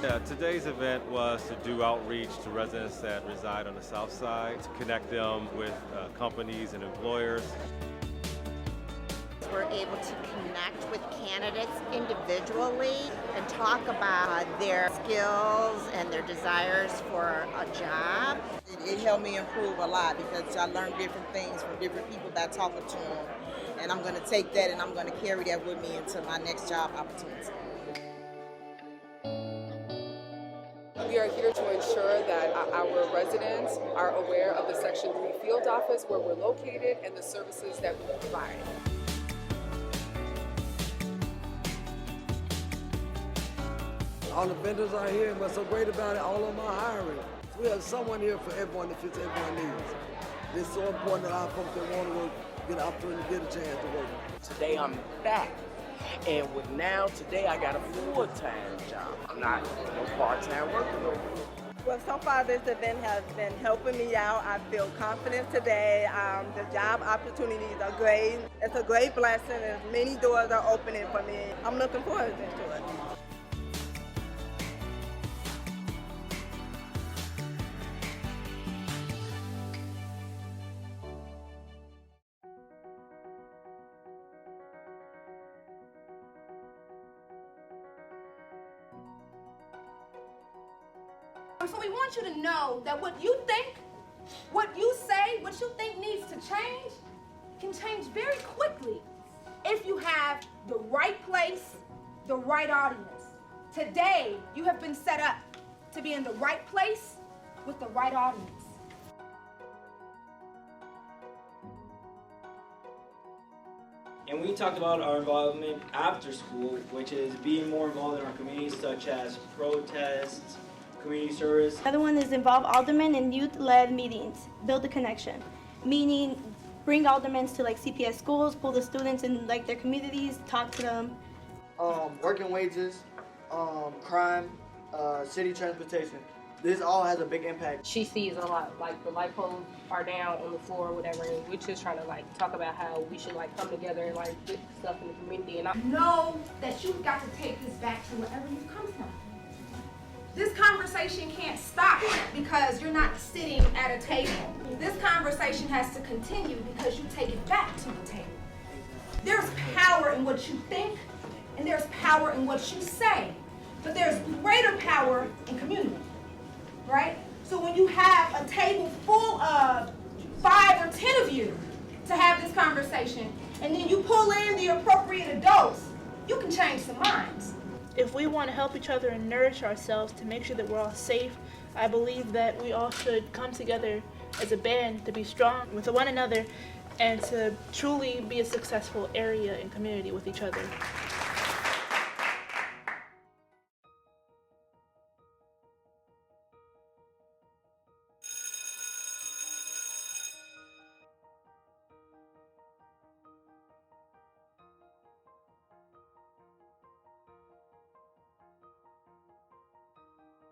Yeah, today's event was to do outreach to residents that reside on the south side, to connect them with companies and employers. We're able to connect with candidates individually and talk about their skills and their desires for a job. It helped me improve a lot because I learned different things from different people that talking to them. And I'm going to take that and I'm going to carry that with me into my next job opportunity. We are here to ensure that our residents are aware of the Section 3 field office, where we're located, and the services that we provide. All the vendors are here, and what's so great about it, all of them are hiring. So we have someone here for everyone that fits everyone's needs. It's so important that our folks that want to work get an opportunity to get a chance to work. Today I'm back. And today I got a full-time job. I'm not no part-time worker no more. Well, so far this event has been helping me out. I feel confident today. The job opportunities are great. It's a great blessing and many doors are opening for me. I'm looking forward to it. So we want you to know that what you think, what you say, what you think needs to change can change very quickly if you have the right place, the right audience. Today, you have been set up to be in the right place with the right audience. And we talked about our involvement after school, which is being more involved in our communities, such as protests, community service. Another one is involve aldermen in youth-led meetings, build a connection, meaning bring aldermen to like CPS schools, pull the students in like their communities, talk to them. Working wages, crime, city transportation. This all has a big impact. She sees a lot, like the light poles are down on the floor or whatever, and we're just trying to like talk about how we should like come together and like do stuff in the community. And know that you've got to take this back to wherever you've come from. This conversation can't stop because you're not sitting at a table. This conversation has to continue because you take it back to the table. There's power in what you think, and there's power in what you say, but there's greater power in community, right? So when you have a table full of 5 or 10 of you to have this conversation, and then you pull in the appropriate adults, you can change some minds. If we want to help each other and nourish ourselves to make sure that we're all safe, I believe that we all should come together as a band to be strong with one another and to truly be a successful area and community with each other.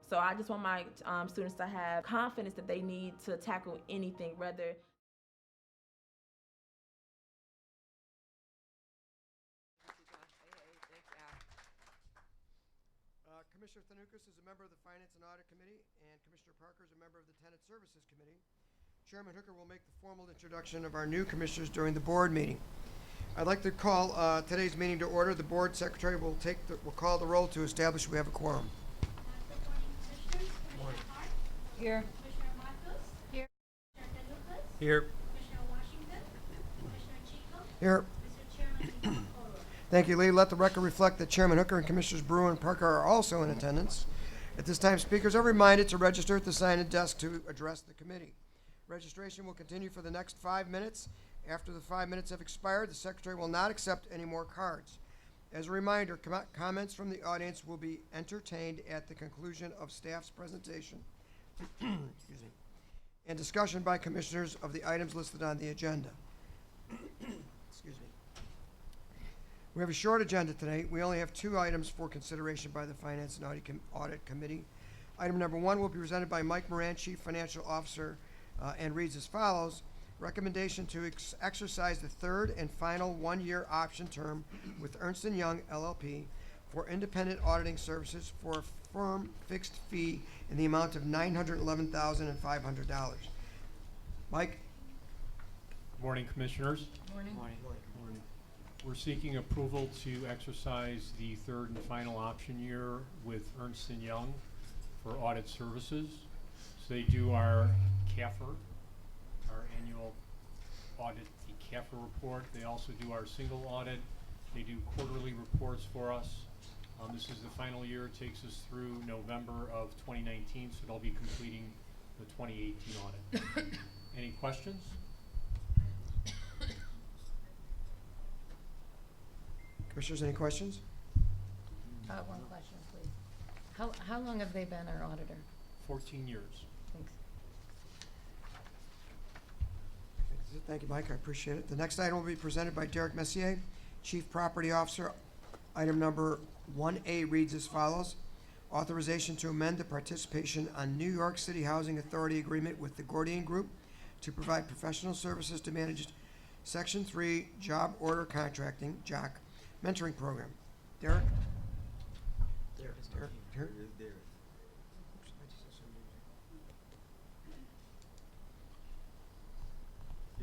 So I just want my students to have confidence that they need to tackle anything, rather. Commissioner Thanukas is a member of the Finance and Audit Committee, and Commissioner Parker is a member of the Tenant Services Committee. Chairman Hooker will make the formal introduction of our new commissioners during the board meeting. I'd like to call today's meeting to order. The board secretary will call the roll to establish we have a quorum. Here. Commissioner Matos? Here. Commissioner Lucas? Here. Commissioner Washington? Commissioner Chico? Here. Mr. Chairman, Thank you, Lee. Let the record reflect that Chairman Hooker and Commissioners Brewer and Parker are also in attendance. At this time, speakers are reminded to register at the sign-in desk to address the committee. Registration will continue for the next 5 minutes. After the 5 minutes have expired, the secretary will not accept any more cards. As a reminder, comments from the audience will be entertained at the conclusion of staff's presentation. Excuse me, and discussion by commissioners of the items listed on the agenda. Excuse me. We have a short agenda today. We only have 2 items for consideration by the Finance and Audit Committee. Item number 1 will be presented by Mike Moran, Chief Financial Officer, and reads as follows. Recommendation to exercise the third and final 1-year option term with Ernst & Young LLP for independent auditing services for a firm fixed fee in the amount of $911,500. Mike? Morning, Commissioners. Morning. We're seeking approval to exercise the third and final option year with Ernst & Young for audit services. So they do our CAFR, our annual audit, the CAFR report. They also do our single audit. They do quarterly reports for us. This is the final year. It takes us through November of 2019, so they'll be completing the 2018 audit. Any questions? Commissioners, any questions? One question, please. How long have they been our auditor? 14 years. Thanks. Thank you, Mike. I appreciate it. The next item will be presented by Derek Messier, Chief Property Officer. Item number 1A reads as follows. Authorization to amend the participation on New York City Housing Authority agreement with the Gordian Group to provide professional services to manage Section 3 Job Order Contracting, JOC, mentoring program. Derek? Derek. Here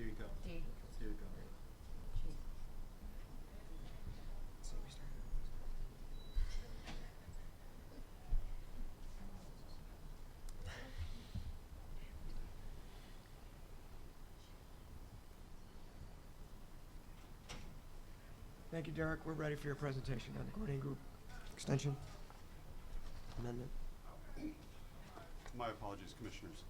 you go. D. Here you go. Thank you, Derek. We're ready for your presentation on the Gordian Group extension amendment. My apologies, Commissioners.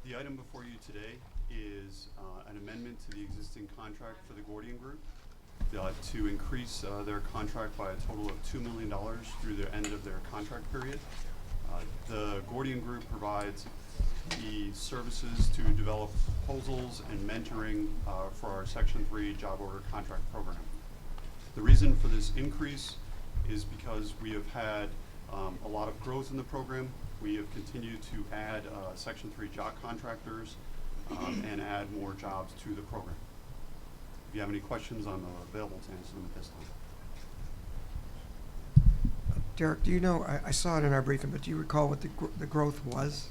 The item before you today is an amendment to the existing contract for the Gordian Group to increase their contract by a total of $2 million through the end of their contract period. The Gordian Group provides the services to develop proposals and mentoring for our Section 3 job order contract program. The reason for this increase is because we have had a lot of growth in the program. We have continued to add Section 3 job contractors and add more jobs to the program. If you have any questions, I'm available to answer them at this time. Derek, do you know, I saw it in our briefing, but do you recall what the growth was?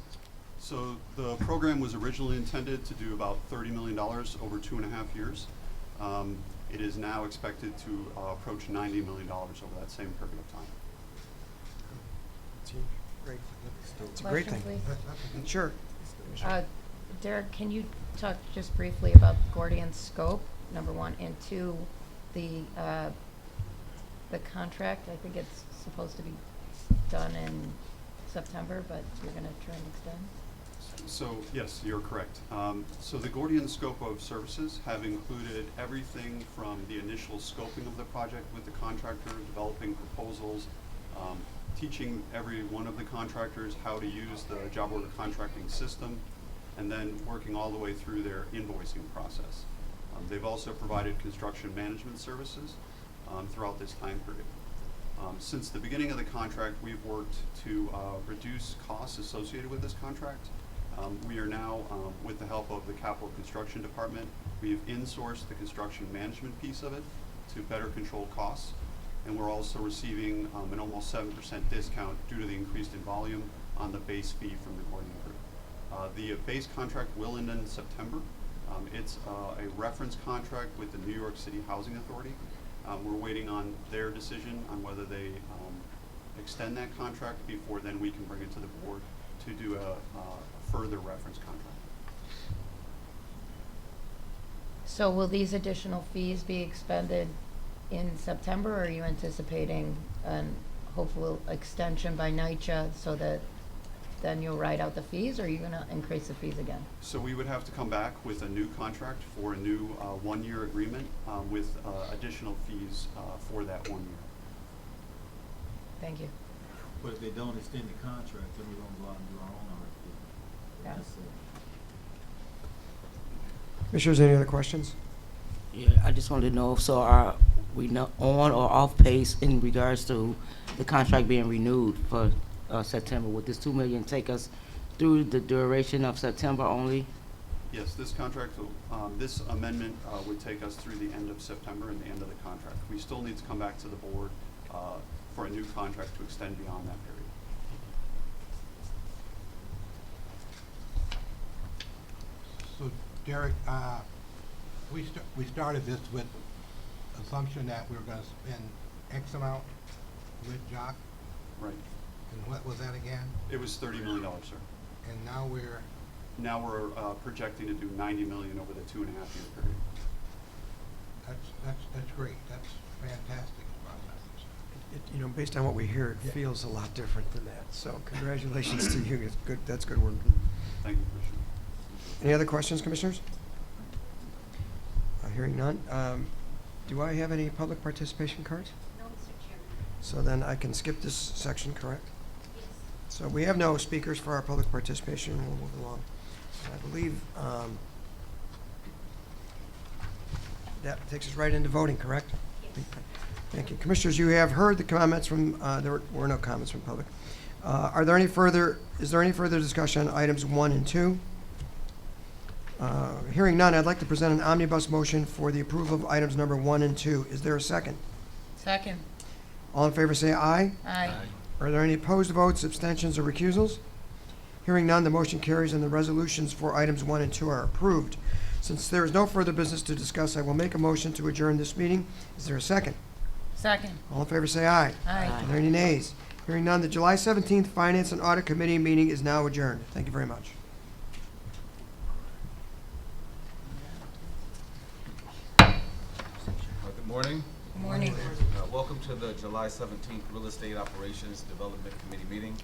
So the program was originally intended to do about $30 million over 2.5 years. It is now expected to approach $90 million over that same period of time. Great. It's a great thing. Please. Sure. Derek, can you talk just briefly about Gordian's scope, number one, and two, the contract? I think it's supposed to be done in September, but you're going to try and extend? So yes, you're correct. So the Gordian scope of services have included everything from the initial scoping of the project with the contractor, developing proposals, teaching every one of the contractors how to use the job order contracting system, and then working all the way through their invoicing process. They've also provided construction management services throughout this time period. Since the beginning of the contract, we've worked to reduce costs associated with this contract. We are now, with the help of the Capital Construction Department, we've insourced the construction management piece of it to better control costs. And we're also receiving an almost 7% discount due to the increase in volume on the base fee from the Gordian Group. The base contract will end in September. It's a reference contract with the New York City Housing Authority. We're waiting on their decision on whether they extend that contract. Before then, we can bring it to the board to do a further reference contract. So will these additional fees be expended in September, or are you anticipating an hopeful extension by NYCHA so that then you'll write out the fees, or are you going to increase the fees again? So we would have to come back with a new contract for a new one-year agreement with additional fees for that 1 year. Thank you. But if they don't extend the contract, then we're going to go out and do our own RFP. Yeah. Commissioners, any other questions? Yeah, I just wanted to know, so are we on or off pace in regards to the contract being renewed for September? Would this $2 million take us through the duration of September only? Yes, this contract, this amendment would take us through the end of September and the end of the contract. We still need to come back to the board for a new contract to extend beyond that period. So Derek, we started this with assumption that we were gonna spend X amount with Jock. Right. And what was that again? It was $30 million, sir. And now we're, Now we're projecting to do $90 million over the 2.5 year period. that's great. That's fantastic. You know, based on what we hear, it feels a lot different than that. So congratulations to you. It's good. That's good work. Thank you, Commissioner. Any other questions, commissioners? Hearing none. Do I have any public participation cards? No, Mr. Chairman. So then I can skip this section, correct? Yes. So we have no speakers for our public participation. We'll move along. I believe that takes us right into voting, correct? Yes. Thank you. Commissioners, you have heard the comments from, there were no comments from public. Is there any further discussion on items 1 and 2? Hearing none, I'd like to present an omnibus motion for the approval of items number 1 and 2. Is there a second? Second. All in favor say aye. Aye. Are there any opposed votes, abstentions, or recusals? Hearing none, the motion carries and the resolutions for items 1 and 2 are approved. Since there is no further business to discuss, I will make a motion to adjourn this meeting. Is there a second? Second. All in favor say aye. Aye. Are there any nays? Hearing none, the July 17th Finance and Audit Committee meeting is now adjourned. Thank you very much. Good morning. Good morning. Welcome to the July 17th Real Estate Operations Development Committee meeting.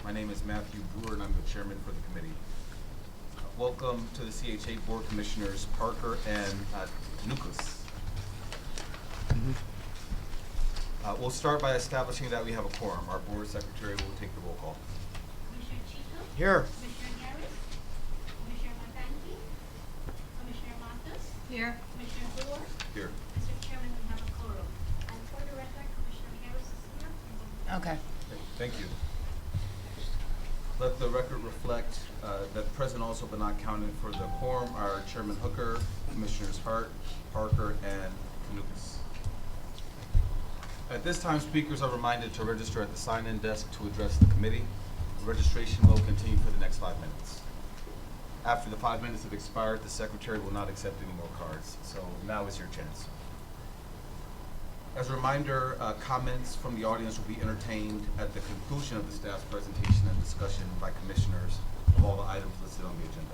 My name is Matthew Brewer, and I'm the chairman for the committee. Welcome to the CHA Board Commissioners Parker and Tanukas. We'll start by establishing that we have a quorum. Our board secretary will take the roll call. Commissioner Chico? Here. Commissioner Harris? Commissioner Montanti? Commissioner Matos? Here. Commissioner Brewer? Here. Mr. Chairman, we have a quorum. And for the record, Commissioner Harris is here. Okay. Thank you. Let the record reflect that present also but not counted for the quorum are Chairman Hooker, Commissioners Hart, Parker, and Tanukas. At this time, speakers are reminded to register at the sign-in desk to address the committee. Registration will continue for the next 5 minutes. After the 5 minutes have expired, the secretary will not accept any more cards. So now is your chance. As a reminder, comments from the audience will be entertained at the conclusion of the staff's presentation and discussion by commissioners of all the items listed on the agenda.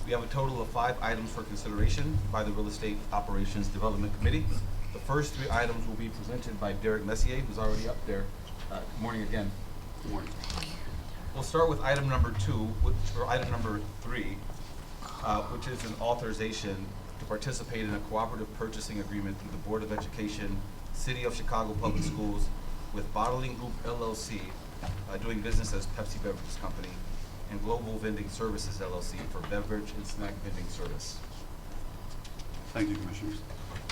We have a total of 5 items for consideration by the Real Estate Operations Development Committee. The first 3 items will be presented by Derek Messier, who's already up there. Good morning again. Good morning. We'll start with item number 2, or item number 3, which is an authorization to participate in a cooperative purchasing agreement through the Board of Education, City of Chicago Public Schools, with Bottling Group LLC, doing business as Pepsi Beverages Company, and Global Vending Services LLC for beverage and snack vending service. Thank you, Commissioners.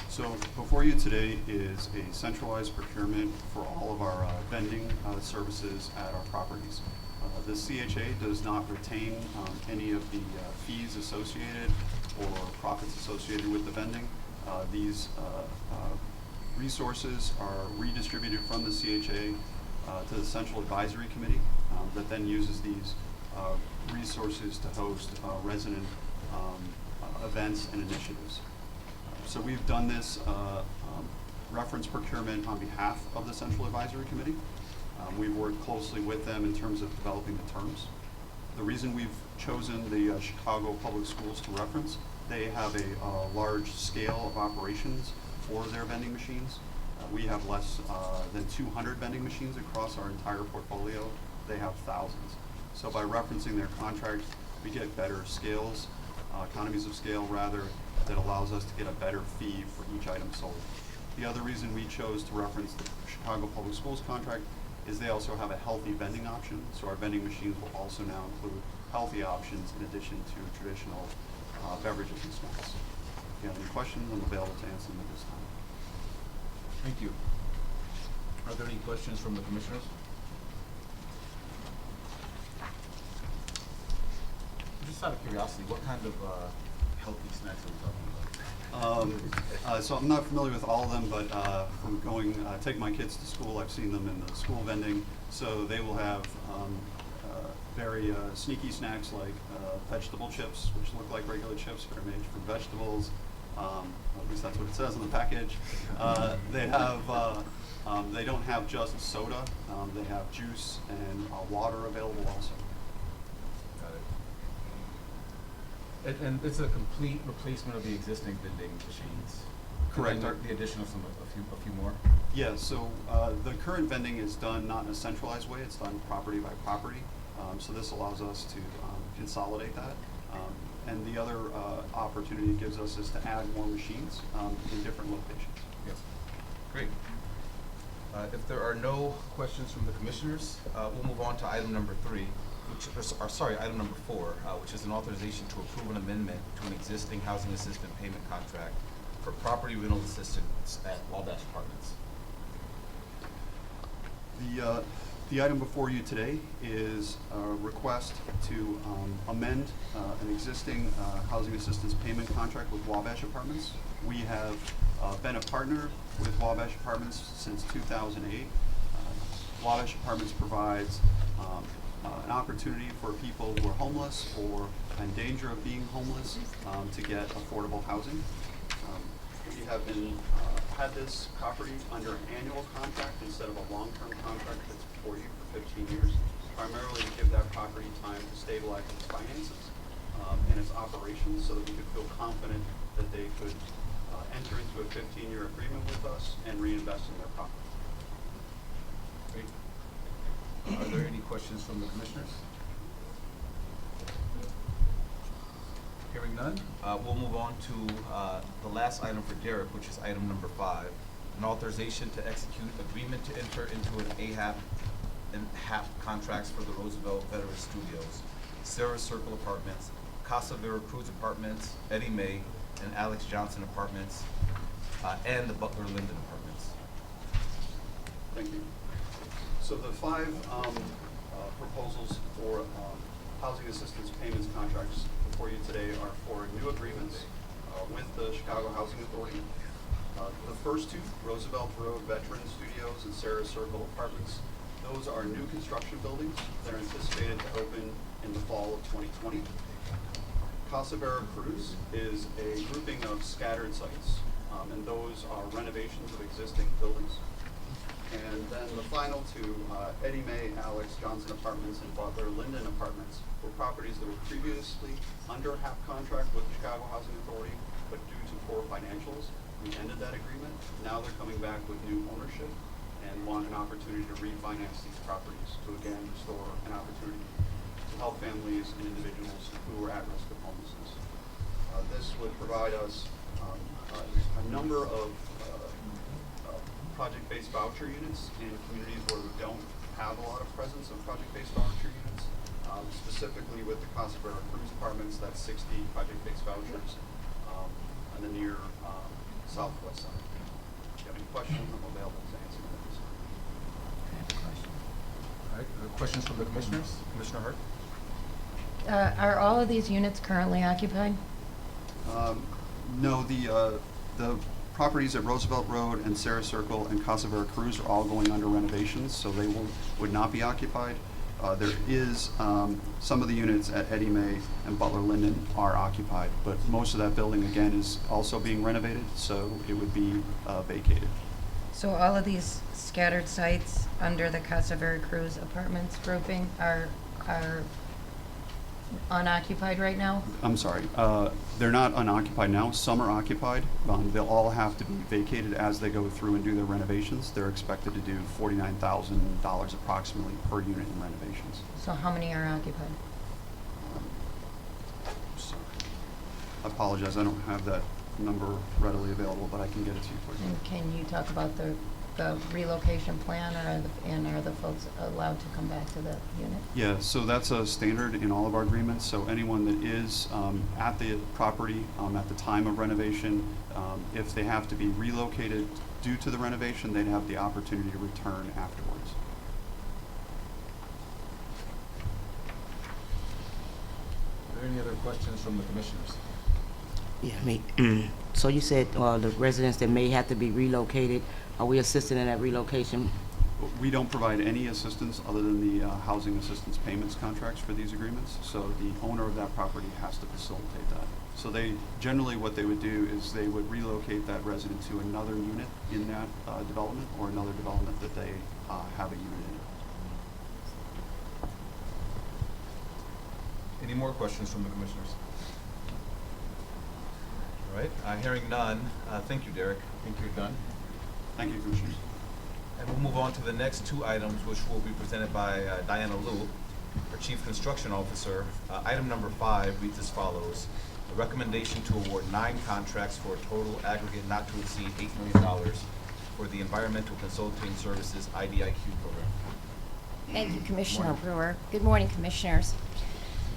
So before you today is a centralized procurement for all of our vending services at our properties. The CHA does not retain any of the fees associated or profits associated with the vending. These resources are redistributed from the CHA to the Central Advisory Committee that then uses these resources to host resident events and initiatives. So we've done this reference procurement on behalf of the Central Advisory Committee. We've worked closely with them in terms of developing the terms. The reason we've chosen the Chicago Public Schools to reference, they have a large scale of operations for their vending machines. We have less than 200 vending machines across our entire portfolio. They have thousands. So by referencing their contract, we get better scales, economies of scale rather, that allows us to get a better fee for each item sold. The other reason we chose to reference the Chicago Public Schools contract is they also have a healthy vending option, so our vending machines will also now include healthy options in addition to traditional beverages and snacks. If you have any questions, I'm available to answer them at this time. Thank you. Are there any questions from the commissioners? Just out of curiosity, what kind of healthy snacks are we talking about? So I'm not familiar with all of them, but from going, taking my kids to school, I've seen them in the school vending. So they will have very sneaky snacks like vegetable chips, which look like regular chips but are made from vegetables. At least that's what it says on the package. They have, they don't have just soda. They have juice and water available also. Got it. And it's a complete replacement of the existing vending machines. Correct. And the addition of a few more. Yeah. So the current vending is done not in a centralized way. It's done property by property. So this allows us to consolidate that. And the other opportunity it gives us is to add more machines in different locations. Yes. Great. If there are no questions from the commissioners, we'll move on to item number 3, item number 4, which is an authorization to approve an amendment to an existing housing assistance payment contract for property rental assistance at Wabash Apartments. The item before you today is a request to amend an existing housing assistance payment contract with Wabash Apartments. We have been a partner with Wabash Apartments since 2008. Wabash Apartments provides an opportunity for people who are homeless or in danger of being homeless to get affordable housing. We have had this property under an annual contract instead of a long-term contract that's before you for 15 years, primarily to give that property time to stabilize its finances and its operations so that we could feel confident that they could enter into a 15-year agreement with us and reinvest in their property. Great. Are there any questions from the commissioners? Hearing none, we'll move on to the last item for Derek, which is item number 5, an authorization to execute agreement to enter into an AHAP and HAP contracts for the Roosevelt Veterans Studios, Sarah Circle Apartments, Casa Vera Cruz Apartments, Eddie Mae and Alex Johnson Apartments, and the Butler Linden Apartments. Thank you. So the 5 proposals for housing assistance payments contracts before you today are for new agreements with the Chicago Housing Authority. The first 2, Roosevelt Road Veterans Studios and Sarah Circle Apartments, those are new construction buildings. They're anticipated to open in the fall of 2020. Casa Vera Cruz is a grouping of scattered sites, and those are renovations of existing buildings. And then the final 2, Eddie Mae, Alex Johnson Apartments, and Butler Linden Apartments, were properties that were previously under a HAP contract with the Chicago Housing Authority, but due to poor financials, we ended that agreement. Now they're coming back with new ownership and want an opportunity to refinance these properties to again restore an opportunity to help families and individuals who are at risk of homelessness. This would provide us a number of project-based voucher units in communities where we don't have a lot of presence of project-based voucher units. Specifically with the Casa Vera Cruz Apartments, that's 60 project-based vouchers on the near southwest side. If you have any questions, I'm available to answer those. All right, questions from the commissioners? Commissioner Hart? Are all of these units currently occupied? No, the properties at Roosevelt Road and Sarah Circle and Casa Vera Cruz are all going under renovations, so they would not be occupied. There is some of the units at Eddie Mae and Butler Linden are occupied, but most of that building again is also being renovated, so it would be vacated. So all of these scattered sites under the Casa Vera Cruz Apartments grouping are unoccupied right now? I'm sorry, they're not unoccupied now. Some are occupied. They'll all have to be vacated as they go through and do their renovations. They're expected to do $49,000 approximately per unit in renovations. So how many are occupied? Sorry. I apologize, I don't have that number readily available, but I can get it to you quickly. And can you talk about the relocation plan, or are the folks allowed to come back to the unit? Yeah, so that's a standard in all of our agreements. So anyone that is at the property at the time of renovation, if they have to be relocated due to the renovation, they'd have the opportunity to return afterwards. Are there any other questions from the commissioners? Yeah, so you said the residents that may have to be relocated, are we assisting in that relocation? We don't provide any assistance other than the housing assistance payments contracts for these agreements. So the owner of that property has to facilitate that. So they, generally what they would do is they would relocate that resident to another unit in that development or another development that they have a unit in. Any more questions from the commissioners? All right, hearing none, thank you, Derek. I think you're done. Thank you, Commissioners. And we'll move on to the next two items, which will be presented by Diana Liu, our Chief Construction Officer. Item number 5 reads as follows. A recommendation to award 9 contracts for a total aggregate not to exceed $8 million for the Environmental Consulting Services IDIQ program. Thank you, Commissioner Brewer. Good morning, Commissioners.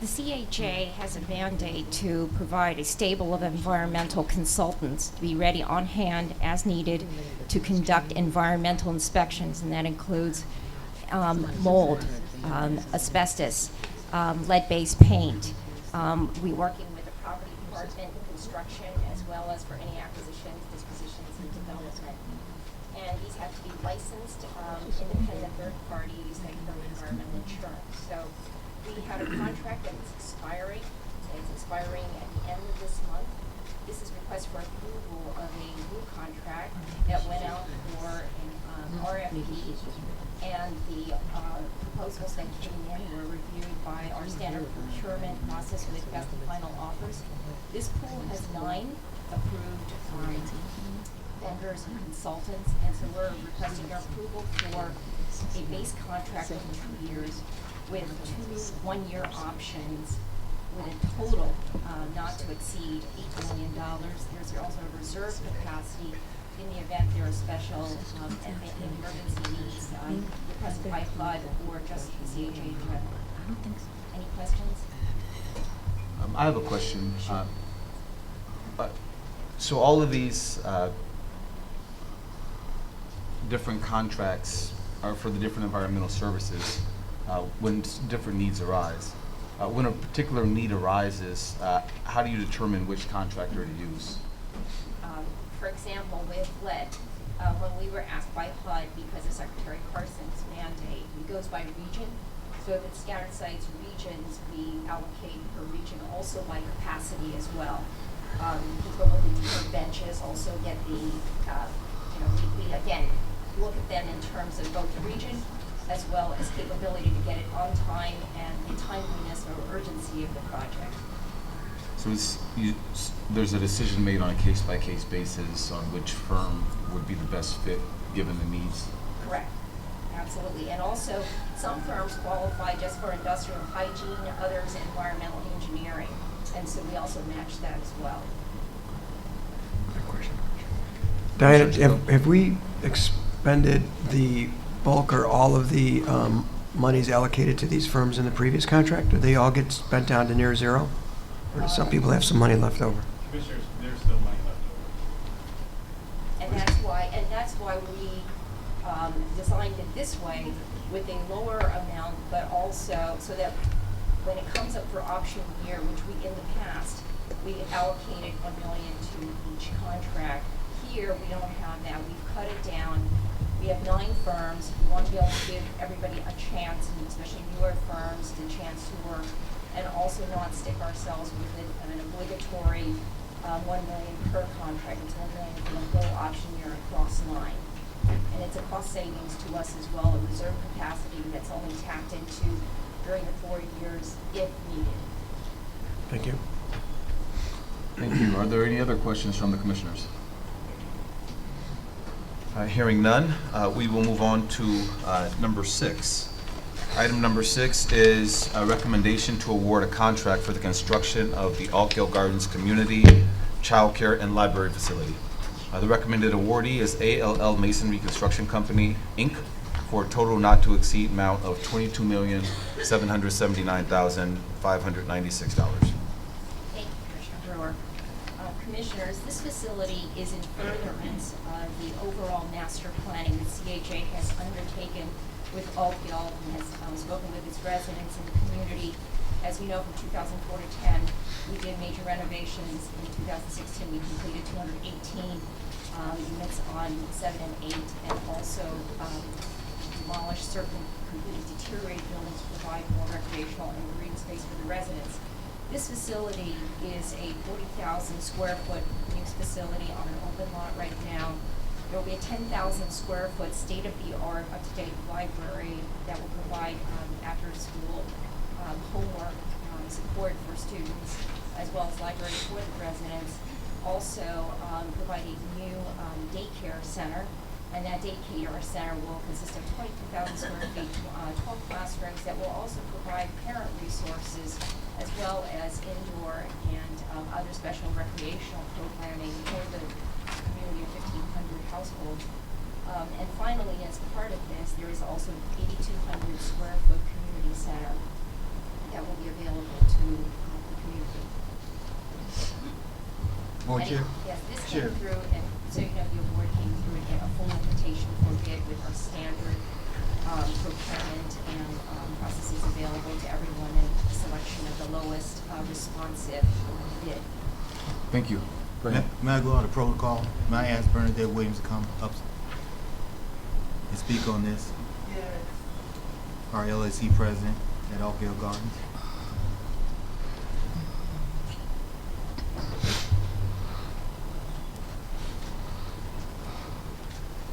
The CHA has a mandate to provide a stable of environmental consultants to be ready on hand as needed to conduct environmental inspections, and that includes mold, asbestos, lead-based paint. We're working with the property department, construction, as well as for any acquisitions, dispositions, and development. And these have to be licensed independent third parties that cover environmental insurance. So we had a contract that was expiring. It's expiring at the end of this month. This is request for approval of a new contract that went out for an RFP, and the proposals that came in were reviewed by our standard procurement process with best and final offers. This pool has 9 approved vendors and consultants, and so we're requesting your approval for a base contract of 2 years with 2 one-year options with a total not to exceed $8 million. There's also a reserve capacity in the event there are special emergency needs requested by HUD or just the CHA in general. Any questions? I have a question. So all of these different contracts are for the different environmental services when different needs arise. When a particular need arises, how do you determine which contractor to use? For example, with lead, when we were asked by HUD because of Secretary Carson's mandate, it goes by region. So if it's scattered sites regions, we allocate per region, also by capacity as well. People with the deeper benches also get the, we again look at them in terms of both the region as well as capability to get it on time and the timeliness or urgency of the project. So there's a decision made on a case-by-case basis on which firm would be the best fit given the needs? Correct, absolutely. And also, some firms qualify just for industrial hygiene, others environmental engineering. And so we also match that as well. Diana, have we expended the bulk or all of the monies allocated to these firms in the previous contract? Do they all get spent down to near zero? Or do some people have some money left over? Commissioners, there's still money left over. And that's why we designed it this way with a lower amount, but also so that when it comes up for option year, which we in the past, we allocated $1 million to each contract. Here, we don't have that. We've cut it down. We have 9 firms. We want to be able to give everybody a chance, and especially newer firms, the chance to work, and also not stick ourselves with an obligatory $1 million per contract. It's $1 million for the whole option year across 9. And it's a cost savings to us as well, a reserve capacity that's only tapped into during the 4 years if needed. Thank you. Thank you. Are there any other questions from the commissioners? Hearing none, we will move on to number 6. Item number 6 is a recommendation to award a contract for the construction of the Altgeld Gardens Community Child Care and Library Facility. The recommended awardee is ALL Masonry Construction Company, Inc., for a total not to exceed amount of $22,779,596. Thank you, Commissioner Brewer. Commissioners, this facility is in furtherance of the overall master planning that CHA has undertaken with Altgeld and has spoken with its residents in the community As you know, from 2004 to 10, we did major renovations. In 2016, we completed 218 units on 7 and 8, and also demolished certain completely deteriorated buildings to provide more recreational and green space for the residents. This facility is a 40,000 square foot use facility on an open lot right now. There will be a 10,000 square foot state-of-the-art, up-to-date library that will provide after-school homework support for students, as well as library for the residents. Also provide a new daycare center, and that daycare center will consist of 22,000 square feet, 12 classrooms that will also provide parent resources, as well as indoor and other special recreational programming for the community of 1,500 households. And finally, as part of this, there is also an 8,200 square foot community center that will be available to the community. Board Chair? Yes, this Chair. came through, and so you know, the award came through again, a full invitation for bid with our standard procurement and processes available to everyone in the selection of the lowest responsive bid. Thank you. May I go out of protocol? May I ask Bernadette Williams to come up and speak on this? Yes. Our LSC president at Oakdale Gardens.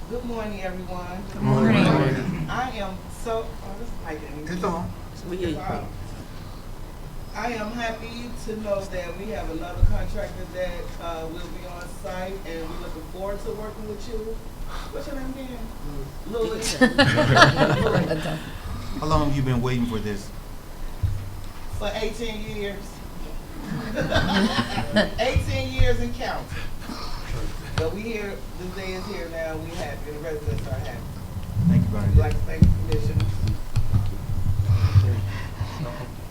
Good morning, everyone. Good morning. I am so. Oh, this mic ain't It's on. I am happy to know that we have another contractor that will be on site, and we're looking forward to working with you. What's your name again? Lily. How long have you been waiting for this? For 18 years. 18 years and counting. But we here, this day is here now, we happy, and the residents are happy. Thank you, I'd like Bernadette. to thank the commission.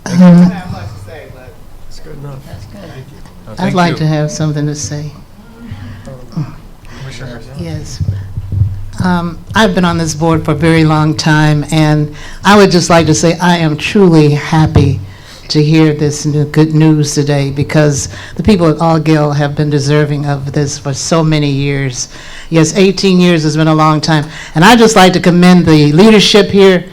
I don't have much to say, but. That's good enough. That's good. Thank you. I'd like to have something to say. Commissioner Harrison. Yes. I've been on this board for a very long time, and I would just like to say I am truly happy to hear this good news today, because the people at Allgill have been deserving of this for so many years. Yes, 18 years has been a long time. And I'd just like to commend the leadership here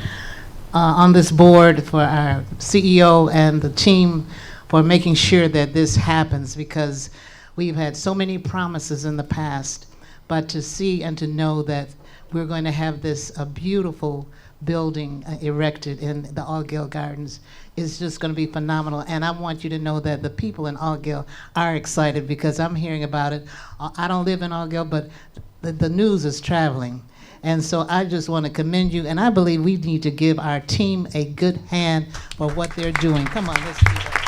on this board, for our CEO and the team, for making sure that this happens, because we've had so many promises in the past. But to see and to know that we're going to have this beautiful building erected in the Allgill Gardens is just going to be phenomenal. And I want you to know that the people in Allgill are excited, because I'm hearing about it. I don't live in Allgill, but the news is traveling. And so I just want to commend you, and I believe we need to give our team a good hand for what they're doing. Come on, let's do that.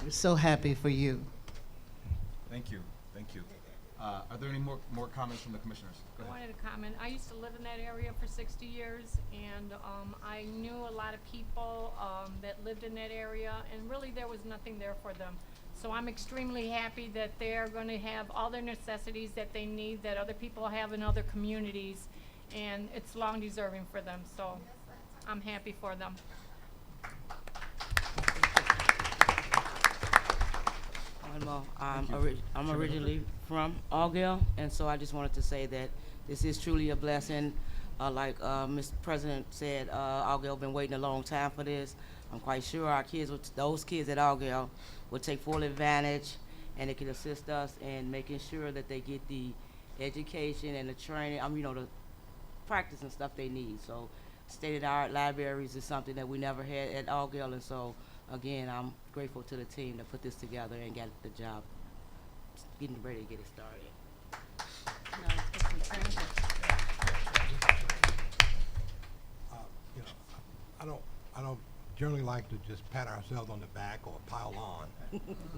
I'm so happy for you. Thank you, thank you. Are there any more comments from the commissioners? Go I ahead. wanted to comment. I used to live in that area for 60 years, and I knew a lot of people that lived in that area, and really there was nothing there for them. So I'm extremely happy that they're going to have all their necessities that they need, that other people have in other communities, and it's long deserving for them. So I'm happy for them. I'm originally from Allgill, and so I just wanted to say that this is truly a blessing. Like Mr. President said, Allgill been waiting a long time for this. I'm quite sure our kids, those kids at Allgill, will take full advantage, and it can assist us in making sure that they get the education and the training, the practice and stuff they need. So state-of-the-art libraries is something that we never had at Allgill, and so again, I'm grateful to the team that put this together and got the job getting ready to get it started. I don't generally like to just pat ourselves on the back or pile on,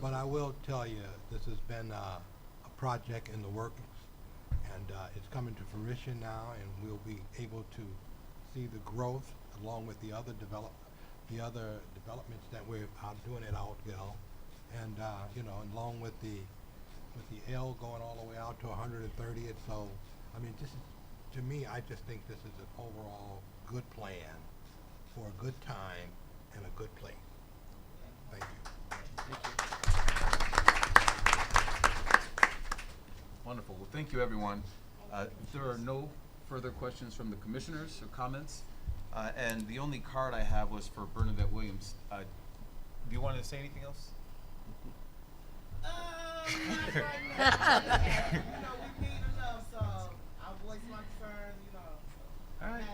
but I will tell you this has been a project in the workings, and it's coming to fruition now, and we'll be able to see the growth along with the other developments that we're out doing at Allgill, and along with the L going all the way out to 130th. So, I mean, this is, to me, I just think this is an overall good plan for a good time and a good place. Thank you. Wonderful. Well, thank you, everyone. If there are no further questions from the commissioners or comments, and the only card I have was for Bernadette Williams. Do you want to say anything else? You know, we need enough, so I voice my concern, you know. So All right.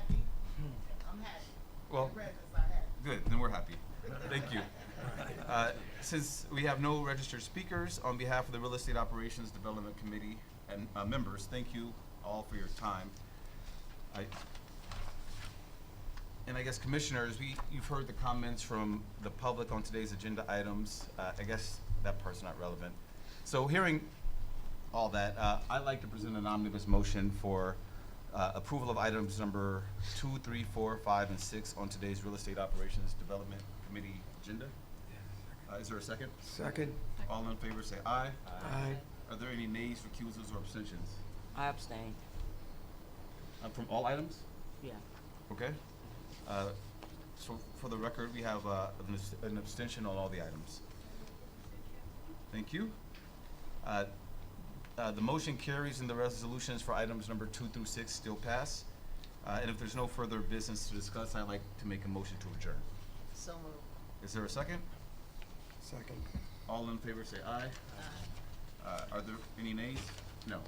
I'm happy. Well, The residents are happy. good, then we're happy. Thank you. Since we have no registered speakers, on behalf of the Real Estate Operations Development Committee and members, thank you all for your time. And I guess commissioners, you've heard the comments from the public on today's agenda items. I guess that part's not relevant. So hearing all that, I'd like to present an omnibus motion for approval of items number 2, 3, 4, 5, and 6 on today's Real Estate Operations Development Committee agenda. Is there a second? Second. All in favor say aye. Aye. Are there any nays, recusals, or abstentions? I abstain. From all items? Yeah. Okay. So for the record, we have an abstention on all the items. Thank you. The motion carries and the resolutions for items number 2 through 6 still pass. And if there's no further business to discuss, I'd like to make a motion to adjourn. So moved. Is there a second? Second. All in favor say aye. Are there any nays? No. All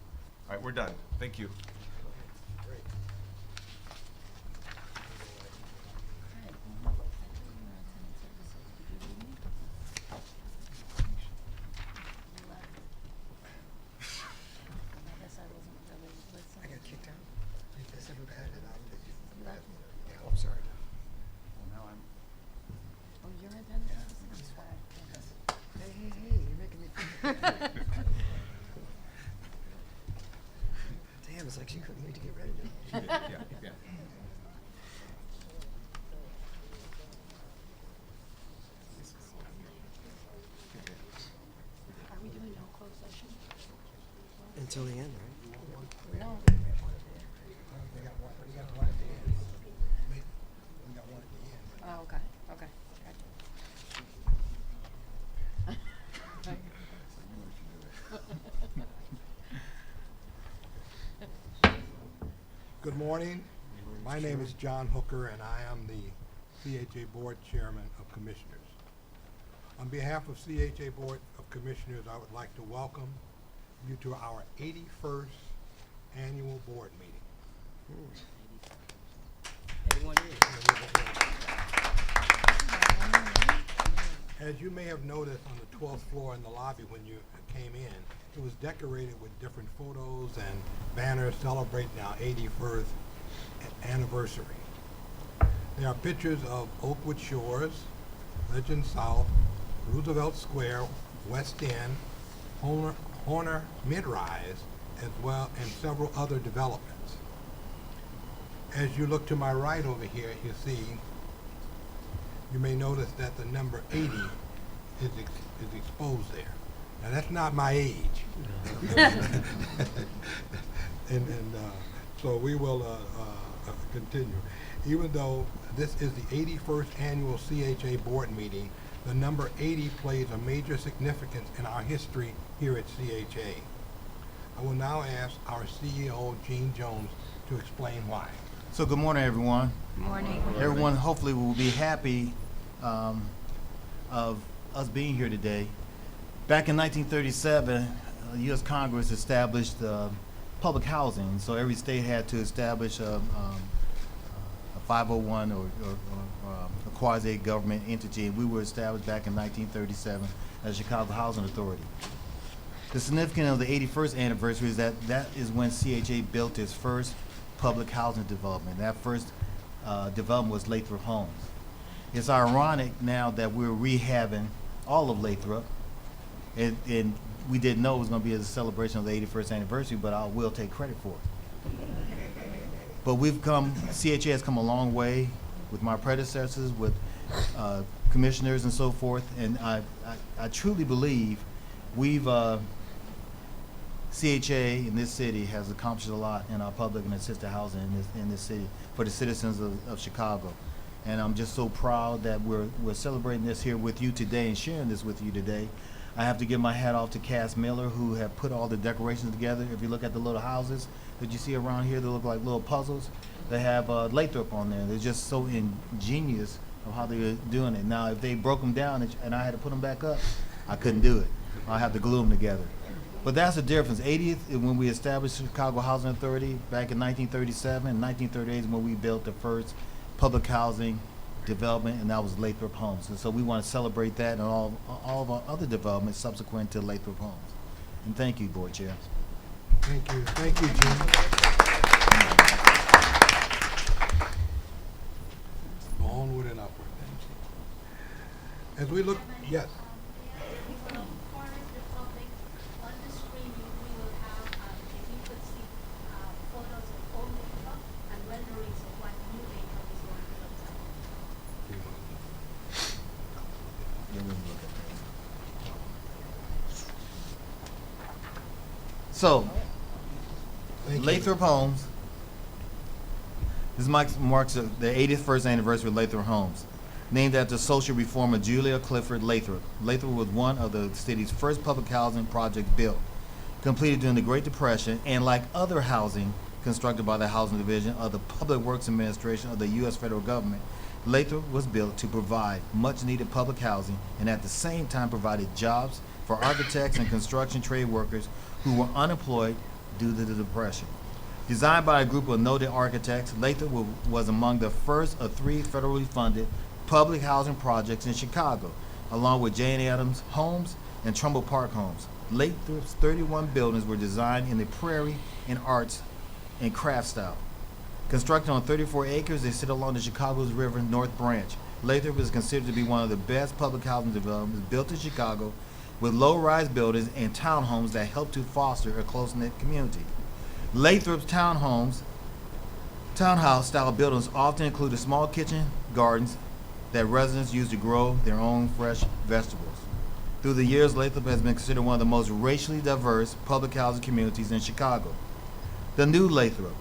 right, we're done. Thank you. I got kicked out. You guys ever had it out? Yeah, I'm sorry. Well, now I'm. Oh, you're at that? Hey, you're making me. Damn, it's like she couldn't wait to get ready. Yeah. Are we doing no closed session? Until the end, right? No. We got one at the end. We got one at the end. Oh, okay, okay. Good morning. My name is John Hooker, and I am the CHA Board Chairman of Commissioners. On behalf of CHA Board of Commissioners, I would like to welcome you to our 81st annual board meeting. As you may have noticed on the 12th floor in the lobby when you came in, it was decorated with different photos and banners celebrating our 81st anniversary. There are pictures of Oakwood Shores, Legend South, Roosevelt Square, West End, Horner Mid-Rise, as well, and several other developments. As you look to my right over here, you may notice that the number 80 is exposed there. Now, that's not my age. So we will continue. Even though this is the 81st annual CHA board meeting, the number 80 plays a major significance in our history here at CHA. I will now ask our CEO, Gene Jones, to explain why. So good morning, everyone. Morning. Everyone hopefully will be happy of us being here today. Back in 1937, the U.S. Congress established public housing. So every state had to establish a 501 or a quasi-government entity. We were established back in 1937 as Chicago Housing Authority. The significance of the 81st anniversary is that is when CHA built its first public housing development. That first development was Lathrop Homes. It's ironic now that we're rehabbing all of Lathrop, and we didn't know it was going to be a celebration of the 81st anniversary, but I will take credit for it. But CHA has come a long way with my predecessors, with commissioners and so forth, and I truly believe we've CHA in this city has accomplished a lot in our public and assisted housing in this city for the citizens of Chicago. And I'm just so proud that we're celebrating this here with you today and sharing this with you today. I have to give my hat off to Cass Miller, who have put all the decorations together. If you look at the little houses that you see around here, they look like little puzzles. They have Lathrop on there. They're just so ingenious of how they're doing it. Now, if they broke them down and I had to put them back up, I couldn't do it. I have to glue them together. But that's the difference. 80th, when we established Chicago Housing Authority back in 1937, and 1938 is when we built the first public housing development, and that was Lathrop Homes. And so we want to celebrate that and all of our other developments subsequent to Lathrop Homes. And thank you, Board Chair. Thank you. Thank you, Jim. Onward and upward. Thank you. As we look, yes. So, Lathrop Homes, this marks the 81st anniversary of Lathrop Homes, named after social reformer Julia Clifford Lathrop. Lathrop was one of the city's first public housing projects built, completed during the Great Depression, and like other housing constructed by the Housing Division of the Public Works Administration of the U.S. federal government, Lathrop was built to provide much-needed public housing and at the same time provided jobs for architects and construction trade workers who were unemployed due to the Depression. Designed by a group of noted architects, Lathrop was among the first of 3 federally funded public housing projects in Chicago, along with Jane Addams Homes and Trumbull Park Homes. Lathrop's 31 buildings were designed in the prairie and arts and craft style. Constructed on 34 acres, they sit along the Chicago's River North Branch. Lathrop is considered to be one of the best public housing developments built in Chicago, with low-rise buildings and townhomes that help to foster a close-knit community. Lathrop's townhouse style buildings often include a small kitchen gardens that residents use to grow their own fresh vegetables. Through the years, Lathrop has been considered one of the most racially diverse public housing communities in Chicago. The new Lathrop.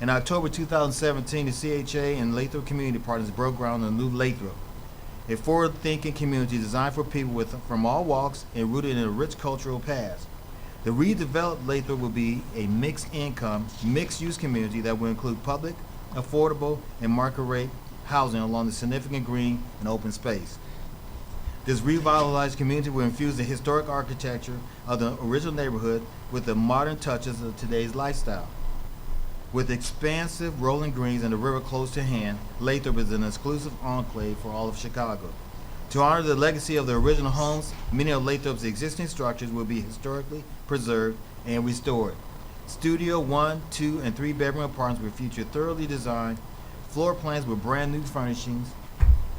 In October 2017, the CHA and Lathrop Community Partners broke ground on the new Lathrop, a forward-thinking community designed for people from all walks and rooted in a rich cultural past. The redeveloped Lathrop will be a mixed-income, mixed-use community that will include public, affordable, and market-rate housing along the significant green and open space. This revitalized community will infuse the historic architecture of the original neighborhood with the modern touches of today's lifestyle. With expansive rolling greens and the river close to hand, Lathrop is an exclusive enclave for all of Chicago. To honor the legacy of the original homes, many of Lathrop's existing structures will be historically preserved and restored. Studio 1, 2, and 3 bedroom apartments will feature thoroughly designed floor plans with brand new furnishings,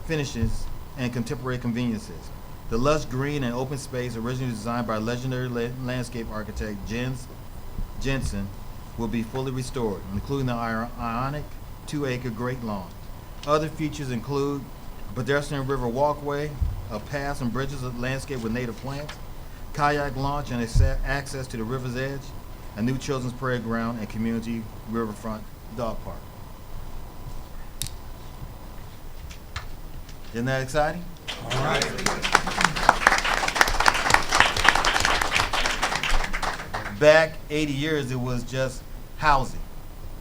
finishes, and contemporary conveniences. The lush green and open space, originally designed by legendary landscape architect Jens Jensen, will be fully restored, including the ionic 2-acre Great Lawn. Other features include a pedestrian river walkway, a paths and bridges of landscape with native plants, kayak launch and access to the river's edge, a new children's playground, and community riverfront dog park. Isn't that exciting? All right. Back 80 years, it was just housing.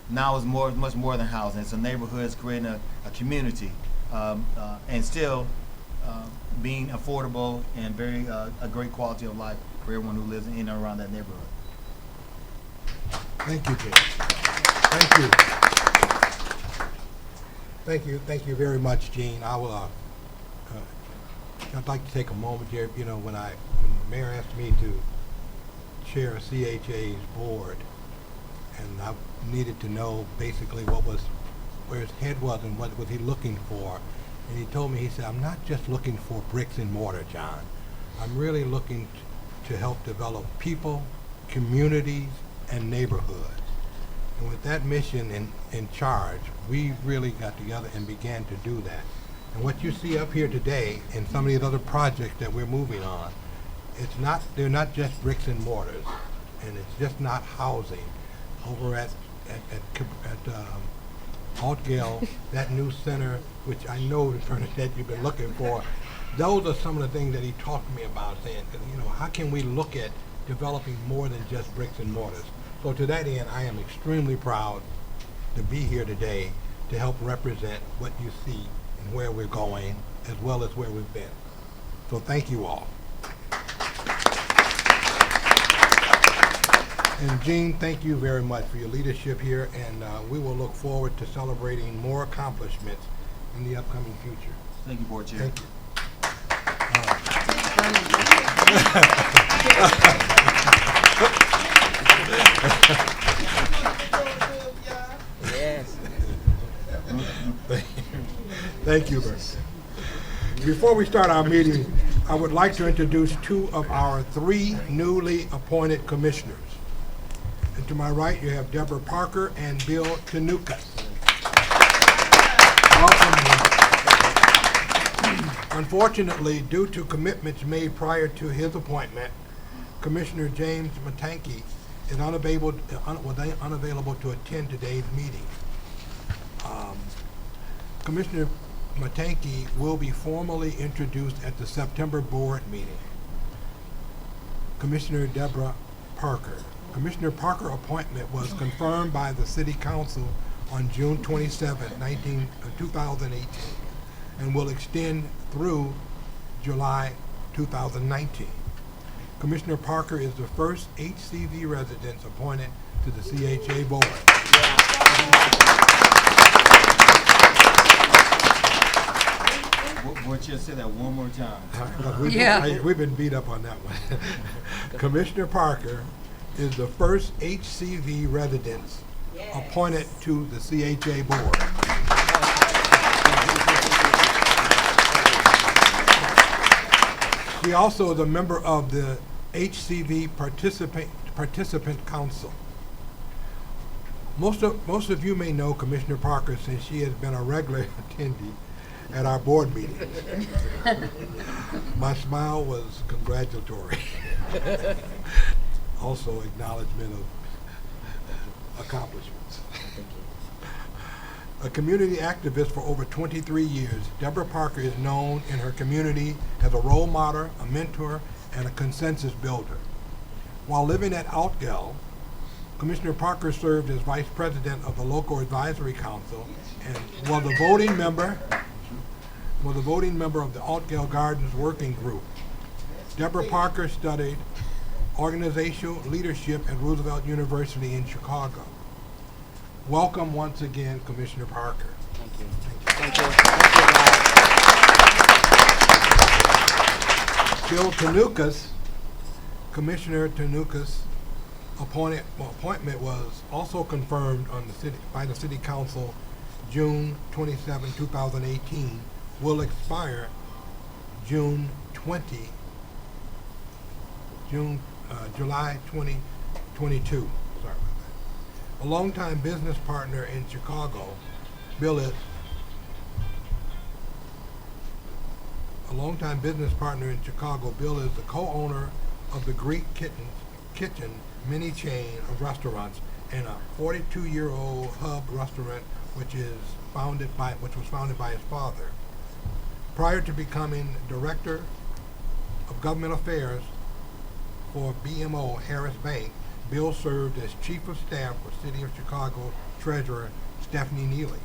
Now it's much more than housing. It's a neighborhood. It's creating a community, and still being affordable and very a great quality of life for everyone who lives in and around that neighborhood. Thank you, Jim. Thank you. Thank you very much, Gene. I will. I'd like to take a moment here. You know, when the mayor asked me to chair CHA's board, and I needed to know basically where his head was and what was he looking for. And he told me, he said, I'm not just looking for bricks and mortar, John. I'm really looking to help develop people, communities, and neighborhoods. And with that mission in charge, we really got together and began to do that. And what you see up here today and some of these other projects that we're moving on, they're not just bricks and mortars. and it's just not housing. Over at Altgeld, that new center, which I know, Bernadette, you've been looking for, those are some of the things that he talked to me about, saying, you know, how can we look at developing more than just bricks and mortars? So to that end, I am extremely proud to be here today to help represent what you see and where we're going, as well as where we've been. So thank you all. And Gene, thank you very much for your leadership here, and we will look forward to celebrating more accomplishments in the upcoming future. Thank you, Board Chair. Thank you. Yes. Thank you, Bert. Before we start our meeting, I would like to introduce two of our three newly appointed commissioners. And to my right, you have Deborah Parker and Bill Tanukas. Welcome. Unfortunately, due to commitments made prior to his appointment, Commissioner James Matanke is unavailable to attend today's meeting. Commissioner Matanke will be formally introduced at the September board meeting. Commissioner Deborah Parker. Commissioner Parker appointment was confirmed by the City Council on June 27, 2018, and will extend through July 2019. Commissioner Parker is the first HCV resident appointed to the CHA board. Board Chair, say that one more time. We've been beat up on that one. Commissioner Parker is the first HCV resident appointed to the CHA board. He also is a member of the HCV Participant Council. Most of you may know Commissioner Parker since she has been a regular attendee at our board meetings. My smile was congratulatory. Also acknowledgement of accomplishments. A community activist for over 23 years, Deborah Parker is known in her community as a role model, a mentor, and a consensus builder. While living at Altgeld, Commissioner Parker served as vice president of the local advisory council and was a voting member of the Altgeld Gardens Working Group. Deborah Parker studied organizational leadership at Roosevelt University in Chicago. Welcome once again, Commissioner Parker. Thank you. Thank you. Bill Tanukas, Commissioner Tanukas' appointment was also confirmed on by the City Council June 27, 2018, will expire July 2022. Sorry about that. A longtime business partner in Chicago, Bill is the co-owner of the Greek Kitchen mini chain of restaurants and a 42-year-old hub restaurant which was founded by his father. Prior to becoming Director of Government Affairs for BMO Harris Bank, Bill served as Chief of Staff for City of Chicago Treasurer Stephanie Neely,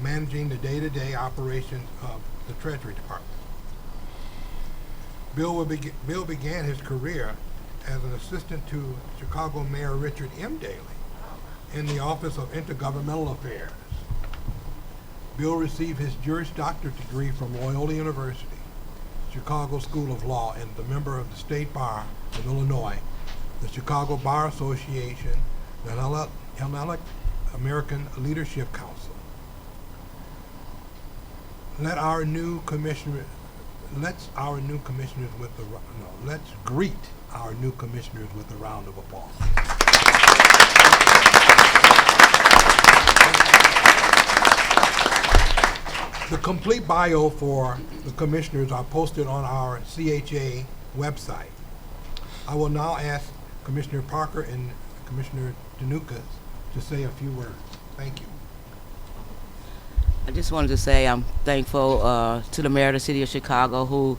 managing the day-to-day operations of the Treasury Department. Bill began his career as an assistant to Chicago Mayor Richard M. Daley in the Office of Intergovernmental Affairs. Bill received his Juris Doctorate degree from Loyola University, Chicago School of Law, and is a member of the State Bar of Illinois, the Chicago Bar Association, the Hellenic American Leadership Council. Let's greet our new commissioners with a round of applause. The complete bio for the commissioners are posted on our CHA website. I will now ask Commissioner Parker and Commissioner Danukas to say a few words. Thank you. I just wanted to say I'm thankful to the mayor of the city of Chicago who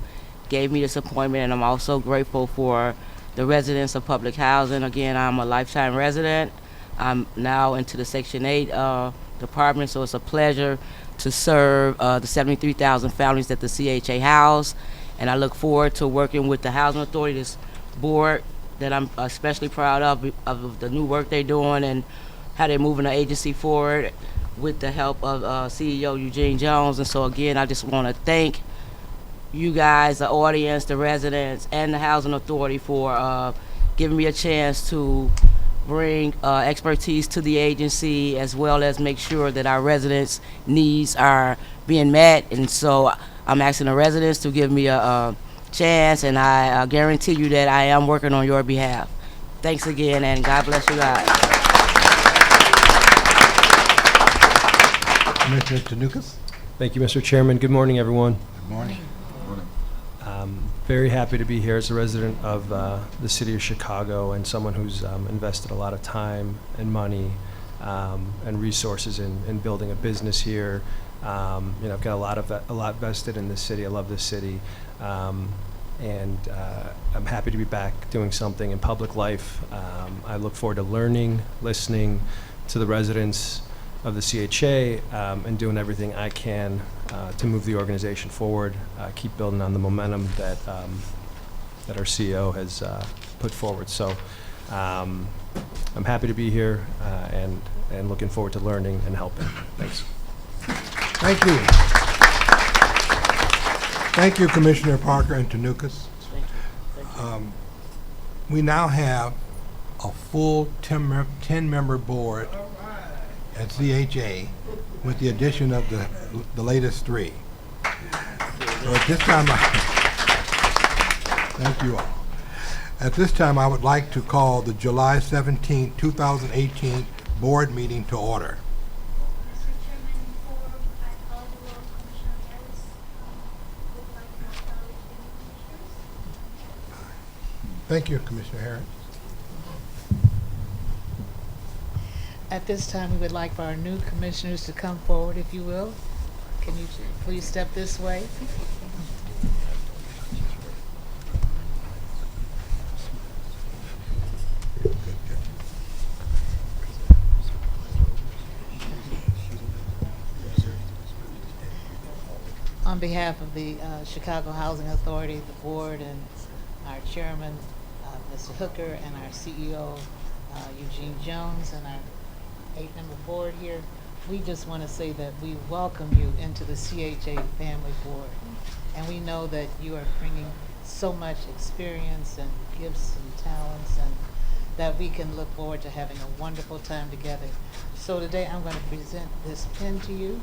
gave me this appointment, and I'm also grateful for the residents of public housing. Again, I'm a lifetime resident. I'm now into the Section 8 department, so it's a pleasure to serve the 73,000 families at the CHA house, and I look forward to working with the Housing Authority, this board that I'm especially proud of the new work they're doing and how they're moving the agency forward with the help of CEO Eugene Jones. And so again, I just want to thank you guys, the audience, the residents, and the Housing Authority for giving me a chance to bring expertise to the agency, as well as make sure that our residents' needs are being met. And so I'm asking the residents to give me a chance, and I guarantee you that I am working on your behalf. Thanks again, and God bless you guys. Commissioner Danukas. Thank you, Mr. Chairman. Good morning, everyone. Good morning. Very happy to be here as a resident of the city of Chicago and someone who's invested a lot of time and money and resources in building a business here. I've got a lot vested in this city. I love this city, and I'm happy to be back doing something in public life. I look forward to learning, listening to the residents of the CHA, and doing everything I can to move the organization forward, keep building on the momentum that our CEO has put forward. So I'm happy to be here and looking forward to learning and helping. Thanks. Thank you. Thank you, Commissioner Parker and Danukas. We now have a full 10-member board at CHA with the addition of the latest 3. So at this time, thank you all. At this time, I would like to call the July 17, 2018 board meeting to order. Thank you, Commissioner Harris. At this time, we would like for our new commissioners to come forward, if you will. Can you please step this way? On behalf of the Chicago Housing Authority, the board, and our chairman, Mr. Hooker, and our CEO, Eugene Jones, and our 8-member board here, we just want to say that we welcome you into the CHA Family Board. And we know that you are bringing so much experience and gifts and talents, and that we can look forward to having a wonderful time together. So today I'm going to present this pin to you,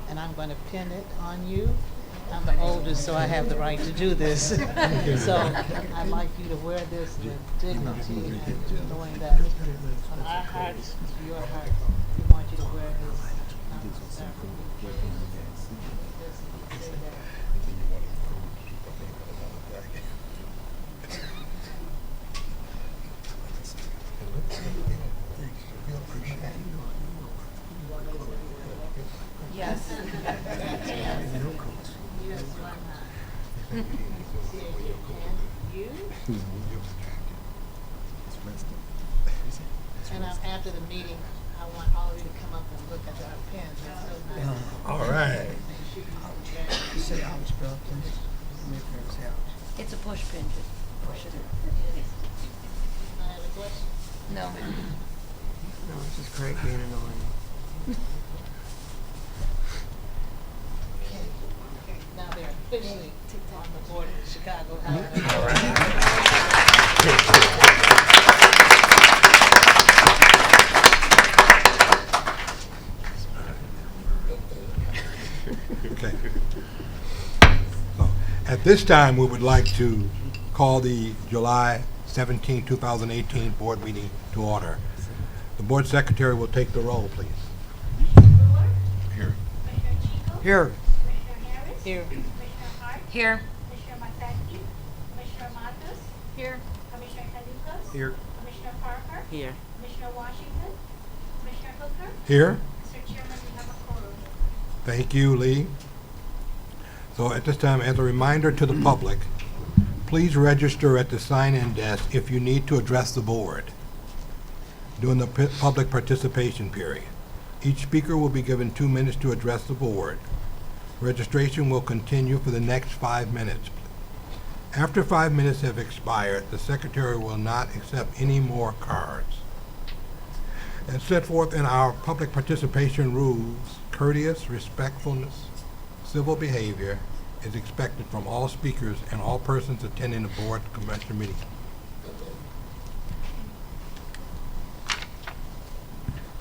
and I'm going to pin it on you. I'm the oldest, so I have the right to do this. So I'd like you to wear this with dignity and knowing that from our hearts to your heart, we want you to wear this. Yes. And after the meeting, I want all of you to come up and look at our pens. It's so nice. All right. You say ouch, bro, please. It's a push pin. Push it. I have a question? No. No, it's just great being annoying. Now they're officially on the board of Chicago Housing. Okay. So, at this time, we would like to call the July 17, 2018 board meeting to order. The board secretary will take the roll, please. Here. Here. Here. Commissioner Hart. Here. Commissioner Masaki. Commissioner Matos. Here. Commissioner Caducous. Here. Commissioner Parker. Here. Commissioner Washington. Commissioner Hooker. Here. Mr. Chairman, we have a quorum. Thank you, Lee. So at this time, as a reminder to the public, please register at the sign-in desk if you need to address the board during the public participation period. Each speaker will be given 2 minutes to address the board. Registration will continue for the next 5 minutes. After 5 minutes have expired, the secretary will not accept any more cards. As set forth in our public participation rules, courteous, respectfulness, civil behavior is expected from all speakers and all persons attending the board commission meeting.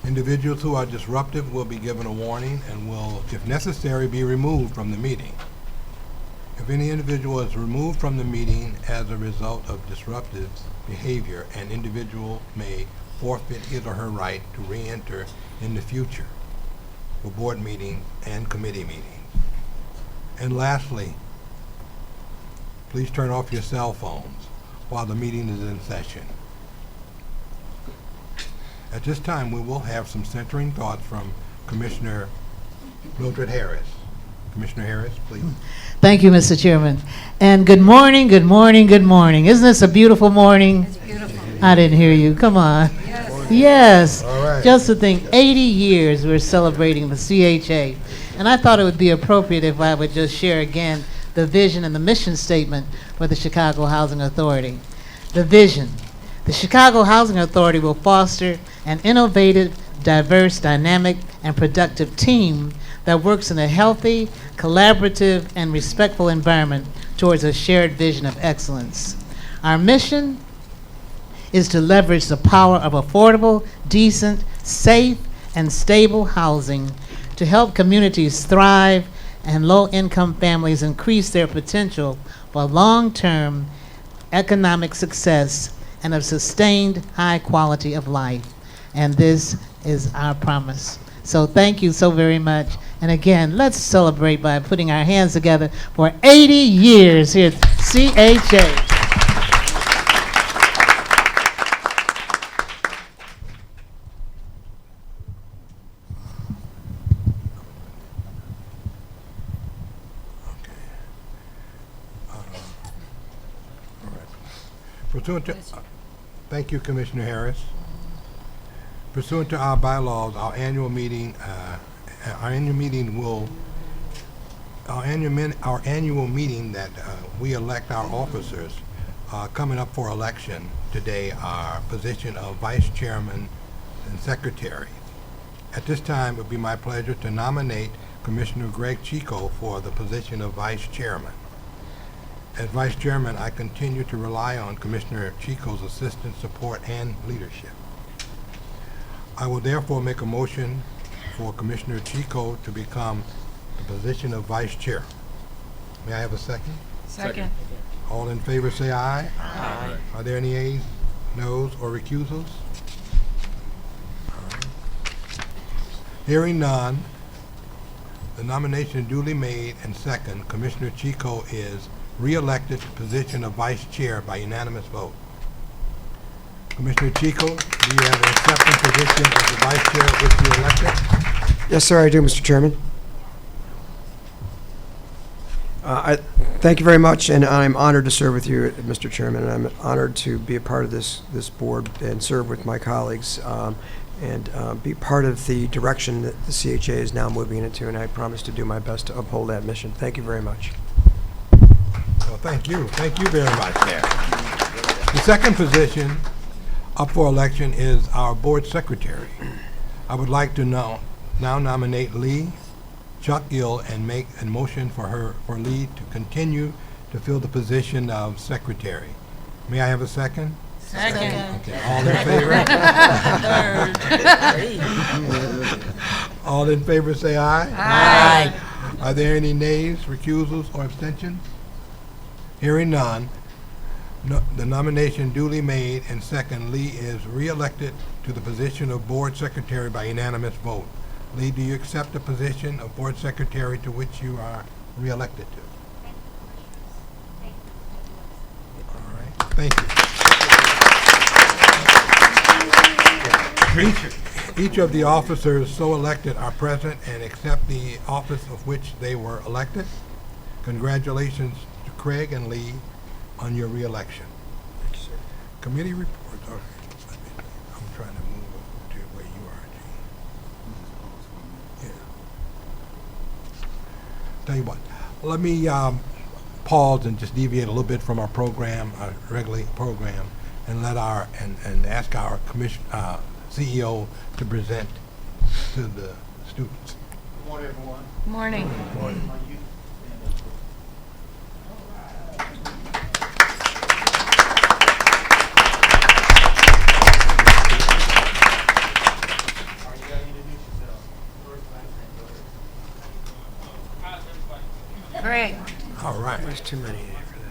Individuals who are disruptive will be given a warning and will, if necessary, be removed from the meeting. If any individual is removed from the meeting as a result of disruptive behavior, an individual may forfeit his or her right to re-enter in the future for board meetings and committee meetings. And lastly, please turn off your cell phones while the meeting is in session. At this time, we will have some centering thoughts from Commissioner Mildred Harris. Commissioner Harris, please. Thank you, Mr. Chairman. And good morning, good morning, good morning. Isn't this a beautiful morning? It's beautiful. I didn't hear you. Come on. Yes. Yes. All right. Just to think, 80 years we're celebrating the CHA. And I thought it would be appropriate if I would just share again the vision and the mission statement for the Chicago Housing Authority. The vision. The Chicago Housing Authority will foster an innovative, diverse, dynamic, and productive team that works in a healthy, collaborative, and respectful environment towards a shared vision of excellence. Our mission is to leverage the power of affordable, decent, safe, and stable housing to help communities thrive and low-income families increase their potential for long-term economic success and a sustained high quality of life. And this is our promise. So thank you so very much. And again, let's celebrate by putting our hands together for 80 years here at CHA. Pursuant to, thank you, Commissioner Harris. Pursuant to our bylaws, our annual meeting that we elect our officers, coming up for election today are position of vice chairman and secretary. At this time, it would be my pleasure to nominate Commissioner Greg Chico for the position of vice chairman. As vice chairman, I continue to rely on Commissioner Chico's assistance, support, and leadership. I will therefore make a motion for Commissioner Chico to become the position of vice chair. May I have a second? Second. All in favor say aye. Aye. Are there any ayes, noes, or recusals? All right. Hearing none, the nomination duly made and second, Commissioner Chico is re-elected to the position of vice chair by unanimous vote. Commissioner Chico, do you have an accepting position as the vice chair if you elected? Yes, sir, I do, Mr. Chairman. I thank you very much, and I'm honored to serve with you, Mr. Chairman, and I'm honored to be a part of this board and serve with my colleagues and be part of the direction that the CHA is now moving into, and I promise to do my best to uphold that mission. Thank you very much. Well, thank you. Thank you very much there. The second position up for election is our board secretary. I would like to now nominate Lee Chuck Gill and make a motion for Lee to continue to fill the position of secretary. May I have a second? Second. Okay, all in favor? All in favor say aye. Aye. Are there any nays, recusals, or abstentions? Hearing none, the nomination duly made and second, Lee is re-elected to the position of board secretary by unanimous vote. Lee, do you accept the position of board secretary to which you are re-elected to? All right, thank you. Each of the officers so elected are present and accept the office of which they were elected. Congratulations to Craig and Lee on your reelection. Committee reports. Okay. I'm trying to move to where you are, Gene. Yeah. Tell you what, let me pause and just deviate a little bit from our program, our regular program, and let our and ask our CEO to present to the students. Good morning, everyone. Morning. Good morning. My youth stand up, please. All right, you gotta introduce yourself. First, last name, go ahead. How's everybody? Great. All right. There's too many for that.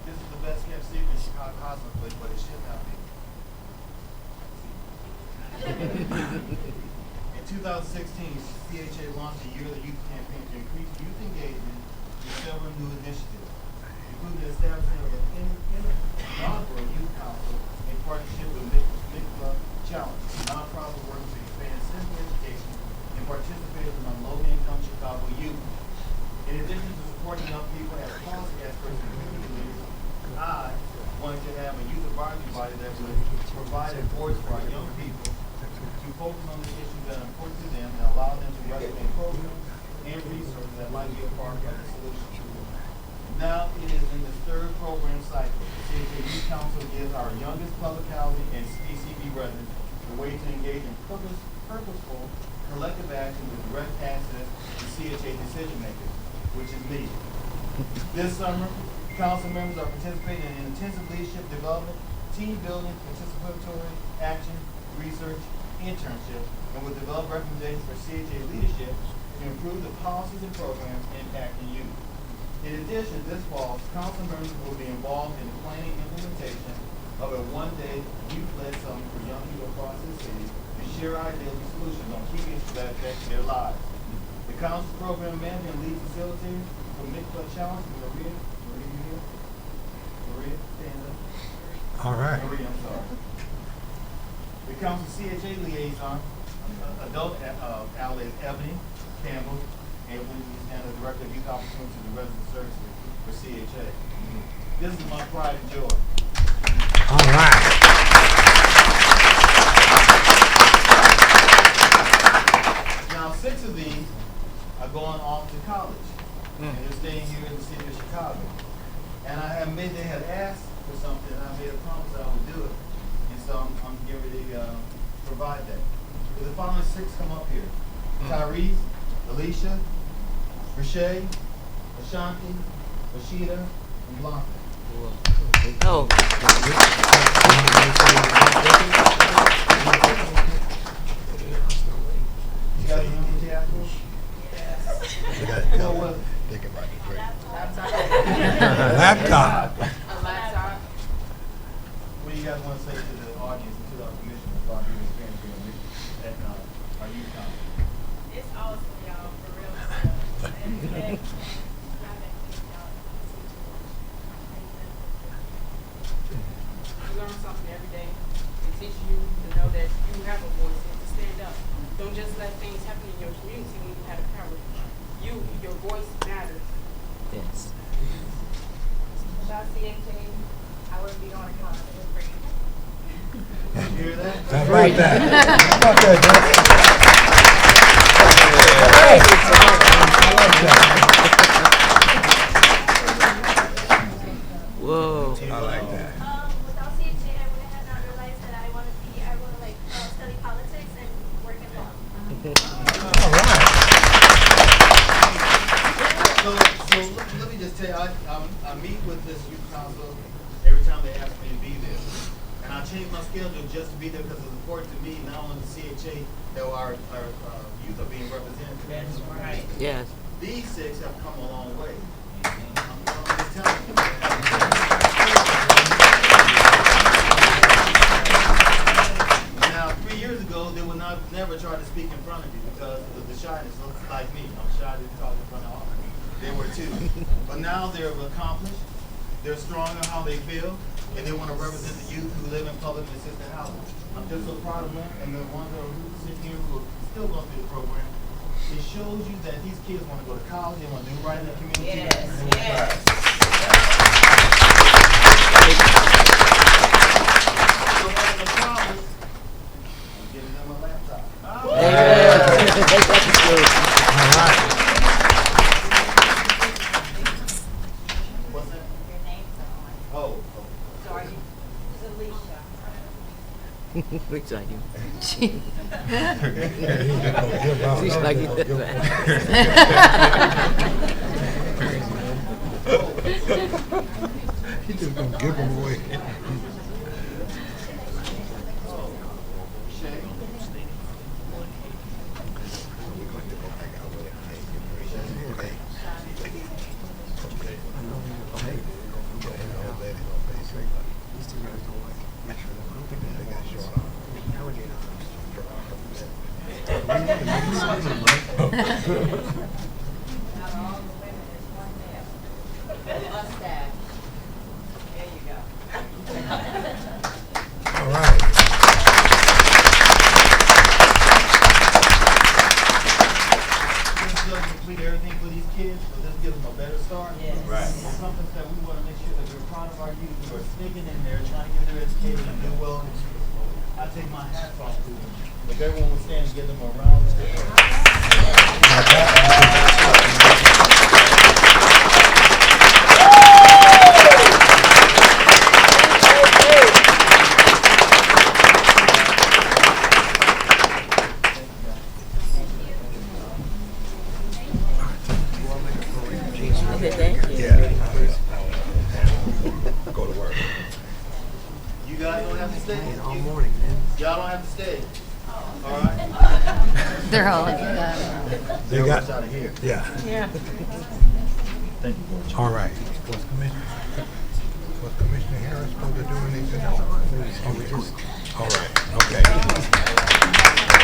This is the best kept secret in Chicago Hospital place, but it should not be. In 2016, CHA launched a yearly youth campaign to increase youth engagement with several new initiatives, including the establishment of an inaugural youth council in partnership with Mikla Challenge, a nonprofit working to expand civic education and participate among low-income Chicago youth. In addition to supporting young people as policy experts and community leaders, I wanted to have a youth advisory body that would provide a voice for our young people to focus on the issues that are important to them and allow them to recommend programs and resources that might be a part of the solution. Now it is in the third program cycle. The CHA Youth Council gives our youngest public housing and DCB residents a way to engage in purposeful collective action with direct access to CHA decision makers, which is me. This summer, council members are participating in intensive leadership development, team building, participatory action, research, internship, and will develop recommendations for CHA leadership to improve the policies and programs impacting youth. In addition, this fall, council members will be involved in the planning and implementation of a one-day youth-led summit for young people across the city to share ideas and solutions on key issues that affect their lives. The council's program manager and lead facilitator for Mikla Challenge, Maria, you here? Maria, stand up. All right. Maria, I'm sorry. The council CHA liaison, adult ally is Ebony Campbell, and we stand as director of youth opportunities and resident services for CHA. This is my pride and joy. All right. Now, 6 of these are going off to college, and they're staying here in the city of Chicago. And they had asked for something, and I made a promise that I would do it. And so I'm getting ready to provide that. The following 6 come up here: Tyrese, Alicia, Rashay, Ashanti, Rashida, and Blanca. Oh. You guys remember the apple? Yes. Think about it. Great. Laptop. Laptop. What do you guys want to say to the audience and to the commissioners about your experience here at our youth conference? It's awesome, y'all, for real. You learn something every day. It teaches you to know that you have a voice and to stand up. Don't just let things happen in your community when you have power. Your voice matters. Yes. Without CHA, I wouldn't be on a con. It was great. Did you hear that? How about that? How about that, Whoa. I like that. Without CHA, I would have not realized that I want to study politics and work in law. All right. So let me just tell you, I meet with this youth council every time they ask me to be there. And I change my schedule just to be there because it's important to me, not only the CHA, that our youth are being represented. That's right. Yes. These 6 have come a long way. I'm just telling you. now they're accomplished, they're strong in how they feel, and they want to represent the youth who live in public and assisted housing. I'm just so proud of them and the ones that are sitting here who are still going through the program. It shows you that these kids want to go to college, they want to do right in the community. Yes. So one of the problems, I'm giving them a laptop. What's that? Your name's on. Oh. Sorry. It's Alicia. Looks like you. She's like you. He's just gonna give them away. All right. This doesn't complete everything for these kids, but this gives them a better start. Yes. Right. It's something that we want to make sure that we're proud of our youth who are sticking in there, trying to get their education and do well. I take my hats off to them. If everyone would stand and give them a round of Go to work. You guys don't have to stay. All morning, man. Y'all don't have to stay. All right? They're all, They got, out of here. yeah. yeah. Thank you. All right. Was Commissioner Harris supposed to do anything else? All right, okay.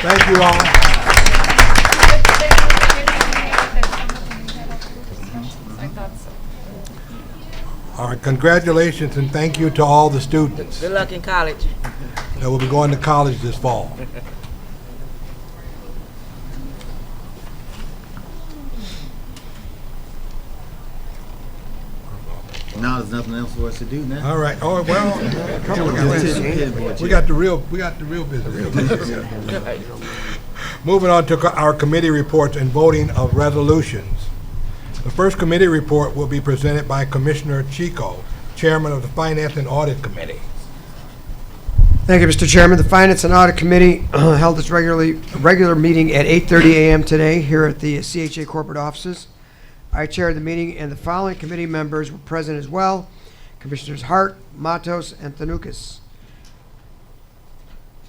Thank you all. I thought so. All right, congratulations and thank you to all the students Good luck in college. that will be going to college this fall. Now there's nothing else for us to do now. All right, oh, well, we got the real business. Moving on to our committee reports and voting of resolutions. The first committee report will be presented by Commissioner Chico, Chairman of the Finance and Audit Committee. Thank you, Mr. Chairman. The Finance and Audit Committee held its regular meeting at 8:30 a.m. today here at the CHA corporate offices. I chaired the meeting, and the following committee members were present as well: Commissioners Hart, Matos, and Thanoukas.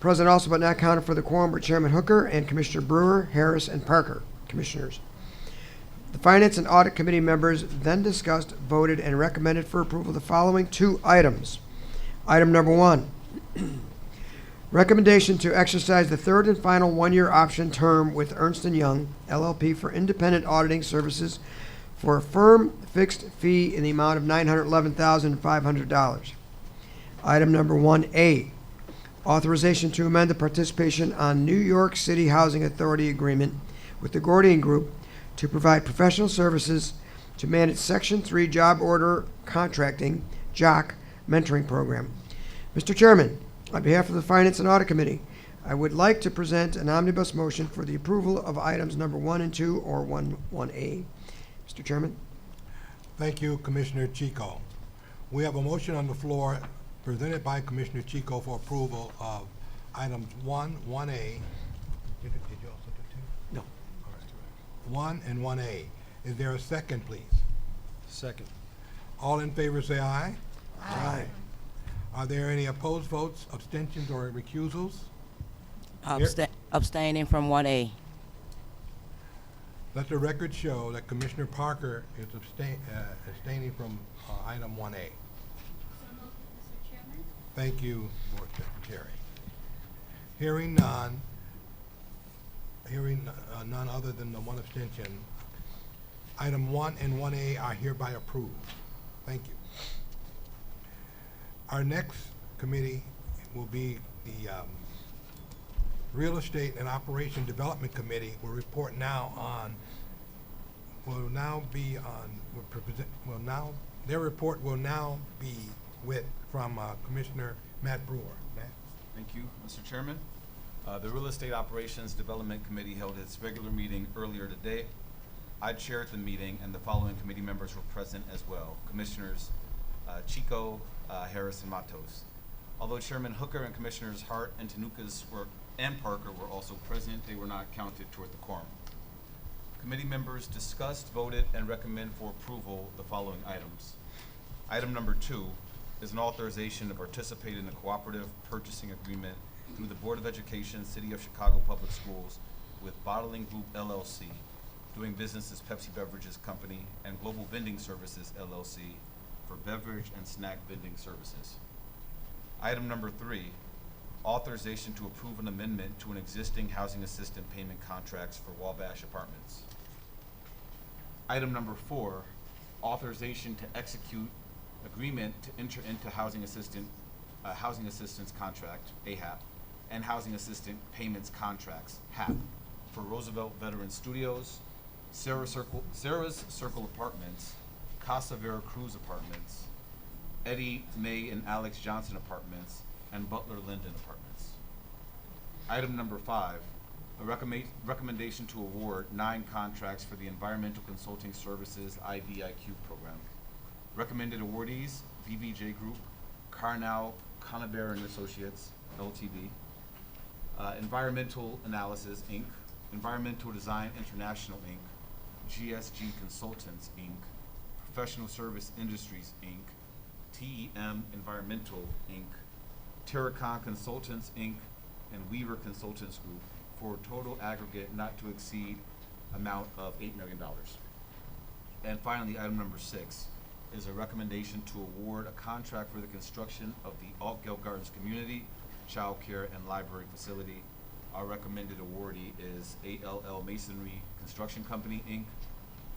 Present also but not counted for the quorum were Chairman Hooker and Commissioner Brewer, Harris, and Parker, commissioners. The Finance and Audit Committee members then discussed, voted, and recommended for approval the following two items. Item number 1, recommendation to exercise the third and final one-year option term with Ernst & Young, LLP, for independent auditing services for a firm fixed fee in the amount of $911,500. Item number 1A, authorization to amend the participation on New York City Housing Authority agreement with the Gordian Group to provide professional services to manage Section 3 Job Order Contracting, JOC, mentoring program. Mr. Chairman, on behalf of the Finance and Audit Committee, I would like to present an omnibus motion for the approval of items number 1 and 2, or 1A. Mr. Chairman? Thank you, Commissioner Chico. We have a motion on the floor presented by Commissioner Chico for approval of items 1, 1A. Did you also do 2? No. All right. 1 and 1A. Is there a second, please? Second. All in favor say aye. Aye. Are there any opposed votes, abstentions, or recusals? Abstaining from 1A. Let the record show that Commissioner Parker is abstaining from item 1A. Thank you, Board Secretary. Hearing none other than the one abstention, Item 1 and 1A are hereby approved. Thank you. Our next committee will be the Real Estate and Operation Development Committee. Will report now on, their report will now be from Commissioner Matt Brewer. Matt? Thank you, Mr. Chairman. The Real Estate Operations Development Committee held its regular meeting earlier today. I chaired the meeting, and the following committee members were present as well. Commissioners Chico, Harris, and Matos. Although Chairman Hooker and Commissioners Hart and Tanukas and Parker were also present, they were not counted toward the quorum. Committee members discussed, voted, and recommend for approval the following items. Item number 2 is an authorization to participate in a cooperative purchasing agreement through the Board of Education, City of Chicago Public Schools with Bottling Group LLC, doing business as Pepsi Beverages Company, and Global Vending Services LLC for beverage and snack vending services. Item number 3, authorization to approve an amendment to an existing housing assistant payment contracts for Wabash Apartments. Item number 4, authorization to execute agreement to enter into housing assistance contract, AHAP, and housing assistant payments contracts, HAP, for Roosevelt Veteran Studios, Sarah's Circle Apartments, Casa Vera Cruz Apartments, Eddie May and Alex Johnson Apartments, and Butler Linden Apartments. Item number 5, a recommendation to award 9 contracts for the Environmental Consulting Services IVIQ program. Recommended awardees: VVJ Group, Carnow, Conaber and Associates, LTD, Environmental Analysis, Inc., Environmental Design International, Inc., GSG Consultants, Inc., Professional Service Industries, Inc., TEM Environmental, Inc., Terracon Consultants, Inc., and Weaver Consultants Group, for a total aggregate not to exceed amount of $8 million. And finally, item number 6 is a recommendation to award a contract for the construction of the Altgeld Gardens Community, Child Care, and Library Facility. Our recommended awardee is ALL Masonry Construction Company, Inc.,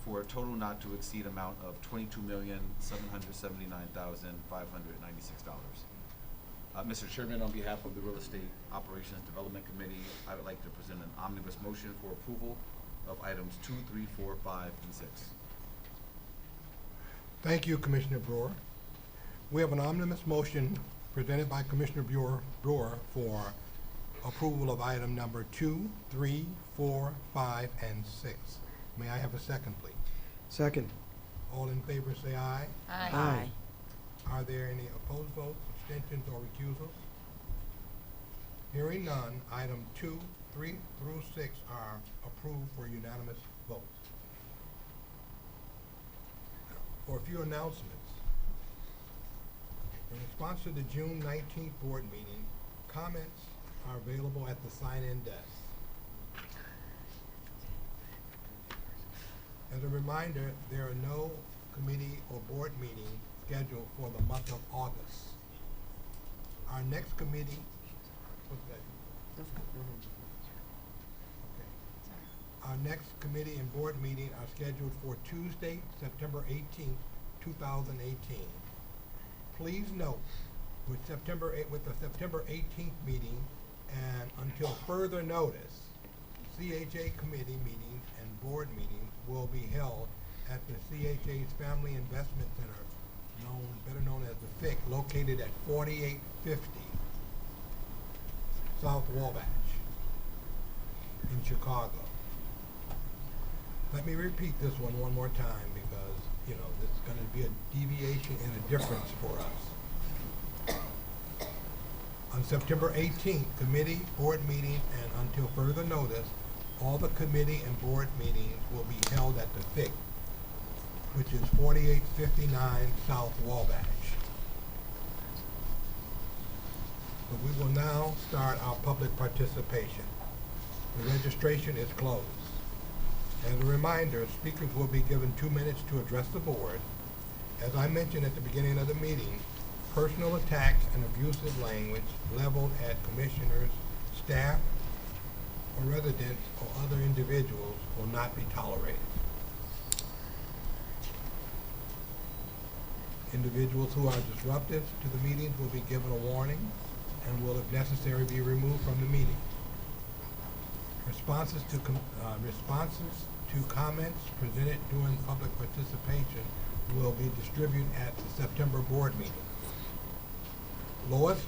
for a total not to exceed amount of $22,779,596. Mr. Chairman, on behalf of the Real Estate Operations Development Committee, I would like to present an omnibus motion for approval of items 2, 3, 4, 5, and 6. Thank you, Commissioner Brewer. We have an omnibus motion presented by Commissioner Brewer for approval of item number 2, 3, 4, 5, and 6. May I have a second, please? Second. All in favor say aye. Aye. Aye. Are there any opposed votes, abstentions, or recusals? Hearing none, item 2, 3 through 6 are approved for unanimous votes. For a few announcements. In response to the June 19th board meeting, comments are available at the sign-in desk. As a reminder, there are no committee or board meetings scheduled for the month of August. Our next committee, what's that? Okay. Our next committee and board meeting are scheduled for Tuesday, September 18th, 2018. Please note, with the September 18th meeting and until further notice, CHA committee meetings and board meetings will be held at the CHA's Family Investment Center, better known as the FIC, located at 4850 South Wabash in Chicago. Let me repeat this one more time because, you know, this is going to be a deviation and a difference for us. On September 18th, committee, board meeting, and until further notice, all the committee and board meetings will be held at the FIC, which is 4859 South Wabash. But we will now start our public participation. The registration is closed. As a reminder, speakers will be given 2 minutes to address the board. As I mentioned at the beginning of the meeting, personal attacks and abusive language leveled at commissioners, staff, or residents or other individuals will not be tolerated. Individuals who are disruptive to the meetings will be given a warning and will, if necessary, be removed from the meeting. Responses to comments presented during public participation will be distributed at the September board meeting. Lois,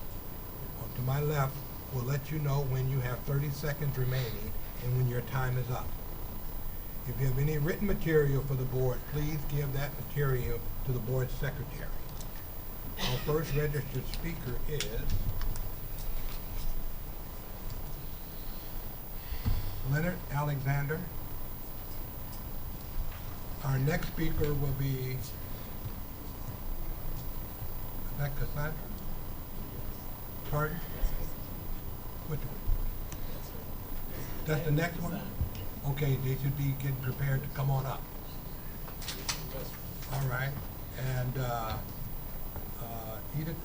to my left, will let you know when you have 30 seconds remaining and when your time is up. If you have any written material for the board, please give that material to the board secretary. Our first registered speaker is Leonard Alexander. Our next speaker will be, is that Cassandra? Pardon? Which one? That's the next one? Okay, they should be getting prepared to come on up. All right, and Edith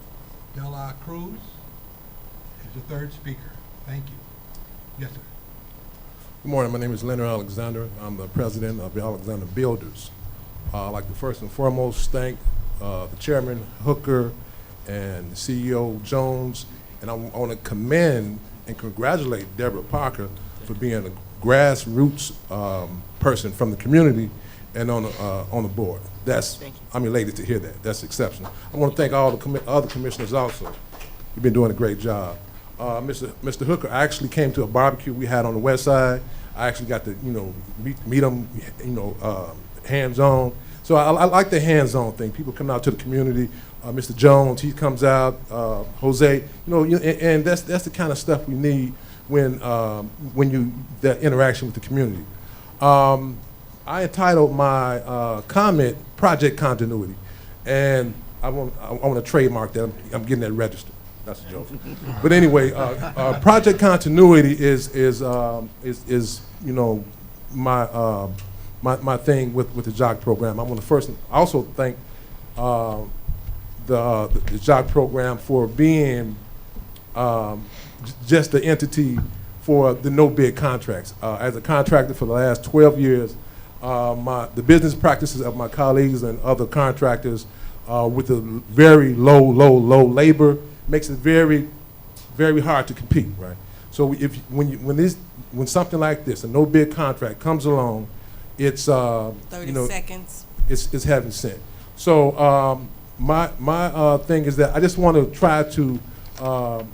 De La Cruz is the third speaker. Thank you. Yes, sir. Good morning. My name is Leonard Alexander. I'm the president of the Alexander Builders. I'd like to first and foremost thank the chairman, Hooker, and the CEO, Jones. And I want to commend and congratulate Deborah Parker for being a grassroots person from the community and on the board. I'm elated to hear that. That's exceptional. I want to thank all the other commissioners also. You've been doing a great job. Mr. Hooker actually came to a barbecue we had on the west side. I actually got to, meet him, hands-on. So I like the hands-on thing. People come out to the community. Mr. Jones, he comes out. Jose, and that's the kind of stuff we need when that interaction with the community. I entitled my comment "Project Continuity," and I want to trademark that. I'm getting that registered. That's a joke. But anyway, Project Continuity is my thing with the JOC program. I want to first also thank the JOC program for being just the entity for the no bid contracts. As a contractor for the last 12 years, the business practices of my colleagues and other contractors with the very low labor makes it very, very hard to compete, right? So when something like this, a no bid contract comes along, it's 30 seconds. It's heaven sent. So my thing is that I just want to try to talk,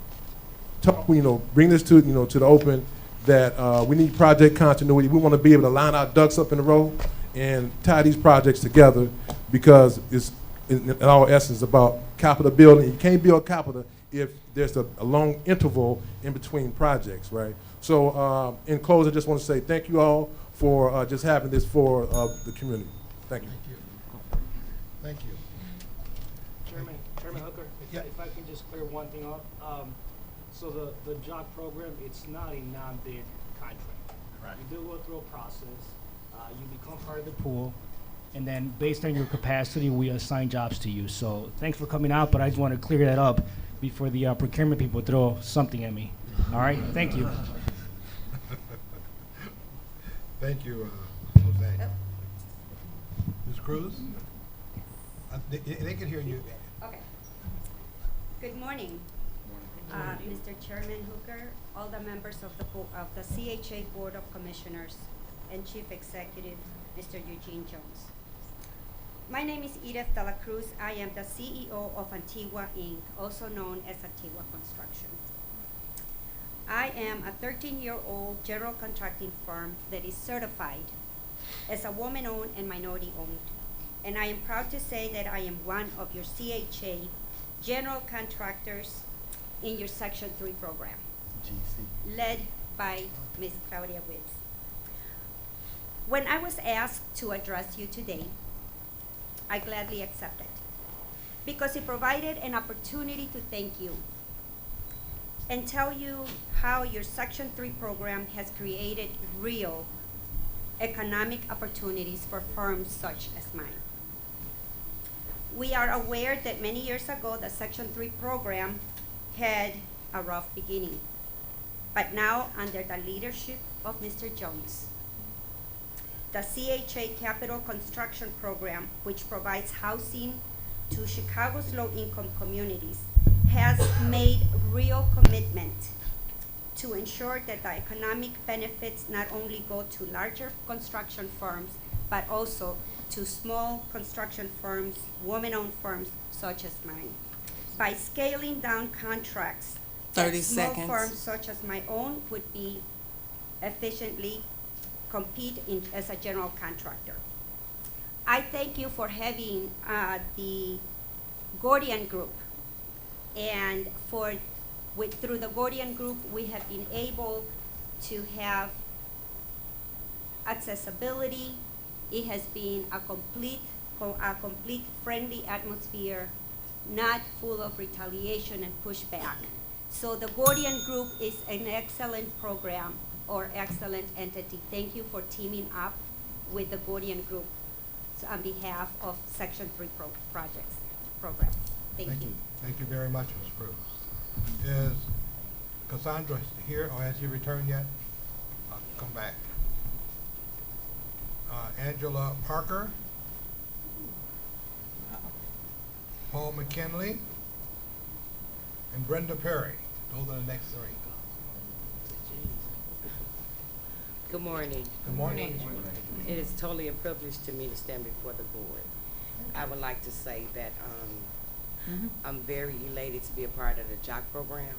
bring this to to the open, that we need project continuity. We want to be able to line our ducks up in a row and tie these projects together, because it's in all essence about capital building. You can't build capital if there's a long interval in between projects, right? So in close, I just want to say thank you all for just having this for the community. Thank you. Thank you. Chairman Hooker, if I can just clear one thing up. So the JOC program, it's not a non-bid contract. Right. You do go through a process. You become part of the pool, and then based on your capacity, we assign jobs to you. So thanks for coming out, but I just want to clear that up before the procurement people throw something at me. All right, thank you. Thank you, Jose. Ms. Cruz? They can hear you. Okay. Good morning. Mr. Chairman Hooker, all the members of the CHA Board of Commissioners, and Chief Executive, Mr. Eugene Jones. My name is Edith De La Cruz. I am the CEO of Antigua Inc., also known as Antigua Construction. I am a 13-year-old general contracting firm that is certified as a woman-owned and minority-owned. And I am proud to say that I am one of your CHA general contractors in your Section 3 program, led by Ms. Claudia Wibbs. When I was asked to address you today, I gladly accepted, because it provided an opportunity to thank you and tell you how your Section 3 program has created real economic opportunities for firms such as mine. We are aware that many years ago, the Section 3 program had a rough beginning, but now under the leadership of Mr. Jones, the CHA Capital Construction Program, which provides housing to Chicago's low-income communities has made real commitment to ensure that the economic benefits not only go to larger construction firms, but also to small construction firms, women-owned firms such as mine. By scaling down contracts, 30 small seconds. firms such as my own would be efficiently compete as a general contractor. I thank you for having the Gordian Group, and through the Gordian Group, we have been able to have accessibility. It has been a complete friendly atmosphere, not full of retaliation and pushback. So the Gordian Group is an excellent program or excellent entity. Thank you for teaming up with the Gordian Group on behalf of Section 3 programs. Thank you. Thank you very much, Ms. Cruz. Is Cassandra here, or has she returned yet? Come back. Angela Parker, Paul McKinley, and Brenda Perry. Those are the next three. Good morning. Good morning. It is totally a privilege to me to stand before the board. I would like to say that I'm very elated to be a part of the JOC program.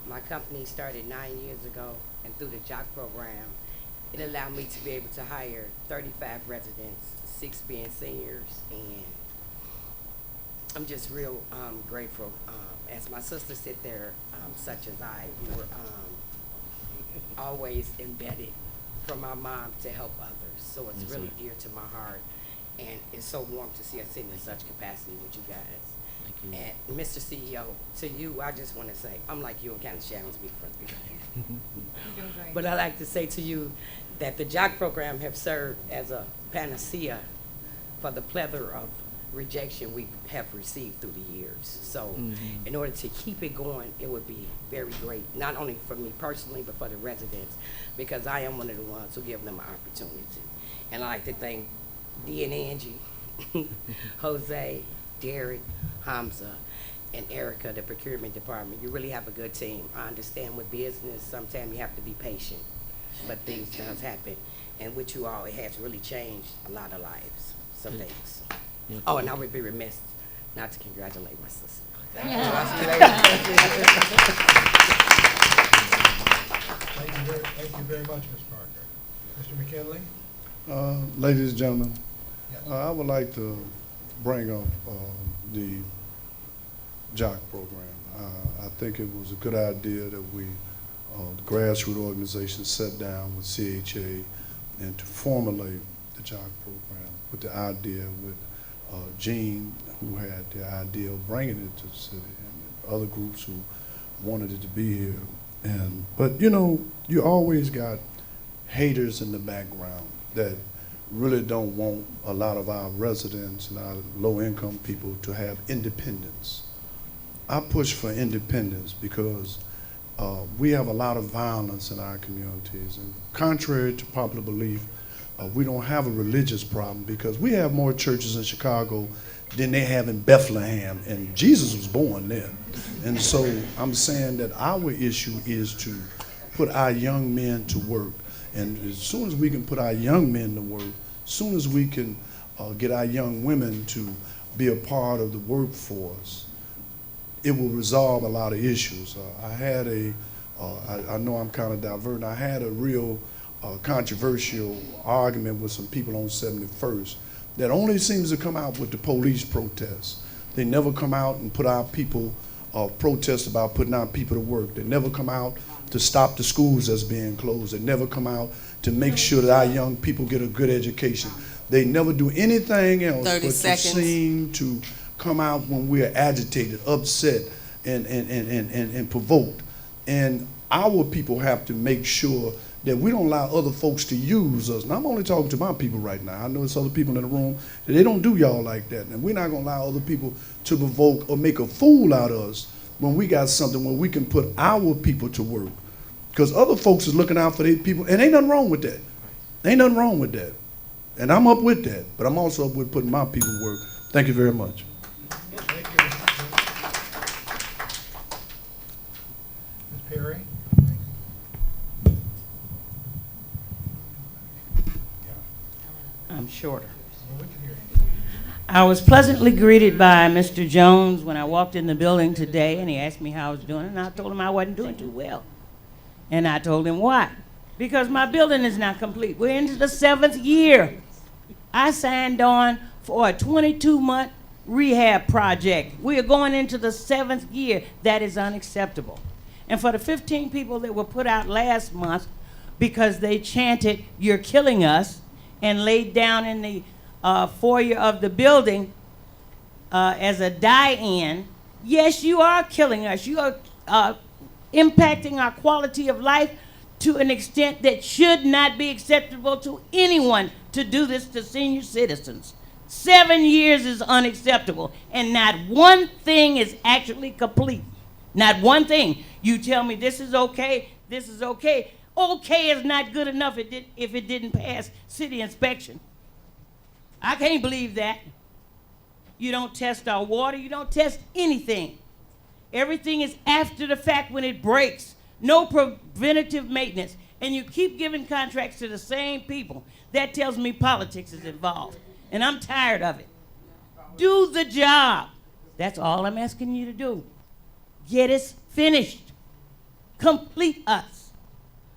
My company started 9 years ago, and through the JOC program, it allowed me to be able to hire 35 residents, 6 being seniors, and I'm just real grateful. As my sisters sit there, such as I, who were always embedded from my mom to help others. So it's really dear to my heart, and it's so warm to see us sitting in such capacity with you guys. Thank you. And Mr. CEO, to you, I just want to say, I'm like you and kind of Sharon speak for me. But I like to say to you that the JOC program have served as a panacea for the plethora of rejection we have received through the years. So in order to keep it going, it would be very great, not only for me personally, but for the residents, because I am one of the ones who give them an opportunity. And I like to thank Dee and Angie, Jose, Derek, Hamza, and Erica, the procurement department. You really have a good team. I understand with business, sometimes you have to be patient, but things does happen. And with you all, it has really changed a lot of lives. So thanks. Oh, and I would be remiss not to congratulate my sister. Thank you very much, Ms. Parker. Mr. McKinley? Ladies and gentlemen, I would like to bring up the JOC program. I think it was a good idea that we, the grassroots organization, sat down with CHA and to formulate the JOC program with the idea with Gene, who had the idea of bringing it to the city, and other groups who wanted it to be here. But you know, you always got haters in the background that really don't want a lot of our residents and our low-income people to have independence. I push for independence because we have a lot of violence in our communities, and contrary to popular belief, we don't have a religious problem because we have more churches in Chicago than they have in Bethlehem, and Jesus was born there. And so I'm saying that our issue is to put our young men to work. And as soon as we can put our young men to work, as soon as we can get our young women to be a part of the workforce, it will resolve a lot of issues. I know I'm kind of diverting, I had a real controversial argument with some people on 71st that only seems to come out with the police protests. They never come out and put our people, protest about putting our people to work. They never come out to stop the schools that's being closed. They never come out to make sure that our young people get a good education. They never do anything else 30 but seconds. to seem to come out when we are agitated, upset, and provoked. And our people have to make sure that we don't allow other folks to use us. Now, I'm only talking to my people right now. I know there's other people in the room that they don't do y'all like that. And we're not gonna allow other people to provoke or make a fool out of us when we got something where we can put our people to work. Because other folks is looking out for their people, and ain't nothing wrong with that. Ain't nothing wrong with that. And I'm up with that, but I'm also up with putting my people to work. Thank you very much. Ms. Perry? I'm shorter. I was pleasantly greeted by Mr. Jones when I walked in the building today, and he asked me how I was doing, and I told him I wasn't doing too well. And I told him why. Because my building is not complete. We're into the 7th year. I signed on for a 22-month rehab project. We are going into the 7th year. That is unacceptable. And for the 15 people that were put out last month because they chanted, "You're killing us," and laid down in the foyer of the building as a die-in, yes, you are killing us. You are impacting our quality of life to an extent that should not be acceptable to anyone to do this to senior citizens. 7 years is unacceptable, and not one thing is actually complete. Not one thing. You tell me this is okay, this is okay. Okay is not good enough if it didn't pass city inspection. I can't believe that. You don't test our water, you don't test anything. Everything is after the fact when it breaks. No preventative maintenance. And you keep giving contracts to the same people. That tells me politics is involved. And I'm tired of it. Do the job. That's all I'm asking you to do. Get us finished. Complete us.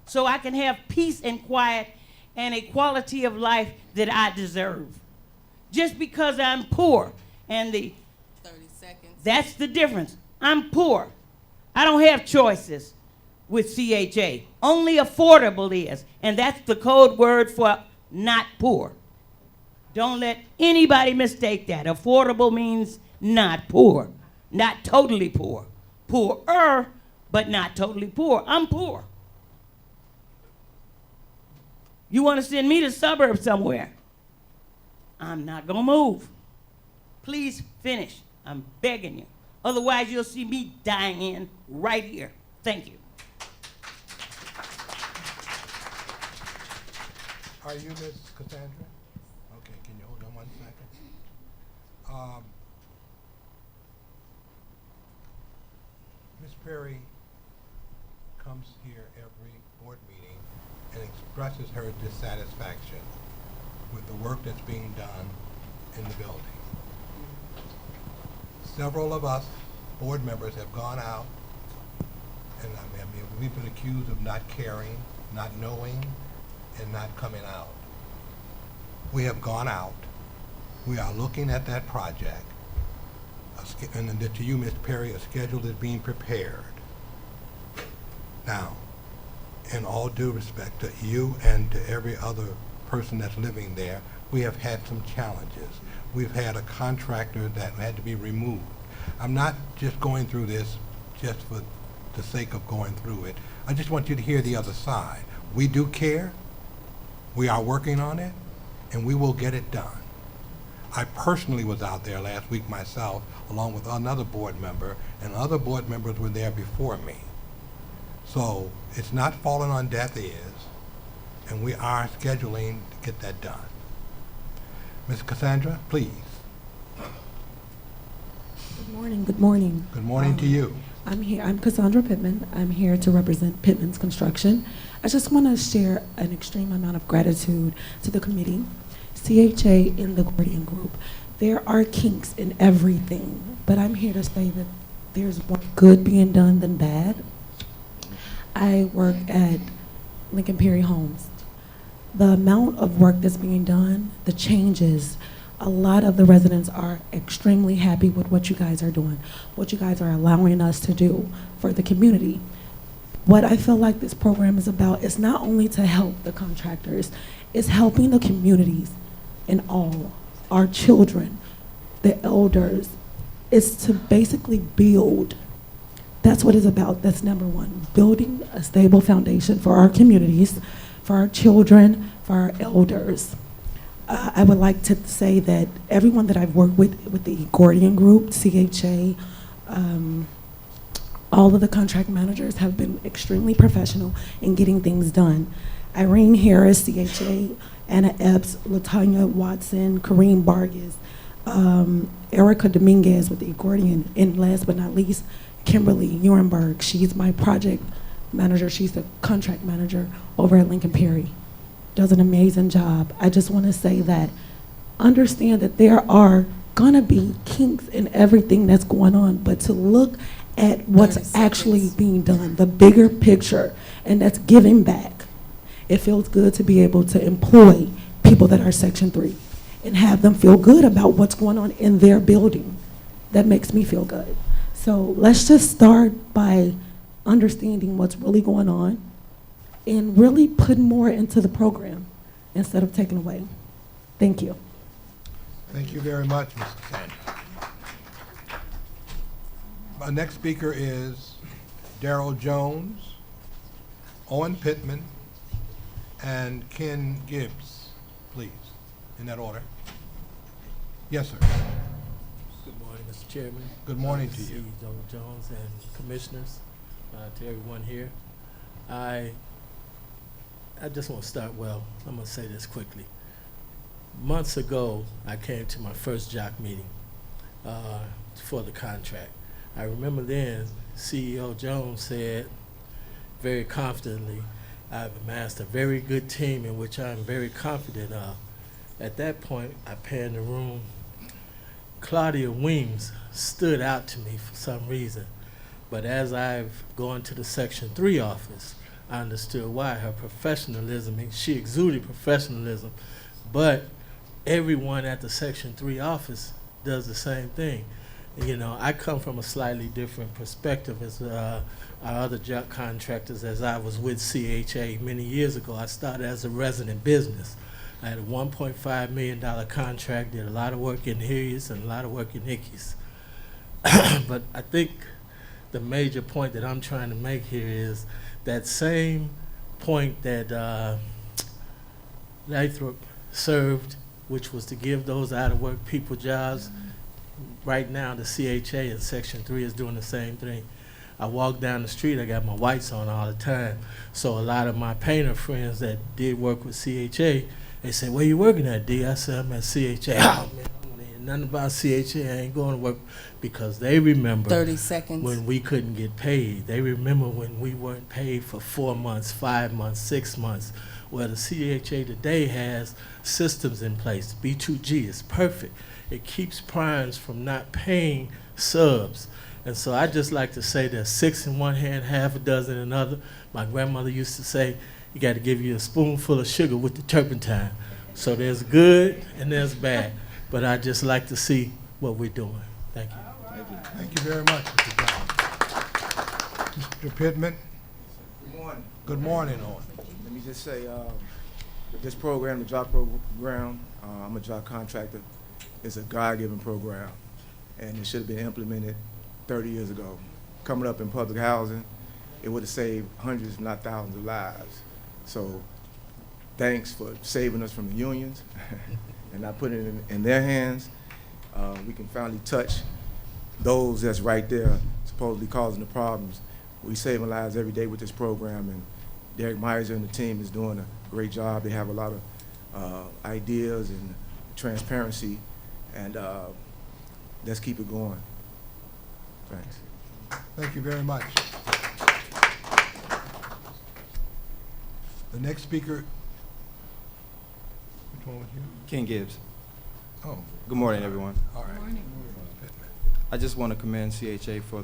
So I can have peace and quiet and a quality of life that I deserve. Just because I'm poor and 30 seconds. that's the difference. I'm poor. I don't have choices with CHA. Only affordable is, and that's the code word for not poor. Don't let anybody mistake that. Affordable means not poor, not totally poor. Poorer, but not totally poor. I'm poor. You want to send me to suburbs somewhere? I'm not going to move. Please finish. I'm begging you. Otherwise, you'll see me dying in right here. Thank you. Are you Ms. Cassandra? Okay, can you hold on 1 second? Ms. Perry comes here every board meeting and expresses her dissatisfaction with the work that's being done in the building. Several of us board members have gone out, and I mean, we've been accused of not caring, not knowing, and not coming out. We have gone out. We are looking at that project. And then to you, Ms. Perry, a schedule is being prepared. Now, in all due respect to you and to every other person that's living there, we have had some challenges. We've had a contractor that had to be removed. I'm not just going through this just for the sake of going through it. I just want you to hear the other side. We do care, we are working on it, and we will get it done. I personally was out there last week myself, along with another board member, and other board members were there before me. So it's not falling on deaf ears, and we are scheduling to get that done. Ms. Cassandra, please. Good morning. Good morning. Good morning to you. I'm Cassandra Pittman. I'm here to represent Pittman's Construction. I just want to share an extreme amount of gratitude to the committee, CHA, and the Gordian Group. There are kinks in everything, but I'm here to say that there's more good being done than bad. I work at Lincoln Perry Homes. The amount of work that's being done, the changes, a lot of the residents are extremely happy with what you guys are doing, what you guys are allowing us to do for the community. What I feel like this program is about is not only to help the contractors, it's helping the communities in all, our children, the elders. It's to basically build. That's what it's about. That's number one, building a stable foundation for our communities, for our children, for our elders. I would like to say that everyone that I've worked with the Gordian Group, CHA, all of the contract managers have been extremely professional in getting things done. Irene Harris, CHA, Anna Epps, Latanya Watson, Kareem Vargas, Erica Dominguez with the Gordian, and last but not least, Kimberly Urenberg. She's my project manager. She's the contract manager over at Lincoln Perry. Does an amazing job. I just want to say that understand that there are gonna be kinks in everything that's going on, but to look at what's actually being done, the bigger picture, and that's giving back. It feels good to be able to employ people that are Section 3 and have them feel good about what's going on in their building. That makes me feel good. So let's just start by understanding what's really going on and really put more into the program instead of taking away. Thank you. Thank you very much, Mrs. Sandy. Our next speaker is Daryl Jones, Owen Pittman, and Ken Gibbs, please, in that order. Yes, sir. Good morning, Mr. Chairman. Good morning to you. Donald Jones and commissioners, to everyone here. I just want to start, well, I'm going to say this quickly. Months ago, I came to my first JOC meeting for the contract. I remember then CEO Jones said very confidently, I've amassed a very good team in which I'm very confident of. At that point, I panned the room. Claudia Weems stood out to me for some reason, but as I've gone to the Section 3 office, I understood why. Her professionalism, she exuded professionalism, but everyone at the Section 3 office does the same thing. You know, I come from a slightly different perspective as our other JOC contractors. As I was with CHA many years ago, I started as a resident business. I had a $1.5 million contract, did a lot of work in Hilliers and a lot of work in Hickey's. But I think the major point that I'm trying to make here is that same point that Lathrop served, which was to give those out-of-work people jobs. Right now, the CHA in Section 3 is doing the same thing. I walk down the street, I got my whites on all the time. So a lot of my painter friends that did work with CHA, they say, where you working at, D? I said, I'm at CHA. Oh, man, I don't hear nothing about CHA. I ain't going to work, because they remember 30 seconds. When we couldn't get paid. They remember when we weren't paid for 4 months, 5 months, 6 months. Well, the CHA today has systems in place. B2G is perfect. It keeps primes from not paying subs. And so I just like to say there's 6 in one hand, half a dozen in another. My grandmother used to say, you got to give you a spoonful of sugar with the turpentine. So there's good and there's bad. But I just like to see what we're doing. Thank you. Thank you very much, Mr. Jones. Mr. Pittman. Good morning. Good morning, Owen. Let me just say, this program, the JOC program, I'm a JOC contractor. It's a God-given program, and it should have been implemented 30 years ago. Coming up in public housing, it would have saved hundreds, if not thousands of lives. So thanks for saving us from the unions and not putting it in their hands. We can finally touch those that's right there supposedly causing the problems. We're saving lives every day with this program, and Derek Meiser and the team is doing a great job. They have a lot of ideas and transparency, and let's keep it going. Thanks. Thank you very much. The next speaker, which one was you? Ken Gibbs. Oh. Good morning, everyone. All right. Good morning. I just want to commend CHA for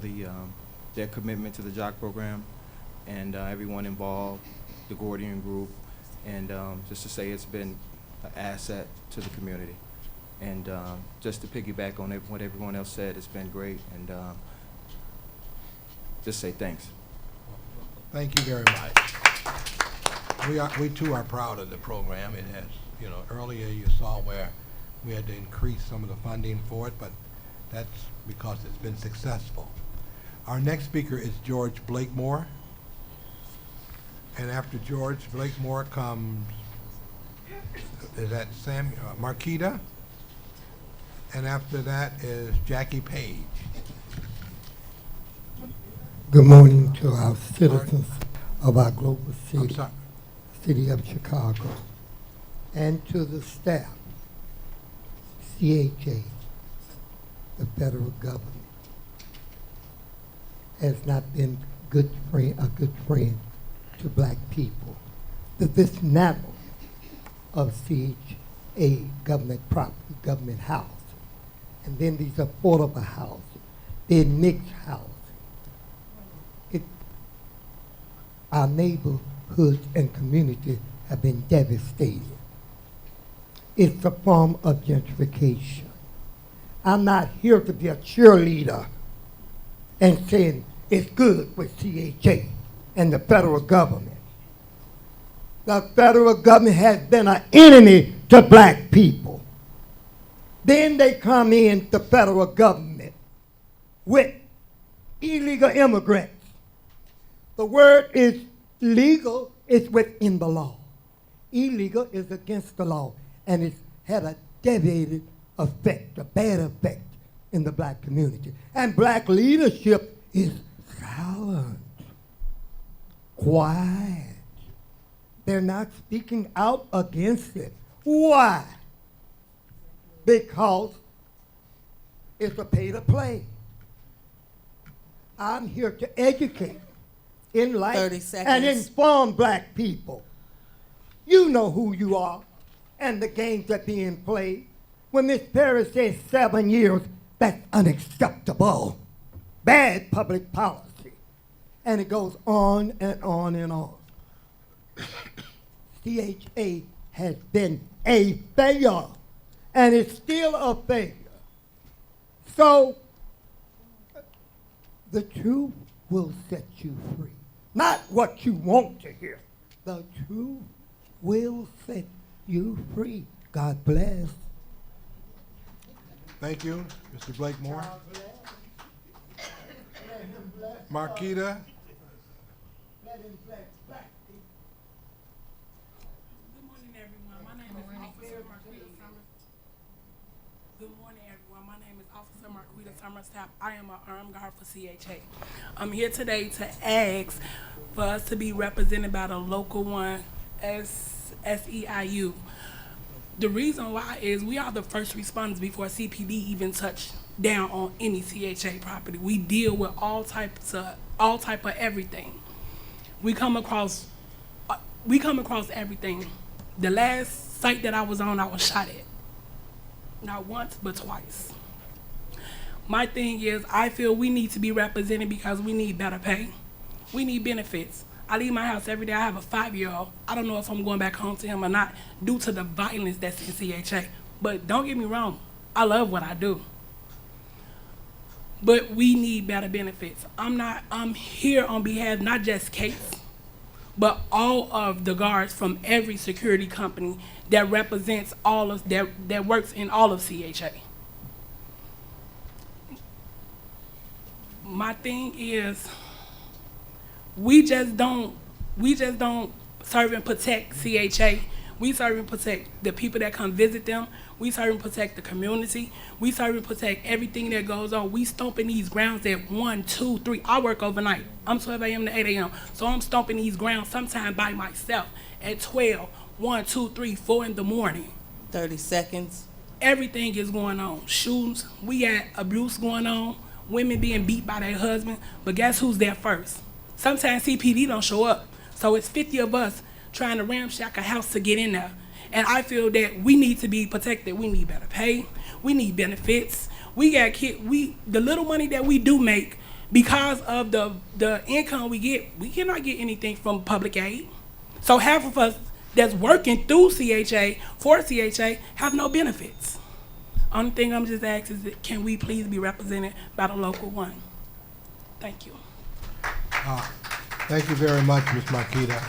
their commitment to the JOC program and everyone involved, the Gordian Group, and just to say it's been an asset to the community. And just to piggyback on what everyone else said, it's been great, and just say thanks. Thank you very much. We too are proud of the program. It has, you know, earlier you saw where we had to increase some of the funding for it, but that's because it's been successful. Our next speaker is George Blakemore. And after George Blakemore comes, is that Marquita? And after that is Jackie Page. Good morning to our citizens of our global city of Chicago, and to the staff, CHA, federal government has not been a good friend to black people. The dismantling of CHA government property, government housing, and then these affordable housing, then mixed housing. Our neighborhoods and communities have been devastated. It's a form of gentrification. I'm not here to be a cheerleader and saying it's good with CHA and the federal government. The federal government has been an enemy to black people. Then they come in, the federal government, with illegal immigrants. The word is legal, it's within the law. Illegal is against the law, and it's had a deviated effect, a bad effect in the black community. And black leadership is silent, quiet. They're not speaking out against it. Why? Because it's a pay to play. I'm here to educate, enlighten, 30 seconds. and inform black people. You know who you are and the games that being played. When Ms. Perry says 7 years, that's unacceptable. Bad public policy. And it goes on and on and on. CHA has been a failure, and it's still a failure. So, the truth will set you free. Not what you want to hear. The truth will set you free. God bless. Thank you, Mr. Blakemore. Marquita. Good morning, everyone. My name is Officer Marquita Summers. Good morning, everyone. My name is Officer Marquita Summers. I am an armed guard for CHA. I'm here today to ask for us to be represented by the local one, SEIU. The reason why is we are the first responders before CPD even touch down on any CHA property. We deal with all type of everything. We come across everything. The last site that I was on, I was shot at. Not once, but twice. My thing is, I feel we need to be represented because we need better pay. We need benefits. I leave my house every day. I have a 5-year-old. I don't know if I'm going back home to him or not due to the violence that's in CHA. But don't get me wrong, I love what I do. But we need better benefits. I'm here on behalf, not just Kate, but all of the guards from every security company that represents all of, that works in all of CHA. My thing is, we just don't serve and protect CHA. We serve and protect the people that come visit them. We serve and protect the community. We serve and protect everything that goes on. We stomping these grounds at 1, 2, 3. I work overnight. I'm 12 a.m. to 8 a.m. So I'm stomping these grounds sometimes by myself at 12, 1, 2, 3, 4 in the morning. 30 seconds. Everything is going on. Shootings, we got abuse going on, women being beat by their husband. But guess who's there first? Sometimes CPD don't show up. So it's 50 of us trying to ramshack a house to get in there. And I feel that we need to be protected. We need better pay. We need benefits. We got the little money that we do make, because of the income we get, we cannot get anything from public aid. So half of us that's working through CHA, for CHA, have no benefits. Only thing I'm just asking is, that can we please be represented by the local one? Thank you. Thank you very much, Ms. Marquita.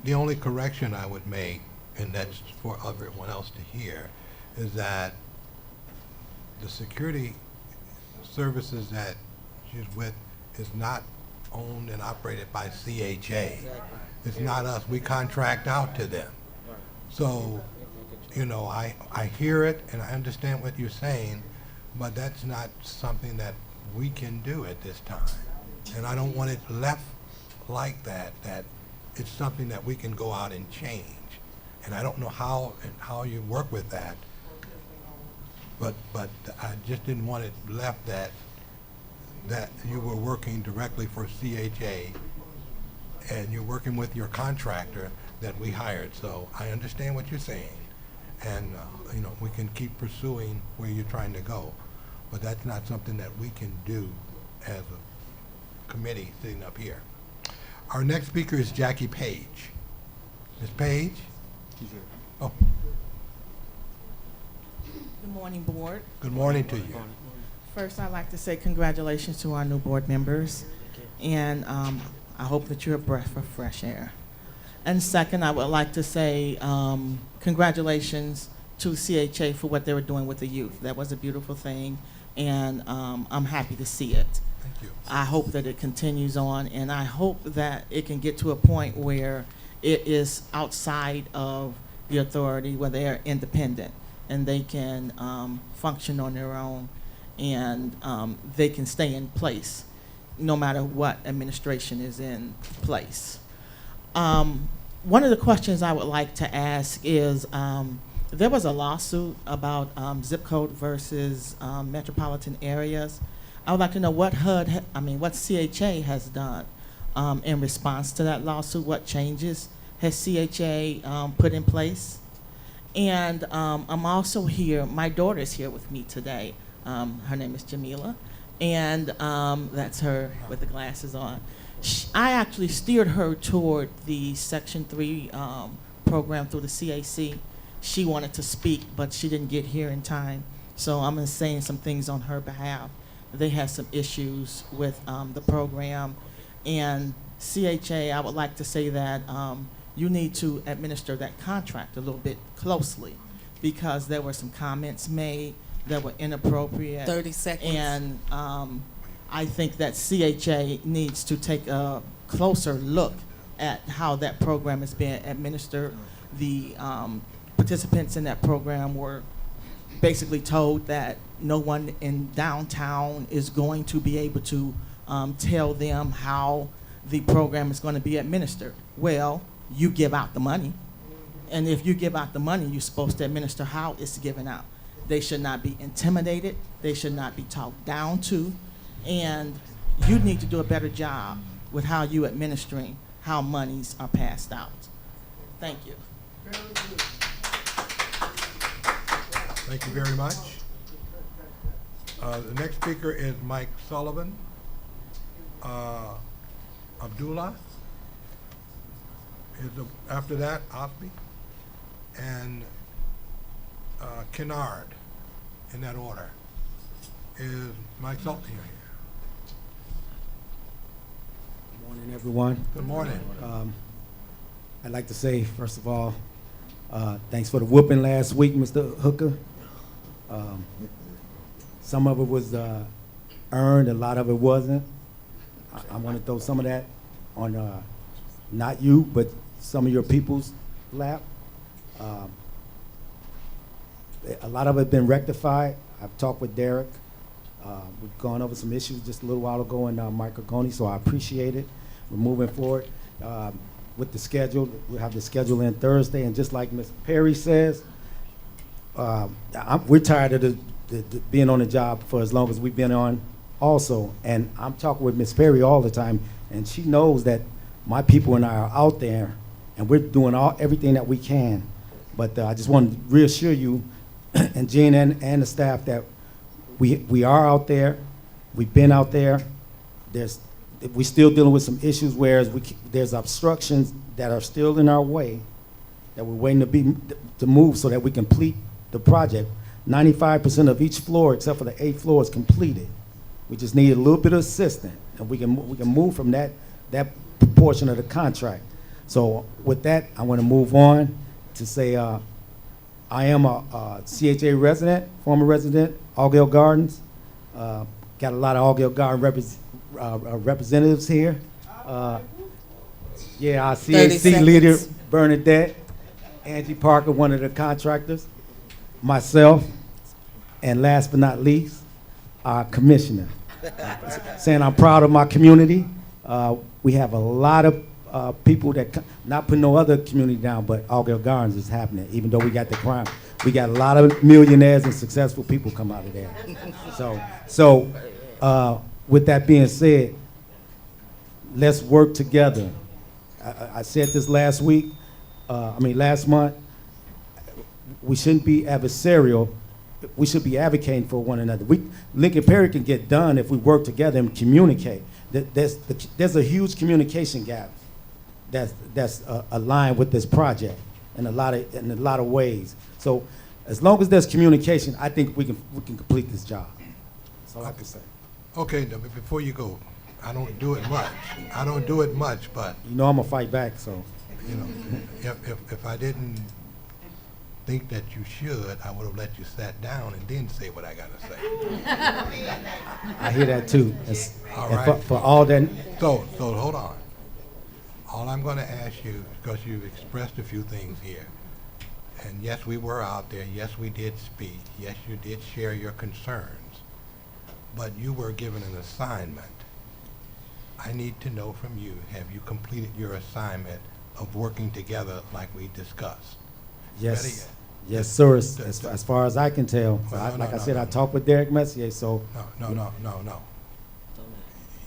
The only correction I would make, and that's for everyone else to hear, is that the security services that she's with is not owned and operated by CHA. Exactly. It's not us. We contract out to them. So, you know, I hear it and I understand what you're saying, but that's not something that we can do at this time. And I don't want it left like that it's something that we can go out and change. And I don't know how you work with that. but I just didn't want it left that you were working directly for CHA and you're working with your contractor that we hired. So I understand what you're saying, and you know, we can keep pursuing where you're trying to go, but that's not something that we can do as a committee sitting up here. Our next speaker is Jackie Page. Ms. Page? Oh, Good morning, Board. good morning to you. First, I'd like to say congratulations to our new board members, and I hope that you're a breath of fresh air. And second, I would like to say congratulations to CHA for what they were doing with the youth. That was a beautiful thing, and I'm happy to see it. Thank you. I hope that it continues on, and I hope that it can get to a point where it is outside of the authority, where they are independent and they can function on their own, and they can stay in place no matter what administration is in place. One of the questions I would like to ask is, there was a lawsuit about zip code versus metropolitan areas. I would like to know what what CHA has done in response to that lawsuit. What changes has CHA put in place? And I'm also here, my daughter's here with me today. Her name is Jamila, and that's her with the glasses on. I actually steered her toward the Section 3 program through the CAC. She wanted to speak, but she didn't get here in time, so I'm saying some things on her behalf. They had some issues with the program, and CHA, I would like to say that you need to administer that contract a little bit closely, because there were some comments made that were inappropriate. 30 seconds. And I think that CHA needs to take a closer look at how that program is being administered. The participants in that program were basically told that no one in downtown is going to be able to tell them how the program is going to be administered. Well, you give out the money, and if you give out the money, you're supposed to administer how it's given out. They should not be intimidated. They should not be talked down to, and you need to do a better job with how you administering how monies are passed out. Thank you. Thank you very much. The next speaker is Mike Sullivan. Abdullah is after that, Osby, and Kennard, in that order. Is Mike Sullivan here? Good morning, everyone. Good morning. I'd like to say, first of all, thanks for the whooping last week, Mr. Hooker. Some of it was earned, a lot of it wasn't. I want to throw some of that on not you, but some of your people's lap. A lot of it been rectified. I've talked with Derek. We've gone over some issues just a little while ago in Mike Argoni, so I appreciate it. We're moving forward with the schedule. We'll have the schedule in Thursday, and just like Ms. Perry says, we're tired of the being on the job for as long as we've been on also. And I'm talking with Ms. Perry all the time, and she knows that my people and I are out there, and we're doing everything that we can. But I just want to reassure you and Gene and the staff that we are out there. We've been out there. We're still dealing with some issues where there's obstructions that are still in our way that we're waiting to move so that we complete the project. 95% of each floor, except for the 8th floor, is completed. We just need a little bit of assistance, and we can move from that portion of the contract. So with that, I want to move on to say I am a CHA resident, former resident, Allgale Gardens. Got a lot of Allgale Garden representatives here. Yeah, our CAC leader, Bernadette, Angie Parker, one of the contractors, myself, and last but not least, our commissioner. Saying I'm proud of my community. We have a lot of people that, not putting no other community down, but Allgale Gardens is happening, even though we got the crime. We got a lot of millionaires and successful people come out of there. So with that being said, let's work together. I said this last month. We shouldn't be adversarial. We should be advocating for one another. Lincoln Perry can get done if we work together and communicate. There's a huge communication gap that's aligned with this project in a lot of ways. So as long as there's communication, I think we can complete this job. That's all I can say. Okay, now, before you go, I don't do it much, but you know I'm gonna fight back. So you know, if I didn't think that you should, I would have let you sat down and then say what I gotta say. I hear that too. All and right. For all that. So hold on. All I'm going to ask you, because you've expressed a few things here, and yes, we were out there. Yes, we did speak. Yes, you did share your concerns, but you were given an assignment. I need to know from you, have you completed your assignment of working together like we discussed? Yes. Yes, sir. As far as I can tell. I talked with Derek Messier, so. No.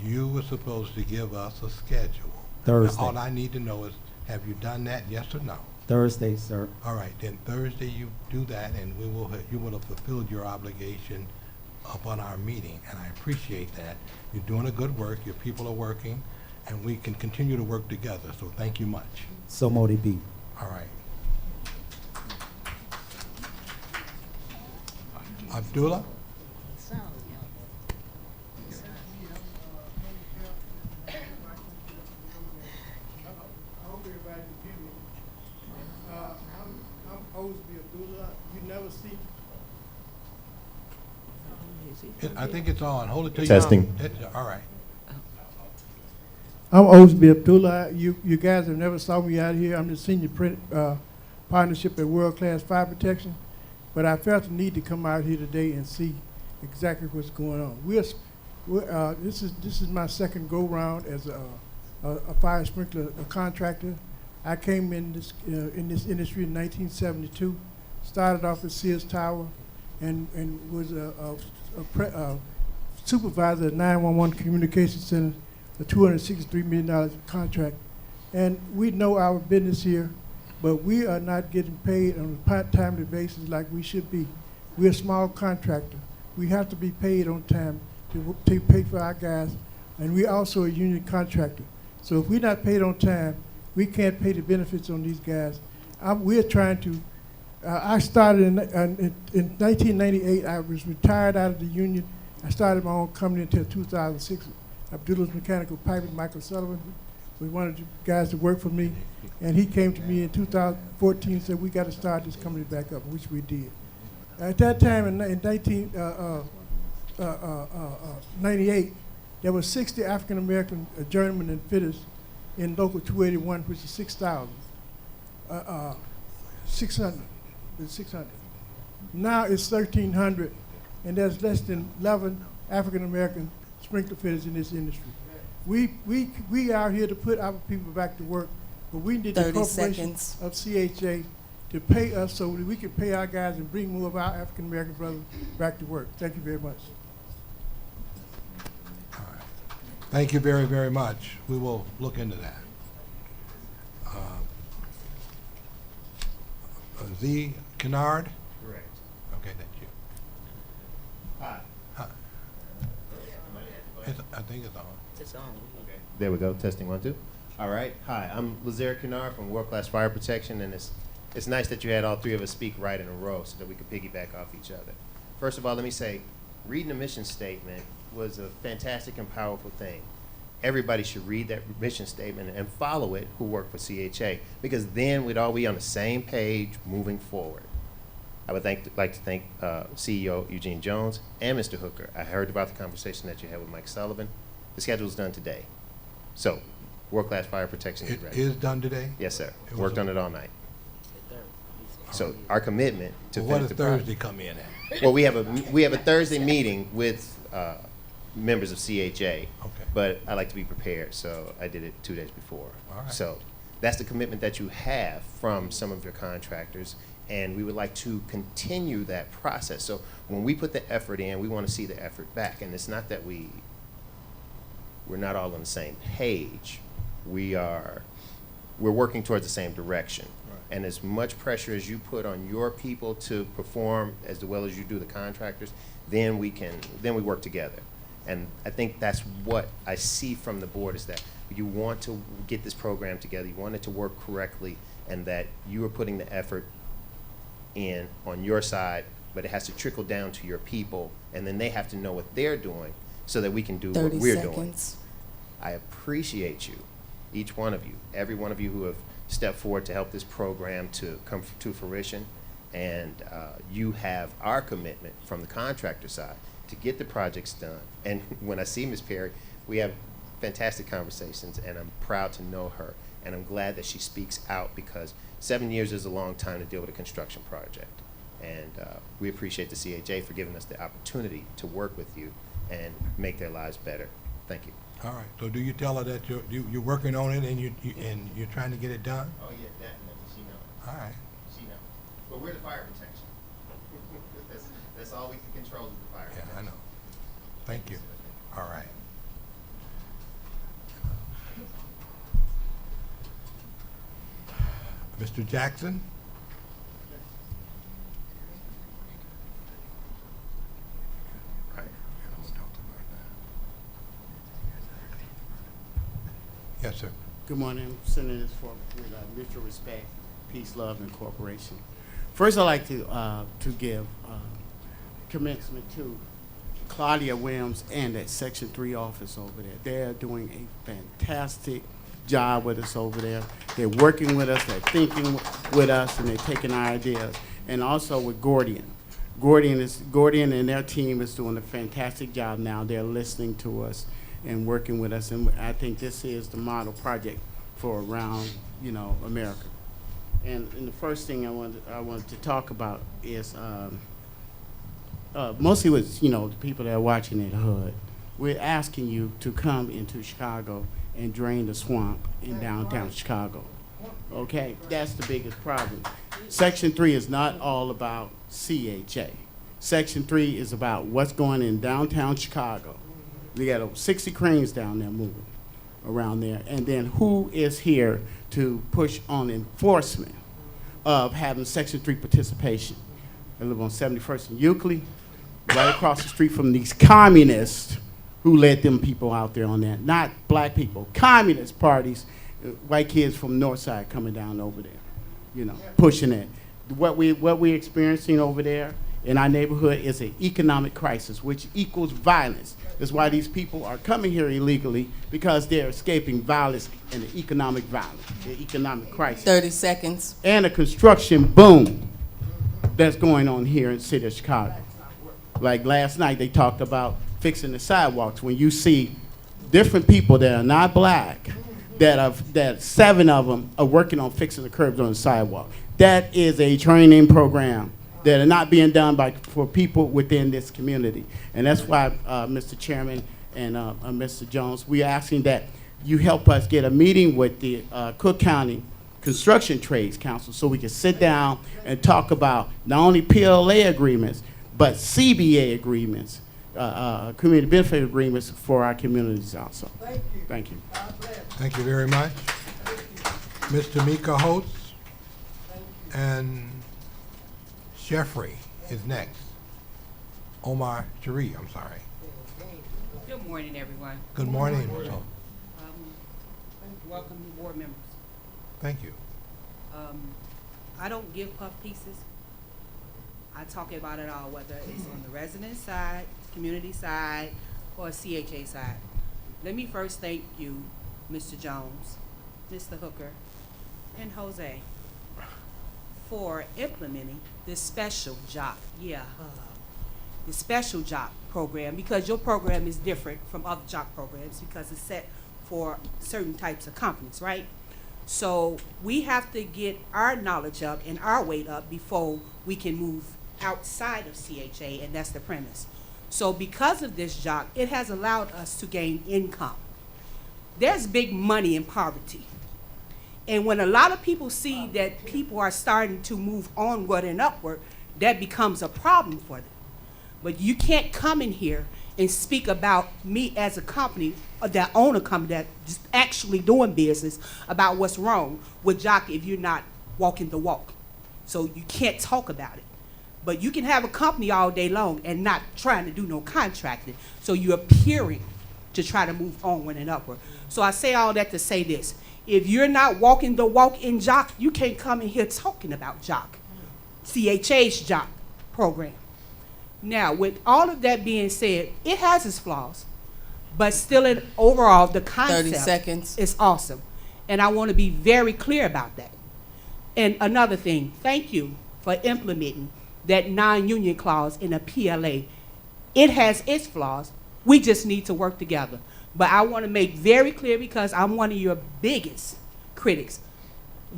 You were supposed to give us a schedule. Thursday. Now, all I need to know is, have you done that, yes or no? Thursday, sir. All right, then Thursday you do that, and you will have fulfilled your obligation upon our meeting, and I appreciate that. You're doing a good work, your people are working, and we can continue to work together, so thank you much. So Modi B. All right. Abdullah? I think it's on. Hold it till Testing. All right. I'm Osby Abdullah. You guys have never saw me out here. I'm the senior partnership at World Class Fire Protection, but I felt the need to come out here today and see exactly what's going on. This is my second go round as a fire sprinkler contractor. I came in this industry in 1972. Started off at Sears Tower, and was a supervisor at 911 Communications Center, a $263 million contract. And we know our business here, but we are not getting paid on a timely basis like we should be. We're a small contractor. We have to be paid on time to pay for our guys, and we're also a union contractor. So if we're not paid on time, we can't pay the benefits on these guys. We're trying to. I started in 1998. I was retired out of the union. I started my own company until 2006. Abdullah's Mechanical Piping. Michael Sullivan was one of the guys that worked for me, and he came to me in 2014 and said, we got to start this company back up, which we did. At that time, in 1998, there were 60 African-American journeymen and fitters in Local 281, which is 6,000. 600. Now it's 1,300, and there's less than 11 African-American sprinkler fitters in this industry. We out here to put our people back to work, but we need the corporation of CHA to pay us so that we can pay our guys and bring more of our African-American brothers back to work. Thank you very much. All right. Thank you very, very much. We will look into that. Z. Kennard? Correct. Okay, thank you. Hi. I think it's on. It's on. Okay. There we go. Testing 1, 2. All right. Hi, I'm Lazaire Kennard from World Class Fire Protection, and it's nice that you had all three of us speak right in a row so that we could piggyback off each other. First of all, let me say, reading a mission statement was a fantastic and powerful thing. Everybody should read that mission statement and follow it who work for CHA, because then we'd all be on the same page moving forward. I would like to thank CEO Eugene Jones and Mr. Hooker. I heard about the conversation that you had with Mike Sullivan. The schedule is done today. So, World Class Fire Protection is ready. It is done today? Yes, sir. Worked on it all night. So our commitment to what finish does the project. Thursday come in at? Well, we have a Thursday meeting with members of CHA. Okay. But I like to be prepared, so I did it 2 days before. All right. So that's the commitment that you have from some of your contractors, And we would like to continue that process. So when we put the effort in, we want to see the effort back. And it's not that we're not all on the same page. We're working towards the same direction. Right. And as much pressure as you put on your people to perform as well as you do the contractors, then we work together. And I think that's what I see from the board, is that you want to get this program together, you want it to work correctly, and that you are putting the effort in on your side, but it has to trickle down to your people, and then they have to know what they're doing so that we can do what we're doing. I appreciate you, each one of you, every one of you who have stepped forward to help this program to come to fruition, and you have our commitment from the contractor side to get the projects done. And when I see Ms. Perry, we have fantastic conversations, and I'm proud to know her, and I'm glad that she speaks out, because 7 years is a long time to deal with a construction project. And we appreciate the CHA for giving us the opportunity to work with you and make their lives better. Thank you. All right, so do you tell her that you're working on it and you're trying to get it done? Oh yeah, definitely, she knows. All right. She knows. But we're the fire protection. That's all we can control is the fire protection. Yeah, I know. Thank you. All right. Mr. Jackson? Right. Yes, sir. Good morning, Senators, for mutual respect, peace, love, and cooperation. First, I'd like to give commencement to Claudia Williams and that Section 3 office over there. They're doing a fantastic job with us over there. They're working with us, they're thinking with us, and they're taking our ideas. And also with Gordian. Gordian and their team is doing a fantastic job now. They're listening to us and working with us, and I think this is the model project for around, America. And the first thing I wanted to talk about is mostly with the people that are watching at HUD. We're asking you to come into Chicago and drain the swamp in downtown Chicago. Okay, that's the biggest problem. Section 3 is not all about CHA. Section 3 is about what's going in downtown Chicago. We got over 60 cranes down there moving around there. And then who is here to push on enforcement of having Section 3 participation? I live on 71st and Euclid, right across the street from these communists who led them people out there on that. Not black people, communist parties, white kids from the north side coming down over there, pushing it. What we're experiencing over there in our neighborhood is an economic crisis, which equals violence. That's why these people are coming here illegally, because they're escaping violence and the economic violence, the economic crisis. 30 seconds. And a construction boom that's going on here in the city of Chicago. Like last night, they talked about fixing the sidewalks. When you see different people that are not black, that 7 of them are working on fixing the curbs on the sidewalk. That is a training program that are not being done for people within this community. And that's why, Mr. Chairman and Mr. Jones, we're asking that you help us get a meeting with the Cook County Construction Trades Council so we can sit down and talk about not only PLA agreements, but CBA agreements, community benefit agreements for our communities also. Thank you. Thank you very much. Mr. Mika Holtz and Jeffrey is next. Omar Sharif, I'm sorry. Good morning, everyone. Good morning. Welcome new board members. Thank you. I don't give puff pieces. I talk about it all, whether it's on the resident side, community side, or CHA side. Let me first thank you, Mr. Jones, Mr. Hooker, and Jose for implementing this special job, the special job program, because your program is different from other job programs because it's set for certain types of companies, right? So we have to get our knowledge up and our weight up before we can move outside of CHA, and that's the premise. So because of this job, it has allowed us to gain income. There's big money in poverty. And when a lot of people see that people are starting to move onward and upward, that becomes a problem for them. But you can't come in here and speak about me as a company, or that own a company that just actually doing business, about what's wrong with Jock if you're not walking the walk. So you can't talk about it. But you can have a company all day long and not trying to do no contracting. So you're appearing to try to move onward and upward. So I say all that to say this. If you're not walking the walk in Jock, you can't come in here talking about Jock, CHA's Jock program. Now, with all of that being said, it has its flaws, but still, overall, the concept 30 seconds. is awesome. And I want to be very clear about that. And another thing, thank you for implementing that non-union clause in a PLA. It has its flaws. We just need to work together. But I want to make very clear, because I'm one of your biggest critics,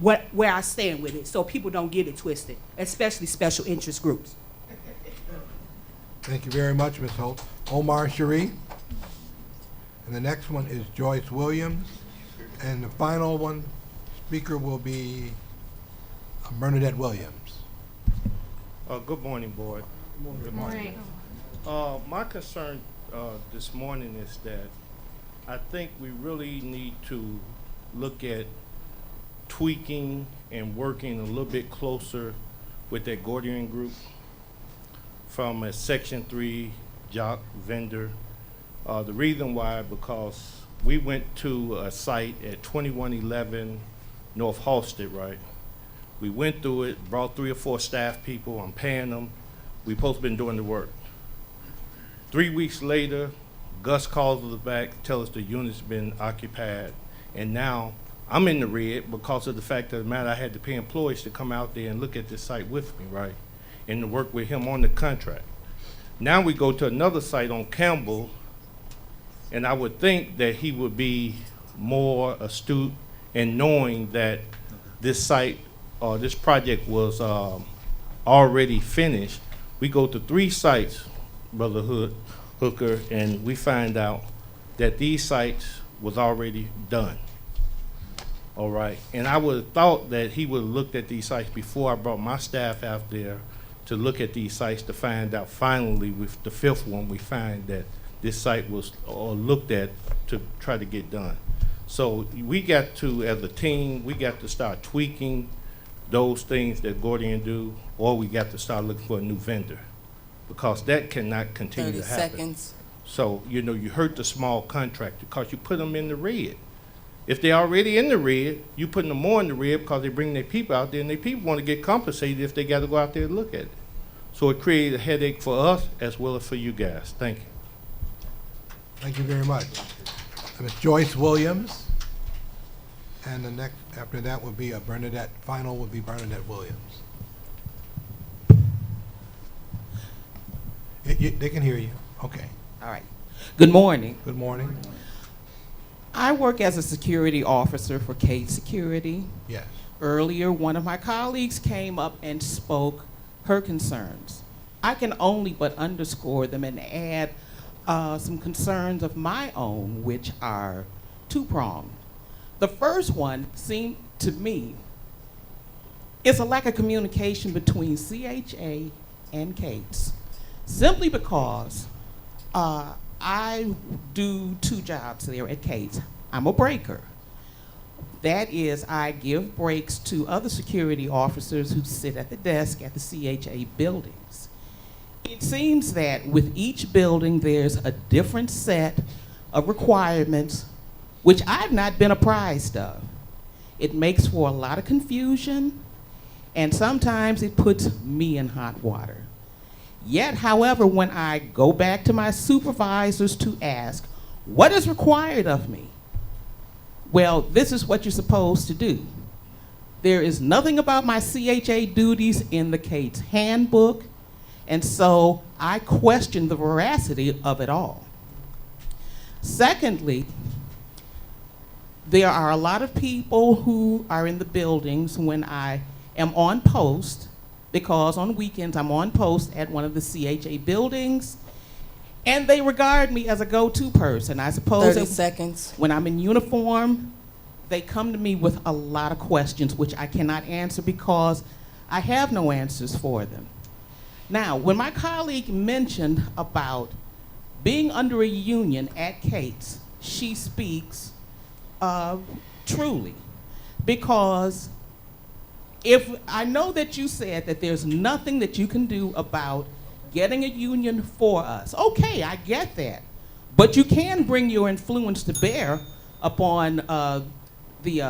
where I stand with it, so people don't get it twisted, especially special interest groups. Thank you very much, Ms. Holt. Omar Sharif. And the next one is Joyce Williams. And the final one, speaker will be Bernadette Williams. Good morning, board. Good morning. My concern this morning is that I think we really need to look at tweaking and working a little bit closer with that Gordian group from a Section 3 Jock vendor. The reason why, because we went to a site at 2111 North Halsted, right? We went through it, brought 3 or 4 staff people, I'm paying them. We supposed to been doing the work. 3 weeks later, Gus calls us back, tells us the unit's been occupied, and now I'm in the red because of the fact of the matter I had to pay employees to come out there and look at this site with me, right? And to work with him on the contract. Now we go to another site on Campbell, and I would think that he would be more astute in knowing that this site or this project was already finished. We go to 3 sites, Brother Hooker, and we find out that these sites was already done. All right, and I would have thought that he would have looked at these sites before I brought my staff out there to look at these sites to find out finally with the 5th one, we find that this site was looked at to try to get done. So we got to, as a team, we got to start tweaking those things that Gordian do, or we got to start looking for a new vendor, because that cannot continue to happen. 30 seconds. So, you know, you hurt the small contractor because you put them in the red. If they're already in the red, you putting them more in the red because they bring their people out there, and their people want to get compensated if they got to go out there and look at it. So it created a headache for us as well as for you guys. Thank you. Thank you very much. Ms. Joyce Williams. And the next, after that would be Bernadette, final would be Bernadette Williams. They can hear you. Okay. All right. Good morning. Good morning. I work as a security officer for Cade Security. Yes. Earlier, one of my colleagues came up and spoke her concerns. I can only but underscore them and add some concerns of my own, which are two-pronged. The first one seemed to me is a lack of communication between CHA and Cates, simply because I do 2 jobs there at Cates. I'm a breaker. That is, I give breaks to other security officers who sit at the desk at the CHA buildings. It seems that with each building, there's a different set of requirements which I've not been apprised of. It makes for a lot of confusion, and sometimes it puts me in hot water. Yet, however, when I go back to my supervisors to ask, what is required of me? Well, this is what you're supposed to do. There is nothing about my CHA duties in the Cates handbook, and so I question the veracity of it all. Secondly, there are a lot of people who are in the buildings when I am on post, because on weekends I'm on post at one of the CHA buildings, and they regard me as a go-to person. I suppose 30 seconds. When I'm in uniform, they come to me with a lot of questions which I cannot answer because I have no answers for them. Now, when my colleague mentioned about being under a union at Cates, she speaks truly, because if I know that you said that there's nothing that you can do about getting a union for us. Okay, I get that. But you can bring your influence to bear upon the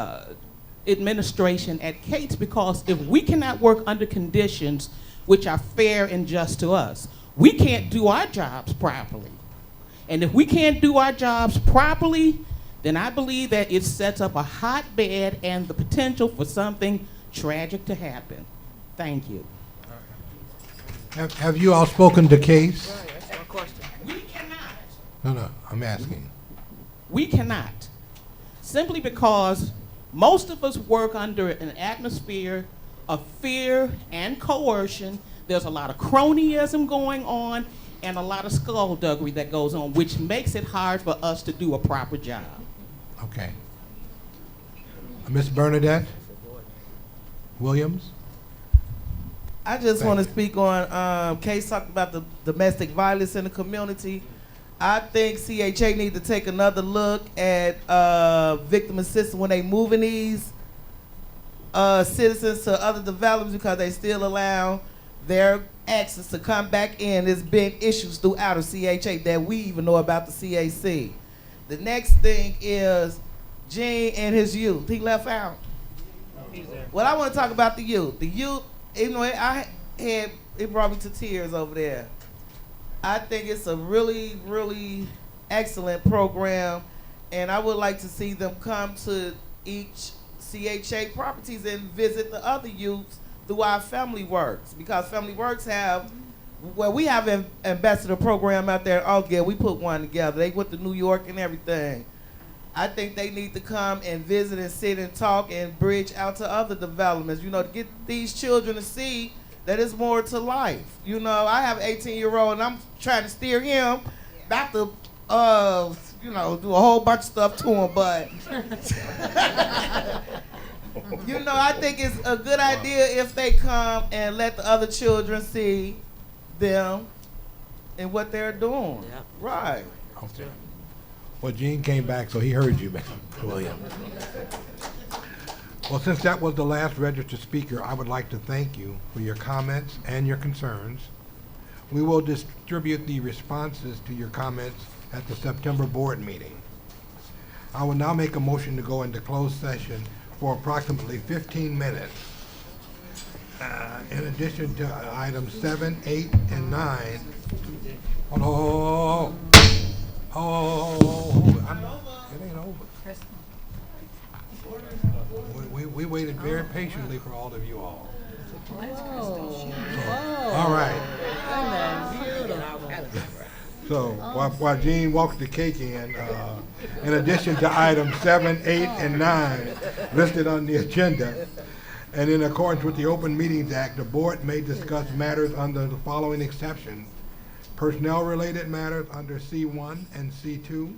administration at Cates, because if we cannot work under conditions which are fair and just to us, we can't do our jobs properly. And if we can't do our jobs properly, then I believe that it sets up a hotbed and the potential for something tragic to happen. Thank you. Have you all spoken to Case? We cannot. No, I'm asking. We cannot. Simply because most of us work under an atmosphere of fear and coercion. There's a lot of cronyism going on and a lot of skullduggery that goes on, which makes it hard for us to do a proper job. Okay. Miss Bernadette Williams? I just want to speak on, Case talked about the domestic violence in the community. I think CHA need to take another look at victim assistance when they moving these citizens to other developments, because they still allow their access to come back in. There's been issues throughout of CHA that we even know about the CAC. The next thing is Gene and his youth. He left out. Well, I want to talk about the youth. The youth, even though it brought me to tears over there. I think it's a really, really excellent program, and I would like to see them come to each CHA properties and visit the other youths through our Family Works, because Family Works we have an ambassador program out there in Oakdale. We put one together. They went to New York and everything. I think they need to come and visit and sit and talk and bridge out to other developments, to get these children to see that it's more to life. I have an 18-year-old and I'm trying to steer him back to, do a whole bunch of stuff to him, but I think it's a good idea if they come and let the other children see them and what they're doing. Yep. Right. Okay. Well, Gene came back, so he heard you, William. Well, since that was the last registered speaker, I would like to thank you for your comments and your concerns. We will distribute the responses to your comments at the September board meeting. I will now make a motion to go into closed session for approximately 15 minutes. In addition to items 7, 8, and 9. It ain't over. We waited very patiently for all of you all. All right. So while Gene walks the cake in addition to items 7, 8, and 9 listed on the agenda, and in accordance with the Open Meetings Act, the board may discuss matters under the following exceptions: personnel-related matters under C1 and C2,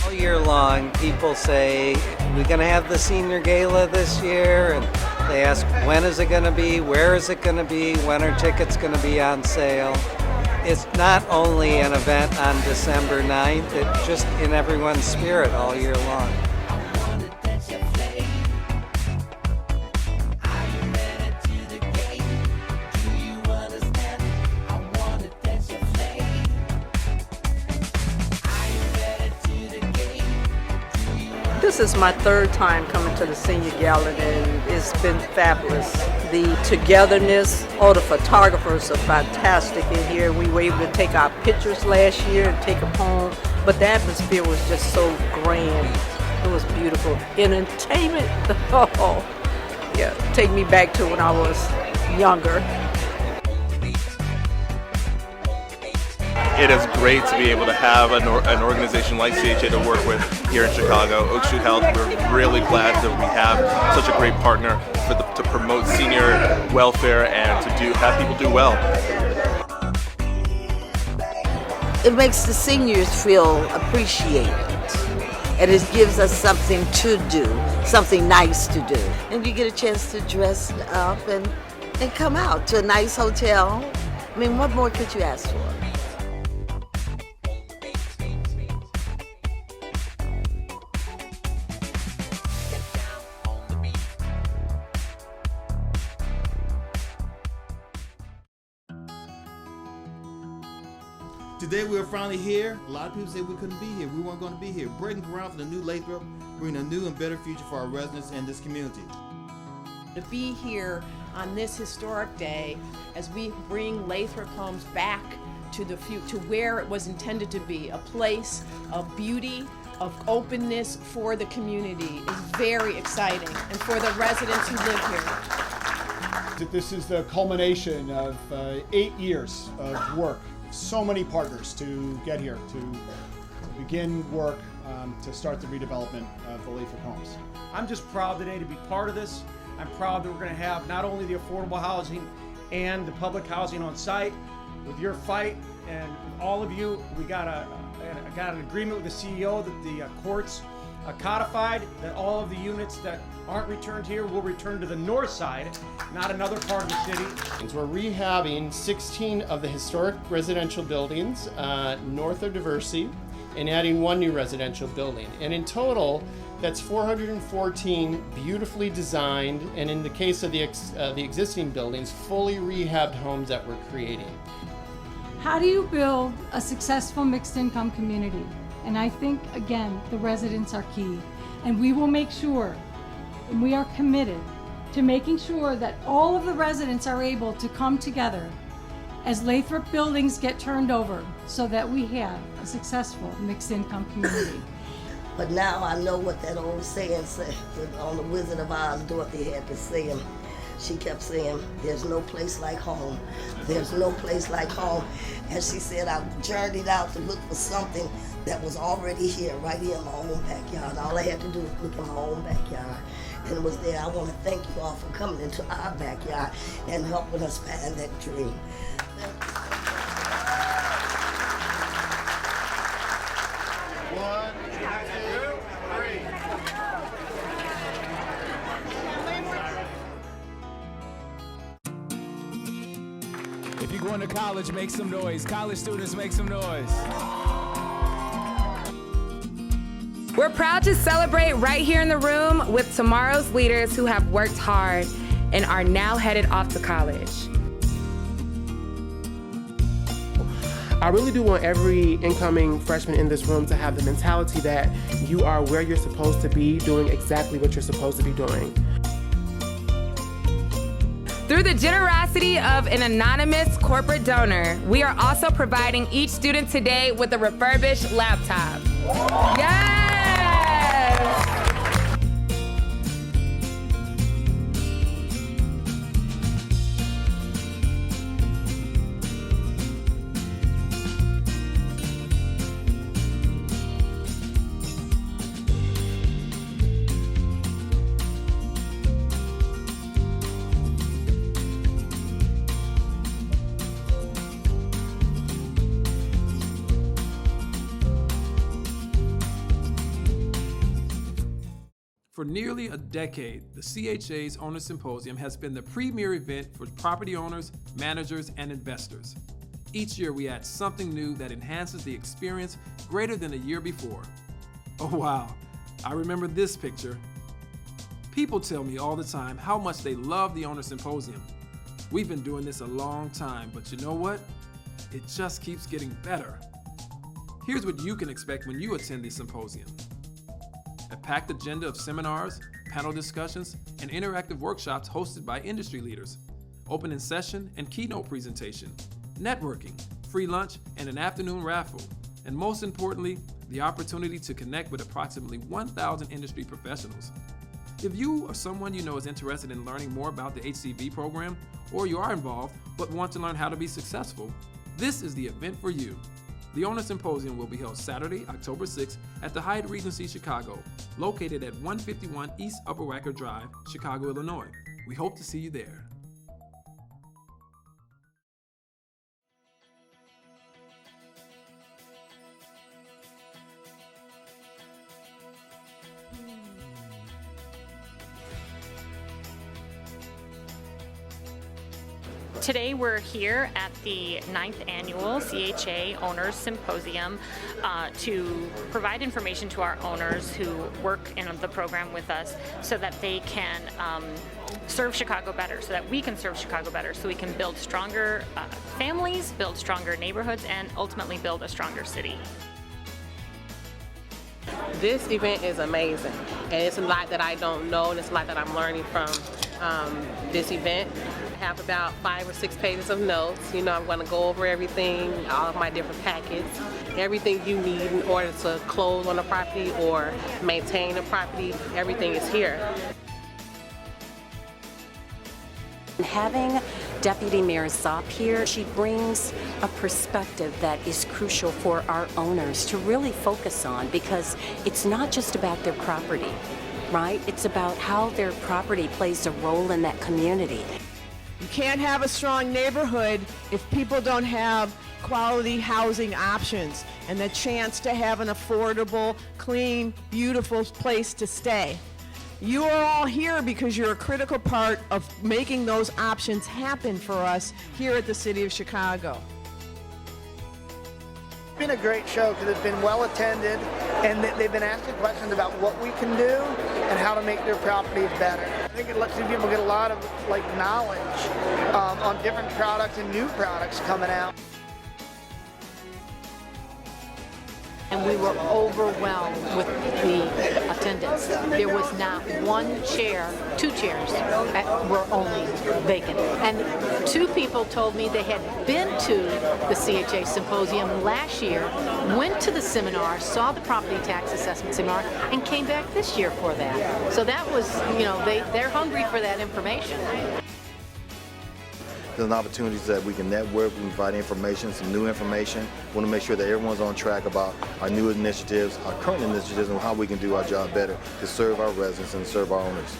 all year long, people say, we're going to have the senior gala this year, and They ask, when is it going to be? Where is it going to be? When are tickets going to be on sale? It's not only an event on December 9th, it's just in everyone's spirit all year long. This is my third time coming to the Senior Gala, and it's been fabulous. The togetherness, all the photographers are fantastic in here. We were able to take our pictures last year and take them home, but the atmosphere was just so grand. It was beautiful. Entertainment, oh, yeah, take me back to when I was younger. It is great to be able to have an organization like CHA to work with here in Chicago. Oak Street Health, we're really glad that we have such a great partner to promote senior welfare and to have people do well. It makes the seniors feel appreciated, and it gives us something to do, something nice to do. And you get a chance to dress up and come out to a nice hotel. I mean, what more could you ask for? Today we are finally here. A lot of people say we couldn't be here. We weren't going to be here. Breaking ground for the new Lathrop, bringing a new and better future for our residents and this community. To be here on this historic day as we bring Lathrop Homes back to where it was intended to be, a place of beauty, of openness for the community, is very exciting, and for the residents who live here. This is the culmination of 8 years of work. So many partners to get here, to begin work, to start the redevelopment of the Lathrop Homes. I'm just proud today to be part of this. I'm proud that we're going to have not only the affordable housing and the public housing on site. With your fight and all of you, we got an agreement with the CEO that the courts codified that all of the units that aren't returned here will return to the north side, not another part of the city. We're rehabbing 16 of the historic residential buildings north of Diversey and adding 1 new residential building. And in total, that's 414 beautifully designed, and in the case of the existing buildings, fully rehabbed homes that we're creating. How do you build a successful mixed income community? And I think, again, the residents are key. And we will make sure, and we are committed to making sure that all of the residents are able to come together as Lathrop buildings get turned over so that we have a successful mixed income community. But now I know what that old saying said on the Wizard of Oz. Dorothy had to say, and she kept saying, there's no place like home. There's no place like home. And she said, I journeyed out to look for something that was already here, right here in my own backyard. All I had to do was look in my own backyard, and it was there. I want to thank you all for coming into our backyard and helping us find that dream. If you're going to college, make some noise. College students, make some noise. We're proud to celebrate right here in the room with tomorrow's leaders who have worked hard and are now headed off to college. I really do want every incoming freshman in this room to have the mentality that you are where you're supposed to be, doing exactly what you're supposed to be doing. Through the generosity of an anonymous corporate donor, we are also providing each student today with a refurbished laptop. Yes! For nearly a decade, the CHA's Owner Symposium has been the premier event for property owners, managers, and investors. Each year we add something new that enhances the experience greater than the year before. Oh wow, I remember this picture. People tell me all the time how much they love the Owner Symposium. We've been doing this a long time, but you know what? It just keeps getting better. Here's what you can expect when you attend the symposium. A packed agenda of seminars, panel discussions, and interactive workshops hosted by industry leaders, opening session and keynote presentation, networking, free lunch, and an afternoon raffle, and most importantly, the opportunity to connect with approximately 1,000 industry professionals. If you or someone you know is interested in learning more about the HCV program, or you are involved but want to learn how to be successful, this is the event for you. The Owner Symposium will be held Saturday, October 6th at the Hyatt Regency Chicago, located at 151 East Upper Wacker Drive, Chicago, Illinois. We hope to see you there. Today we're here at the 9th Annual CHA Owners Symposium to provide information to our owners who work in the program with us so that they can serve Chicago better, so that we can serve Chicago better, so we can build stronger families, build stronger neighborhoods, and ultimately build a stronger city. This event is amazing, and it's a lot that I don't know, and it's a lot that I'm learning from this event. I have about 5 or 6 pages of notes. You know, I'm going to go over everything, all of my different packets, everything you need in order to close on a property or maintain a property. Everything is here. Having Deputy Mayor Zopp here, she brings a perspective that is crucial for our owners to really focus on, because it's not just about their property, right? It's about how their property plays a role in that community. You can't have a strong neighborhood if people don't have quality housing options and the chance to have an affordable, clean, beautiful place to stay. You are all here because you're a critical part of making those options happen for us here at the City of Chicago. It's been a great show because it's been well attended, and they've been asking questions about what we can do and how to make their properties better. I think it lets people get a lot of knowledge on different products and new products coming out. And we were overwhelmed with the attendance. There was not one chair, 2 chairs were only vacant. And 2 people told me they had been to the CHA Symposium last year, went to the seminar, saw the property tax assessment seminar, and came back this year for that. So that was, you know, they're hungry for that information. There's an opportunity that we can network, we can provide information, some new information. We want to make sure that everyone's on track about our new initiatives, our current initiatives, and how we can do our job better to serve our residents and serve our owners.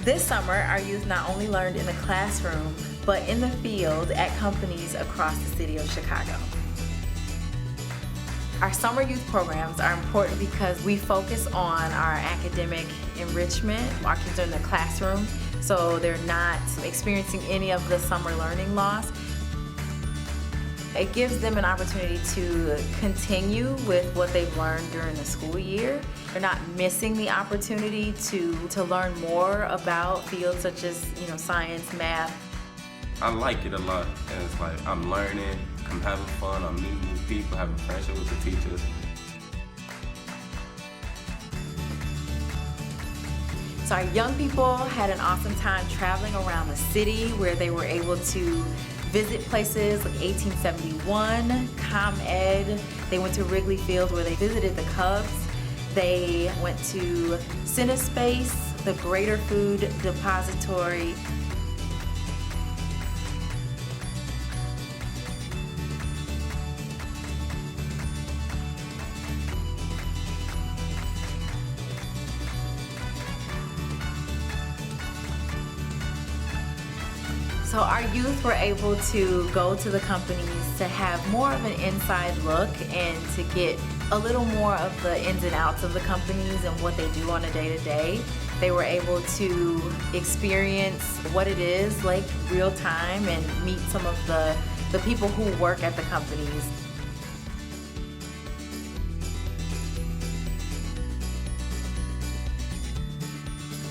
This summer, our youth not only learned in the classroom, but in the field at companies across the city of Chicago. Our summer youth programs are important because we focus on our academic enrichment. Our kids are in the classroom, so they're not experiencing any of the summer learning loss. It gives them an opportunity to continue with what they've learned during the school year. They're not missing the opportunity to learn more about fields such as, science, math. I like it a lot, and it's like I'm learning, I'm having fun, I'm meeting new people, having friendship with the teachers. So our young people had an awesome time traveling around the city where they were able to visit places like 1871, ComEd. They went to Wrigley Field where they visited the Cubs. They went to Cinespace, the Greater Food Depository. So our youth were able to go to the companies to have more of an inside look and to get a little more of the ins and outs of the companies and what they do on a day-to-day. They were able to experience what it is like real time and meet some of the people who work at the companies.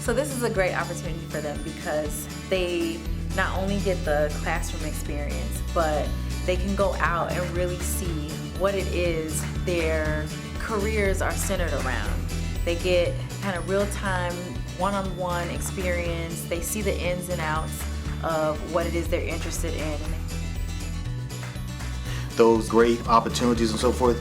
So this is a great opportunity for them because they not only get the classroom experience, but they can go out and really see what it is their careers are centered around. They get kind of real-time, one-on-one experience. They see the ins and outs of what it is they're interested in. Those great opportunities and so forth,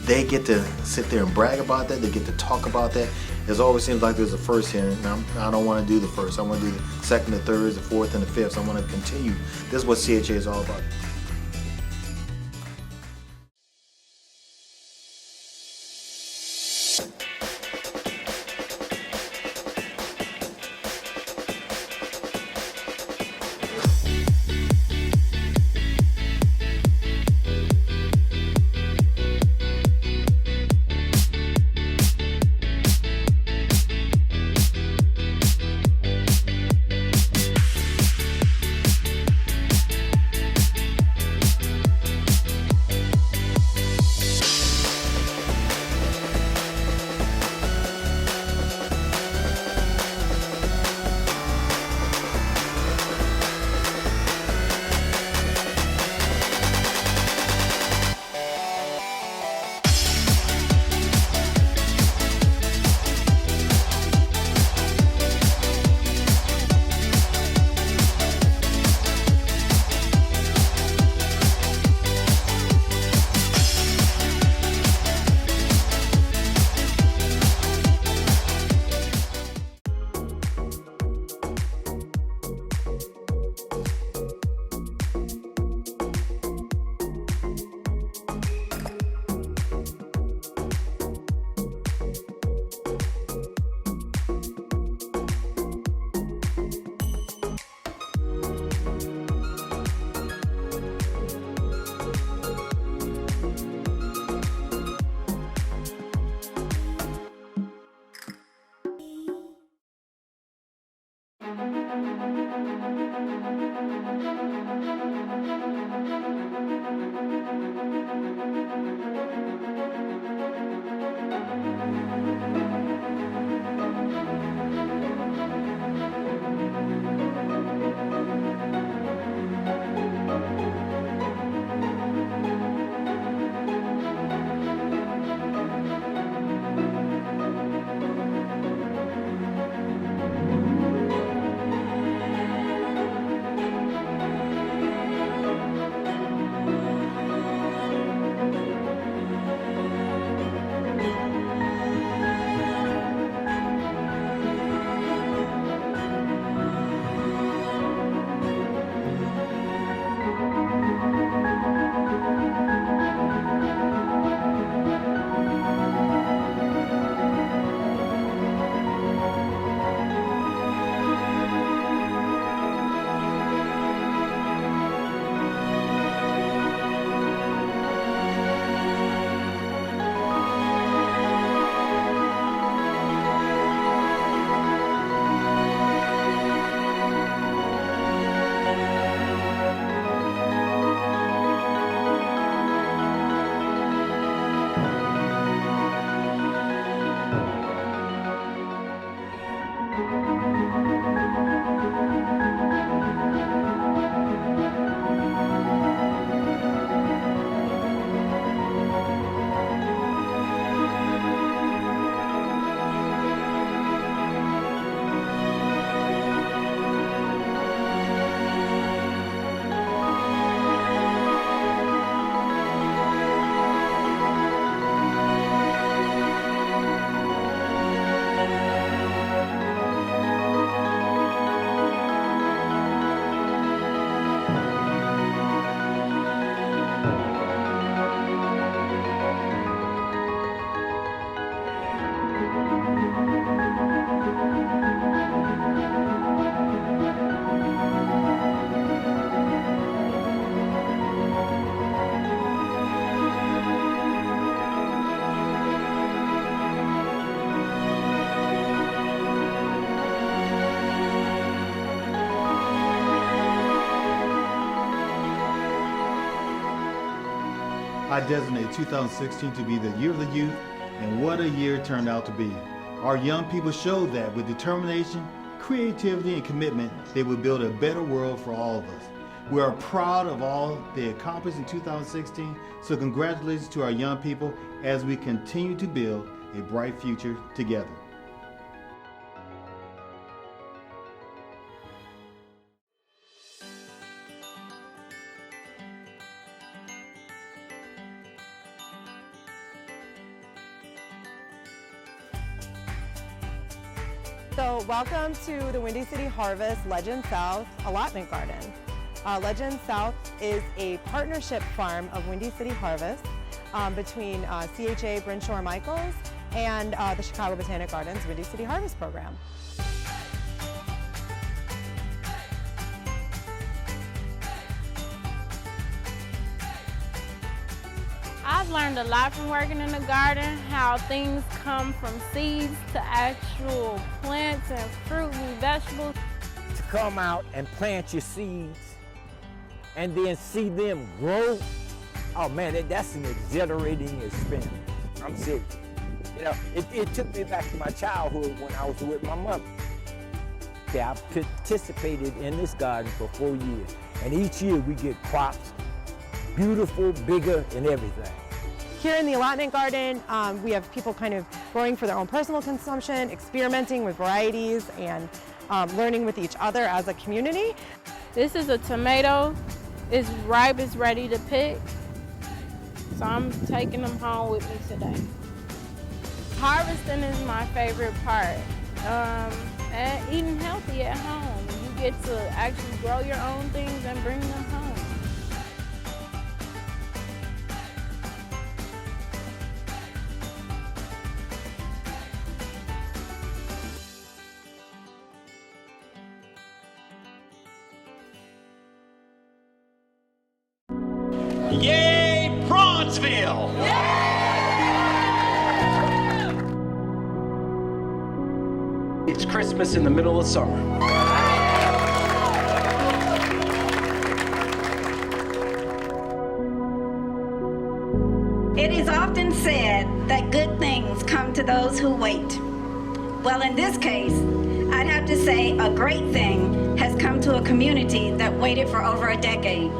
they get to sit there and brag about that. They get to talk about that. It always seems like there's a first here, and I don't want to do the first. I want to do the second, the third, the fourth, and the fifth. So I want to continue. This is what CHA is all about. I designated 2016 to be the year of the youth, and what a year it turned out to be. Our young people showed that with determination, creativity, and commitment, they would build a better world for all of us. We are proud of all they accomplished in 2016, so congratulations to our young people as we continue to build a bright future together. So welcome to the Windy City Harvest Legend South Allotment Garden. Legend South is a partnership farm of Windy City Harvest between CHA Bryn Michaels and the Chicago Botanic Gardens Windy City Harvest Program. I've learned a lot from working in the garden, how things come from seeds to actual plants and fruit and vegetables. To come out and plant your seeds and then see them grow, oh man, that's an exhilarating experience. I'm serious. You know, it took me back to my childhood when I was with my mother. Yeah, I participated in this garden for 4 years, and each year we get crops, beautiful, bigger, and everything. Here in the allotment garden, we have people kind of growing for their own personal consumption, experimenting with varieties, and learning with each other as a community. This is a tomato. It's ripe, it's ready to pick. So I'm taking them home with me today. Harvesting is my favorite part. And eating healthy at home. You get to actually grow your own things and bring them home. Yay, Bronzeville! It's Christmas in the middle of summer. It is often said that good things come to those who wait. Well, in this case, I'd have to say a great thing has come to a community that waited for over a decade.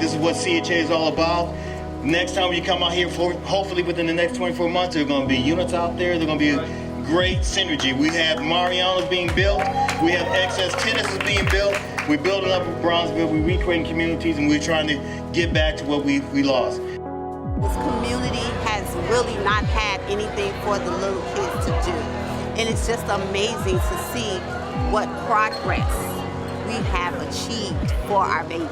This is what CHA is all about. Next time you come out here, hopefully within the next 24 months, there are going to be units out there. There's going to be a great synergy. We have Mariana's being built. We have excess tennis being built. We're building up Bronzeville. We're recreating communities, and we're trying to get back to what we lost. This community has really not had anything for the little kids to do. And it's just amazing to see what progress we have achieved for our babies.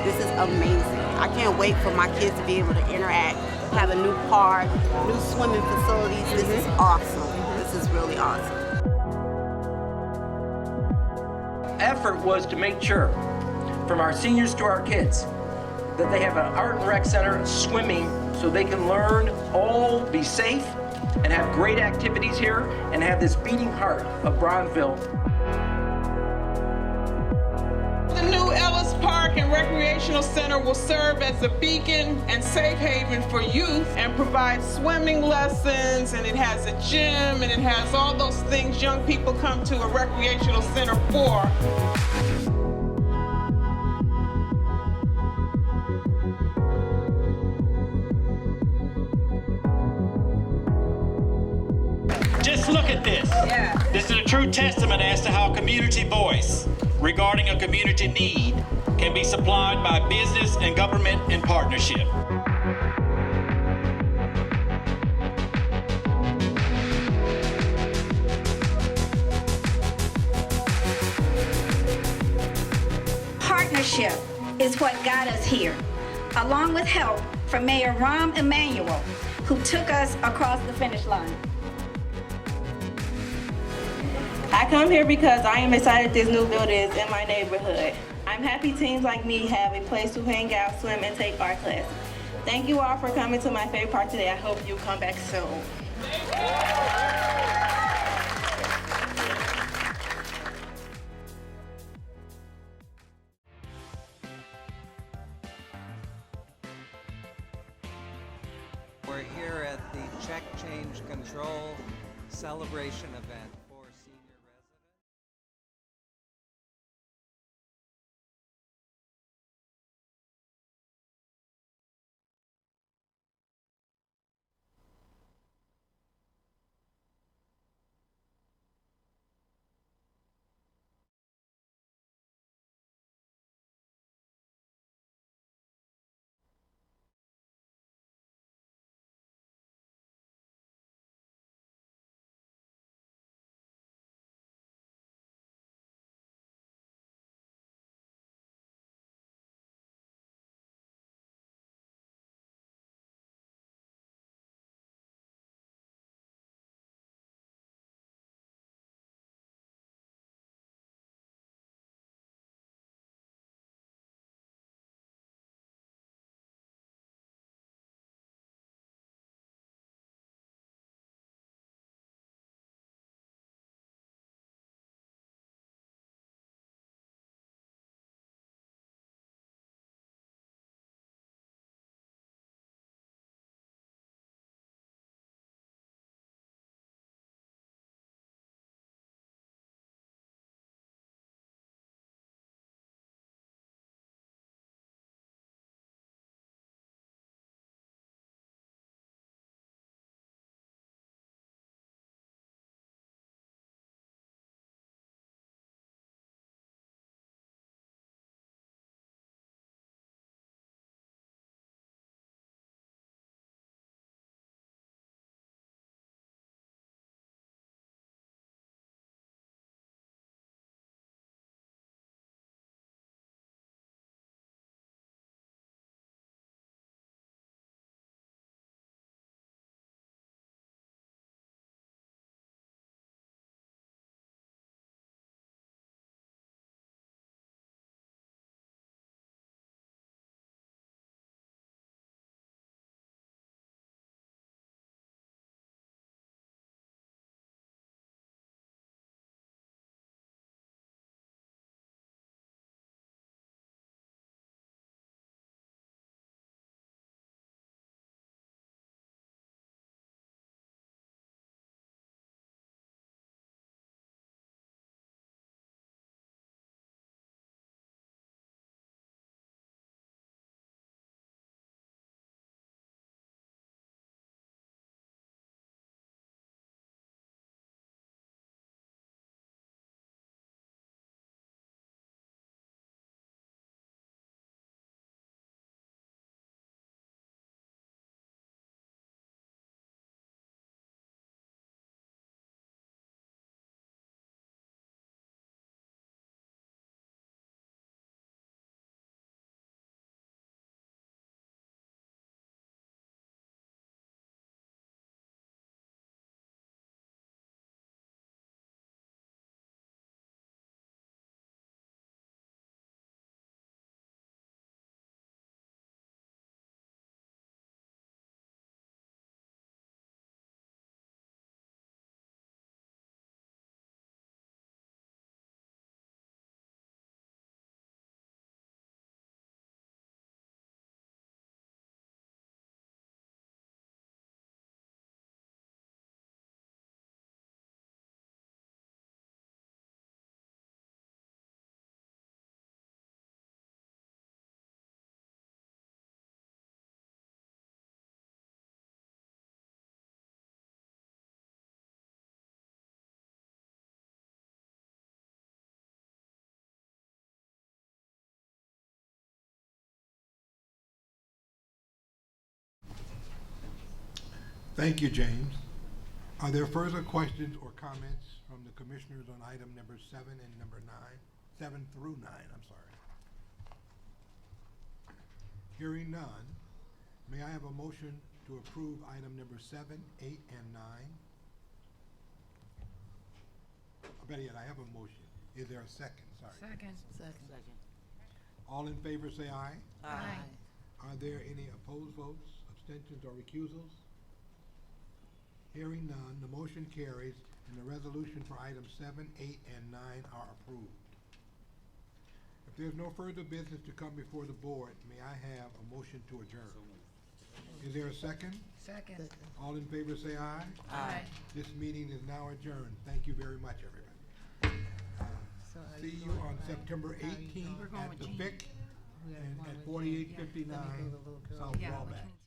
This is amazing. I can't wait for my kids to be able to interact, have a new park, new swimming facilities. This is awesome. This is really awesome. Effort was to make sure, from our seniors to our kids, that they have an art and rec center, swimming, so they can learn, all be safe, and have great activities here, and have this beating heart of Bronzeville. The new Ellis Park and Recreational Center will serve as a beacon and safe haven for youth and provide swimming lessons, and it has a gym, and it has all those things young people come to a recreational center for. Just look at this. Yeah. This is a true testament as to how community voice regarding a community need can be supplied by business and government in partnership. Partnership is what got us here, along with help from Mayor Rahm Emanuel, who took us across the finish line. I come here because I am excited this new building is in my neighborhood. I'm happy teens like me have a place to hang out, swim, and take art class. Thank you all for coming to my favorite park today. I hope you come back soon. We're here at the Check Change Control celebration event for senior residents. Thank you, James. Are there further questions or comments from the commissioners on item number 7 and number 9? 7 through 9, I'm sorry. Hearing none, may I have a motion to approve item number 7, 8, and 9? Or better yet, I have a motion. Is there a second? Sorry. Second. All in favor say aye. Aye. Are there any opposed votes, abstentions, or recusals? Hearing none, the motion carries and the resolution for items 7, 8, and 9 are approved. If there's no further business to come before the board, may I have a motion to adjourn? Is there a second? Second. All in favor say aye. Aye. This meeting is now adjourned. Thank you very much, everybody. See you on September 18th at the Vic and at 4859 South Wallback.